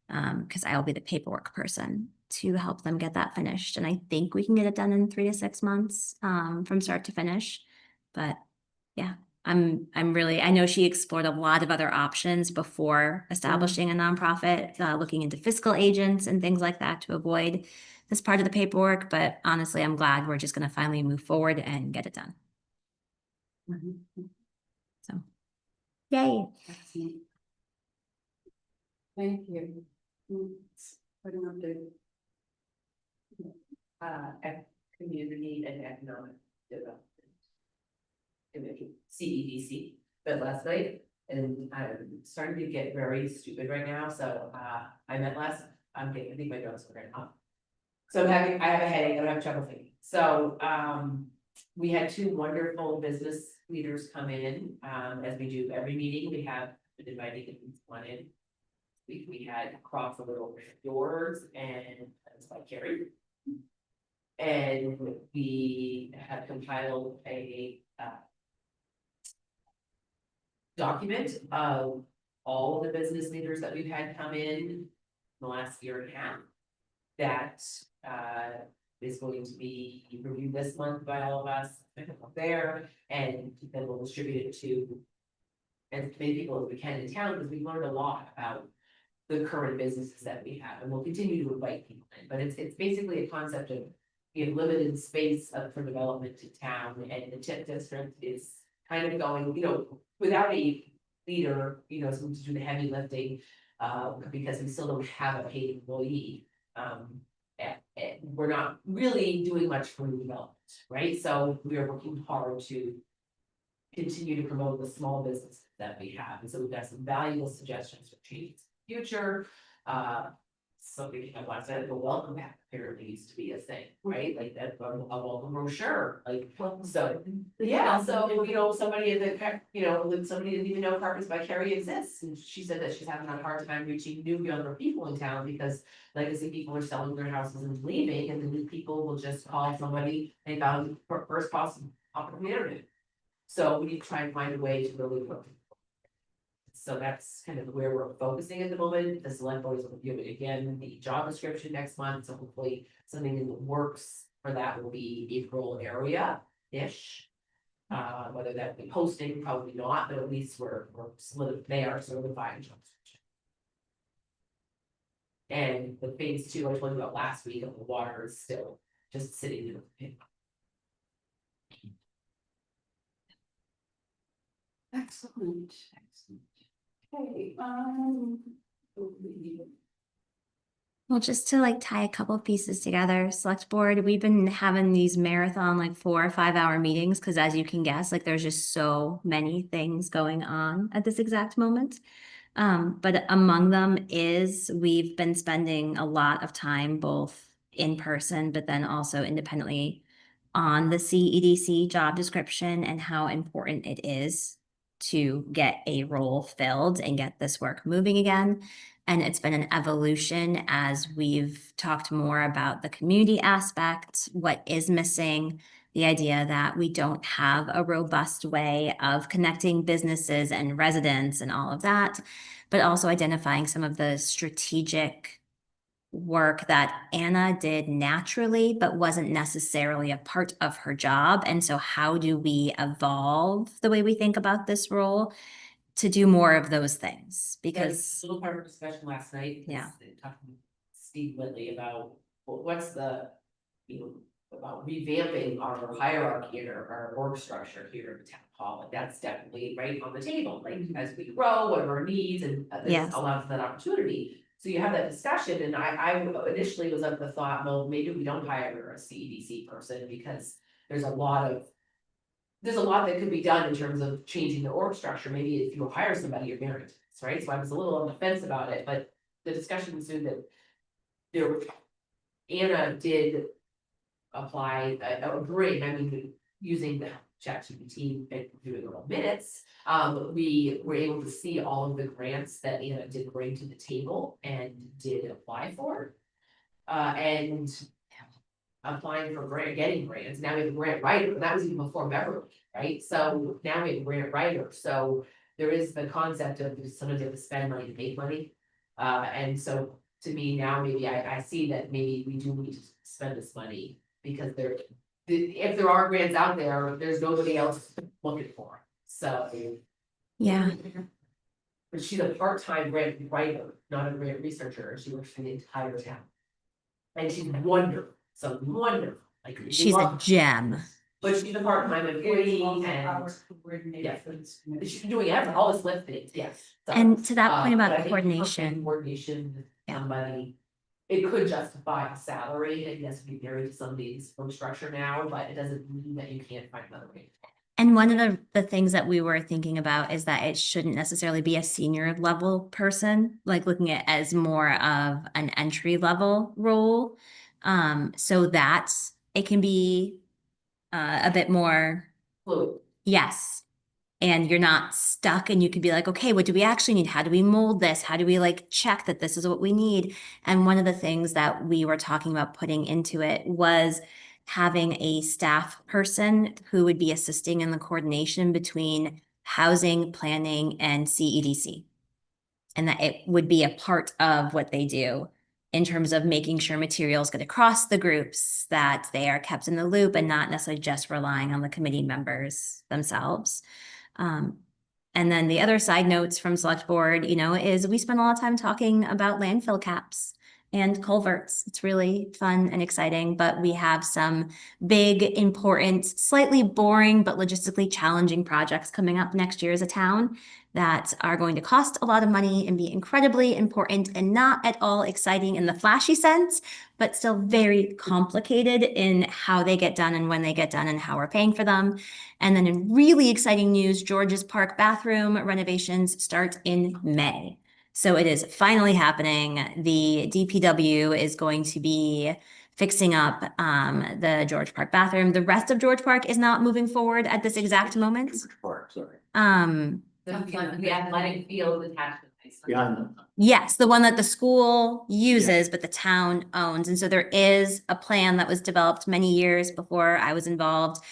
Speaker 4: because I'll be the paperwork person to help them get that finished. And I think we can get it done in 3 to 6 months, from start to finish. But yeah, I'm really, I know she explored a lot of other options before establishing a nonprofit, looking into fiscal agents and things like that to avoid this part of the paperwork, but honestly, I'm glad we're just gonna finally move forward and get it done. So, yay.
Speaker 2: Excellent. Thank you. Put an update.
Speaker 1: Community and economic development. Committee, CEDC, but last night, and I'm starting to get very stupid right now, so, I met last, I think my notes are right now. So I have a headache, I'm having trouble thinking, so, we had 2 wonderful business leaders come in, as we do every meeting, we have been inviting one in. We had Cross a Little Doors, and that's by Carrie. And we have compiled a, document of all of the business leaders that we've had come in the last year and a half. That is going to be reviewed this month by all of us there, and then we'll distribute it to as many people as we can in town, because we've learned a lot about the current businesses that we have, and we'll continue to invite people in, but it's basically a concept of we have limited space for development to town, and the TIP district is kind of going, without a leader, someone to do the heavy lifting, because we still don't have a paid employee. And we're not really doing much for development, right? So we are working hard to continue to promote the small businesses that we have, and so we've got some valuable suggestions for changes in the future. Something we had last night, the welcome pack apparently used to be a thing, right? Like that, a welcome brochure, like, so. Yeah, so, somebody in the, somebody didn't even know Carpets by Carrie exists, and she said that she's having a hard time reaching new younger people in town, because legacy people are selling their houses and leaving, and the new people will just call somebody they found first possible off of the internet. So we need to try and find a way to really put. So that's kind of where we're focusing at the moment. The select board is reviewing again the job description next month, so hopefully something in the works for that will be April area-ish. Whether that be posting, probably not, but at least they are solidifying job description. And the phase 2 I told you about last week of the water is still just sitting in the pit.
Speaker 2: Excellent. Okay,
Speaker 4: Well, just to tie a couple pieces together, select board, we've been having these marathon 4 or 5 hour meetings, because as you can guess, there's just so many things going on at this exact moment. But among them is we've been spending a lot of time both in person, but then also independently on the CEDC job description and how important it is to get a role filled and get this work moving again. And it's been an evolution as we've talked more about the community aspect, what is missing, the idea that we don't have a robust way of connecting businesses and residents and all of that, but also identifying some of the strategic work that Anna did naturally, but wasn't necessarily a part of her job. And so how do we evolve the way we think about this role to do more of those things? Because
Speaker 1: a little part of the discussion last night.
Speaker 4: Yeah.
Speaker 1: Talking to Steve Whitley about what's the, about revamping our hierarchy and our org structure here at the town hall. Like that's definitely right on the table, like as we grow, what are our needs, and this
Speaker 4: Yes.
Speaker 1: allows that opportunity. So you have that discussion, and I initially was of the thought, well, maybe we don't hire a CEDC person, because there's a lot that could be done in terms of changing the org structure. Maybe if you hire somebody, you're married to this, right? So I was a little on the fence about it, but the discussion ensued that Anna did apply, bring, using ChatGPT and doing little minutes. We were able to see all of the grants that Anna did bring to the table and did apply for. And applying for grant, getting grants, now we have a grant writer, and that was even before Beverly, right? So now we have a grant writer, so there is the concept of sometimes you have to spend money to make money. And so to me now, maybe I see that maybe we do need to spend this money because if there are grants out there, there's nobody else looking for, so.
Speaker 4: Yeah.
Speaker 1: But she's a part-time grant writer, not a grant researcher, she works for the entire town. And she's wonderful, so wonderful, like. we
Speaker 4: She's a
Speaker 1: love her.
Speaker 4: gem.
Speaker 1: But she's a part-time employee and she's doing all this lifting, yes. So,
Speaker 4: And to that point
Speaker 1: but I
Speaker 4: about
Speaker 1: think
Speaker 4: coordination,
Speaker 1: Coordination, with
Speaker 4: Yeah.
Speaker 1: somebody. It could justify a salary, and yes, we married to somebody's firm structure now, but it doesn't mean that you can't find another way.
Speaker 4: and one of the things that we were thinking about is that it shouldn't necessarily be a senior level person, like looking at it as more of an entry level role. So that it can be a bit more,
Speaker 1: Fluid.
Speaker 4: yes. And you're not stuck and you could be like, okay, what do we actually need? How do we mold this? How do we like check that this is what we need? And one of the things that we were talking about putting into it was having a staff person who would be assisting in the coordination between housing, planning, and CEDC. And that it would be a part of what they do in terms of making sure materials get across the groups, that they are kept in the loop and not necessarily just relying on the committee members themselves. And then the other side notes from select board, is we spend a lot of time talking about landfill caps and culverts. It's really fun and exciting, but we have some big, important, slightly boring, but logistically challenging projects coming up next year as a town that are going to cost a lot of money and be incredibly important and not at all exciting in the flashy sense, but still very complicated in how they get done and when they get done and how we're paying for them. And then in really exciting news, George's Park bathroom renovations start in May. So it is finally happening. The DPW is going to be fixing up the George Park bathroom. The rest of George Park is not moving forward at this exact moment.
Speaker 6: Park, sorry.
Speaker 1: The athletic field attached to the.
Speaker 6: Behind them.
Speaker 4: Yes, the one that the school uses, but the town owns. And so there is a plan that was developed many years before I was involved.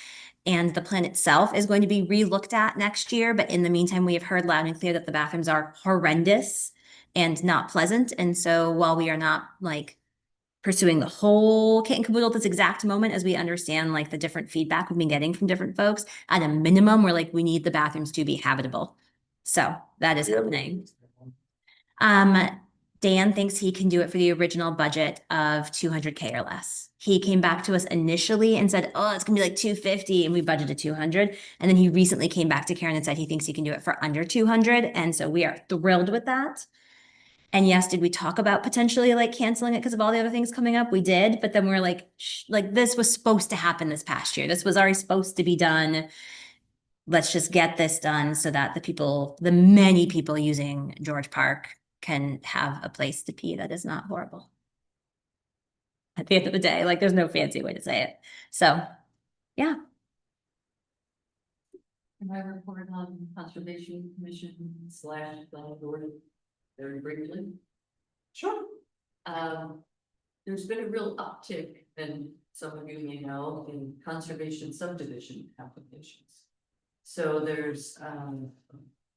Speaker 4: And the plan itself is going to be re-looked at next year. But in the meantime, we have heard loud and clear that the bathrooms are horrendous and not pleasant. And so while we are not like pursuing the whole kit and caboodle at this exact moment, as we understand like the different feedback we've been getting from different folks, at a minimum, we're like, we need the bathrooms to be habitable. So that is happening. Dan thinks he can do it for the original budget of 200K or less. He came back to us initially and said, oh, it's gonna be like 250, and we budgeted 200. And then he recently came back to Karen and said he thinks he can do it for under 200. And so we are thrilled with that. And yes, did we talk about potentially like canceling it because of all the other things coming up? We did, but then we're like, like this was supposed to happen this past year. This was already supposed to be done. Let's just get this done so that the many people using George Park can have a place to pee that is not horrible. At the end of the day, like there's no fancy way to say it. So, yeah.
Speaker 3: Can I report on Conservation Commission / planning board very briefly?
Speaker 1: Sure.
Speaker 3: There's been a real uptick, and some of you may know, in conservation subdivision applications. So there's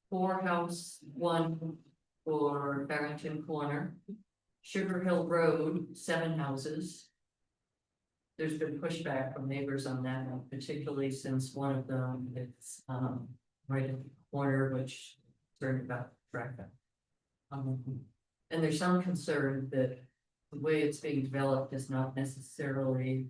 Speaker 3: 4 house, 1 for Barrington Corner, Sugar Hill Road, 7 houses. There's been pushback from neighbors on that one, particularly since one of them is right at the corner, which concerned about traffic. And there's some concern that the way it's being developed is not necessarily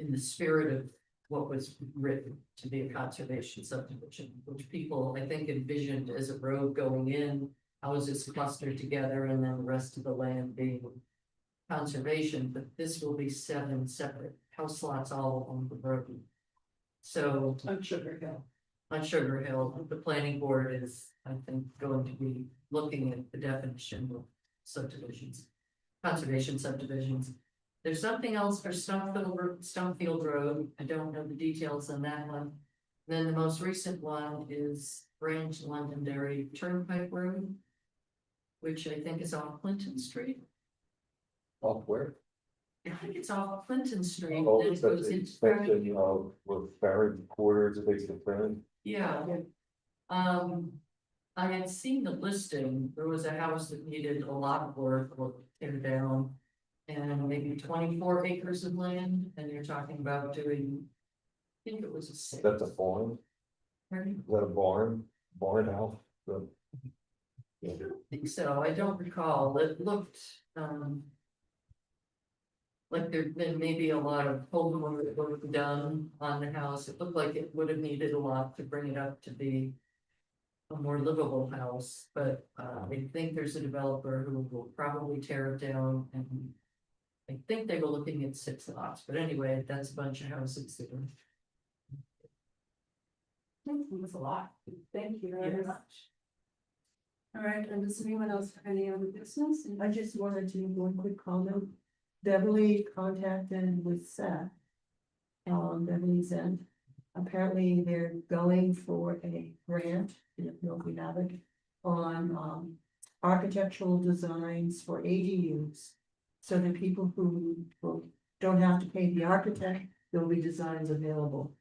Speaker 3: in the spirit of what was written to be a conservation subdivision, which people, I think, envisioned as a road going in, houses clustered together, and then the rest of the land being conservation, but this will be 7 separate house lots all on the road. So
Speaker 1: On Sugar Hill.
Speaker 3: on Sugar Hill, the planning board is, I think, going to be looking at the definition of subdivisions, conservation subdivisions. There's something else for Stonefield Road, I don't know the details on that one. Then the most recent one is Branch Londonderry Turnpike Road. Which I think is on Clinton Street.
Speaker 5: Off where?
Speaker 3: I think it's off Clinton Street.
Speaker 5: Oh,
Speaker 3: then it
Speaker 5: it's
Speaker 3: goes
Speaker 5: a
Speaker 3: into
Speaker 5: section of where Barron quarters, based on friend.
Speaker 3: Yeah. I had seen the listing, there was a house that needed a lot of work, or tear down. And maybe 24 acres of land, and you're talking about doing. I think it was a six.
Speaker 5: That's a barn,
Speaker 3: Pardon?
Speaker 5: is that a barn house? So,
Speaker 3: I think so, I don't recall, it looked, like there'd been maybe a lot of home work done on the house, it looked like it would have needed a lot to bring it up to be a more livable house, but, I think there's a developer who will probably tear it down, and I think they were looking at 6 lots, but anyway, that's a bunch of houses that are.
Speaker 2: That's a lot. Thank you very
Speaker 3: Yes.
Speaker 2: much. All right, and does anyone else have any other business?
Speaker 7: I just wanted to make one quick comment. Beverly contacted with Seth. Beverly said, apparently they're going for a grant, if we have it, on architectural designs for ADUs. So that people who don't have to pay the architect, there'll be designs available.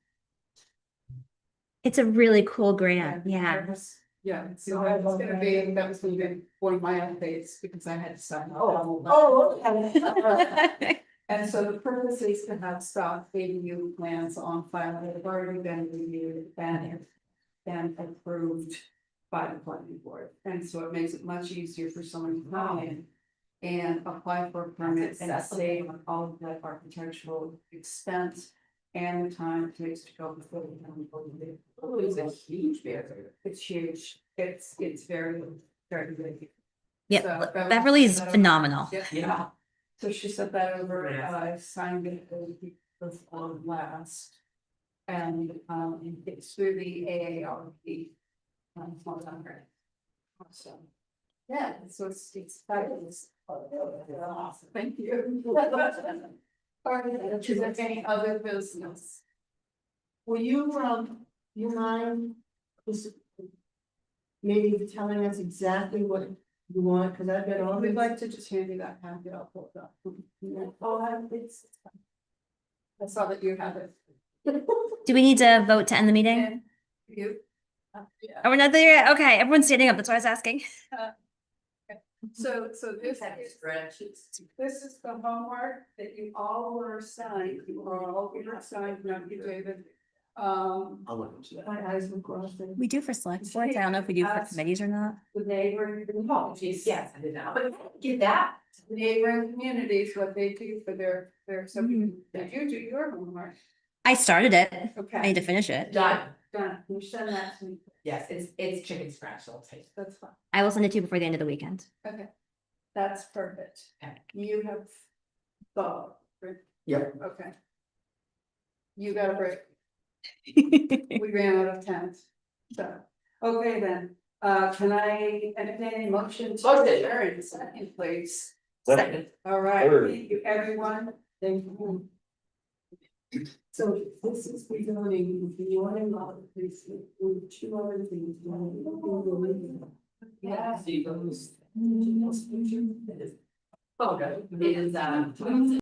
Speaker 4: It's a really cool grant, yeah.
Speaker 2: Yeah, so that was gonna be one of my updates because I had to sign.
Speaker 7: Okay.
Speaker 2: And so the purpose is to have stock ADU plans on file that have already been reviewed and approved by the planning board. And so it makes it much easier for someone to come in and apply for a permit and save all of that architectural expense and the time it takes to go before the town board. It's a huge barrier. It's huge. It's very, very big.
Speaker 4: Yeah,
Speaker 2: So,
Speaker 4: Beverly's phenomenal.
Speaker 2: Yeah. So she sent that over, I signed it before last. And it's through the AARP. So, yeah, so it's fabulous. Awesome. Thank you. Is there any other business?
Speaker 7: Will you mind just maybe telling us exactly what you want, because I've got all
Speaker 2: We'd
Speaker 7: the
Speaker 2: like to just hand you that packet, I'll pull it up. Oh, it's. I saw that you have it.
Speaker 4: Do we need to vote to end the meeting?
Speaker 2: And you? Yeah.
Speaker 4: Are we not there yet? Okay, everyone's standing up, that's what I was asking.
Speaker 2: So this is the homework that you all were assigned, you were all assigned, not you, David.
Speaker 6: I'll look into that.
Speaker 7: my eyes were crossing.
Speaker 4: We do for select boards, I don't know if we do for committees or not.
Speaker 2: The neighboring,
Speaker 1: Yes, I did not, but get that.
Speaker 2: neighboring communities, what they do for their, so
Speaker 4: Mhm.
Speaker 2: did you do your homework?
Speaker 4: I started it, I need
Speaker 2: Okay,
Speaker 4: to finish it.
Speaker 1: Done.
Speaker 2: done, you send that to me,
Speaker 1: Yes, it's chicken scratch, so I'll take.
Speaker 2: that's fine,
Speaker 4: I will send it to you before the end of the weekend.
Speaker 2: okay. That's perfect.
Speaker 1: Okay.
Speaker 2: You have thought, right?
Speaker 6: Yep.
Speaker 2: Okay. You got a break. We ran out of time. So, okay then, can I entertain a motion to
Speaker 1: Motion.
Speaker 2: adjourn, second please?
Speaker 1: Second.
Speaker 2: All right,
Speaker 5: Third.
Speaker 2: thank you, everyone.
Speaker 7: Thank you. So this is the zoning, the zoning law, there's 2 other things.
Speaker 2: Yeah.
Speaker 1: Oh, good. It is,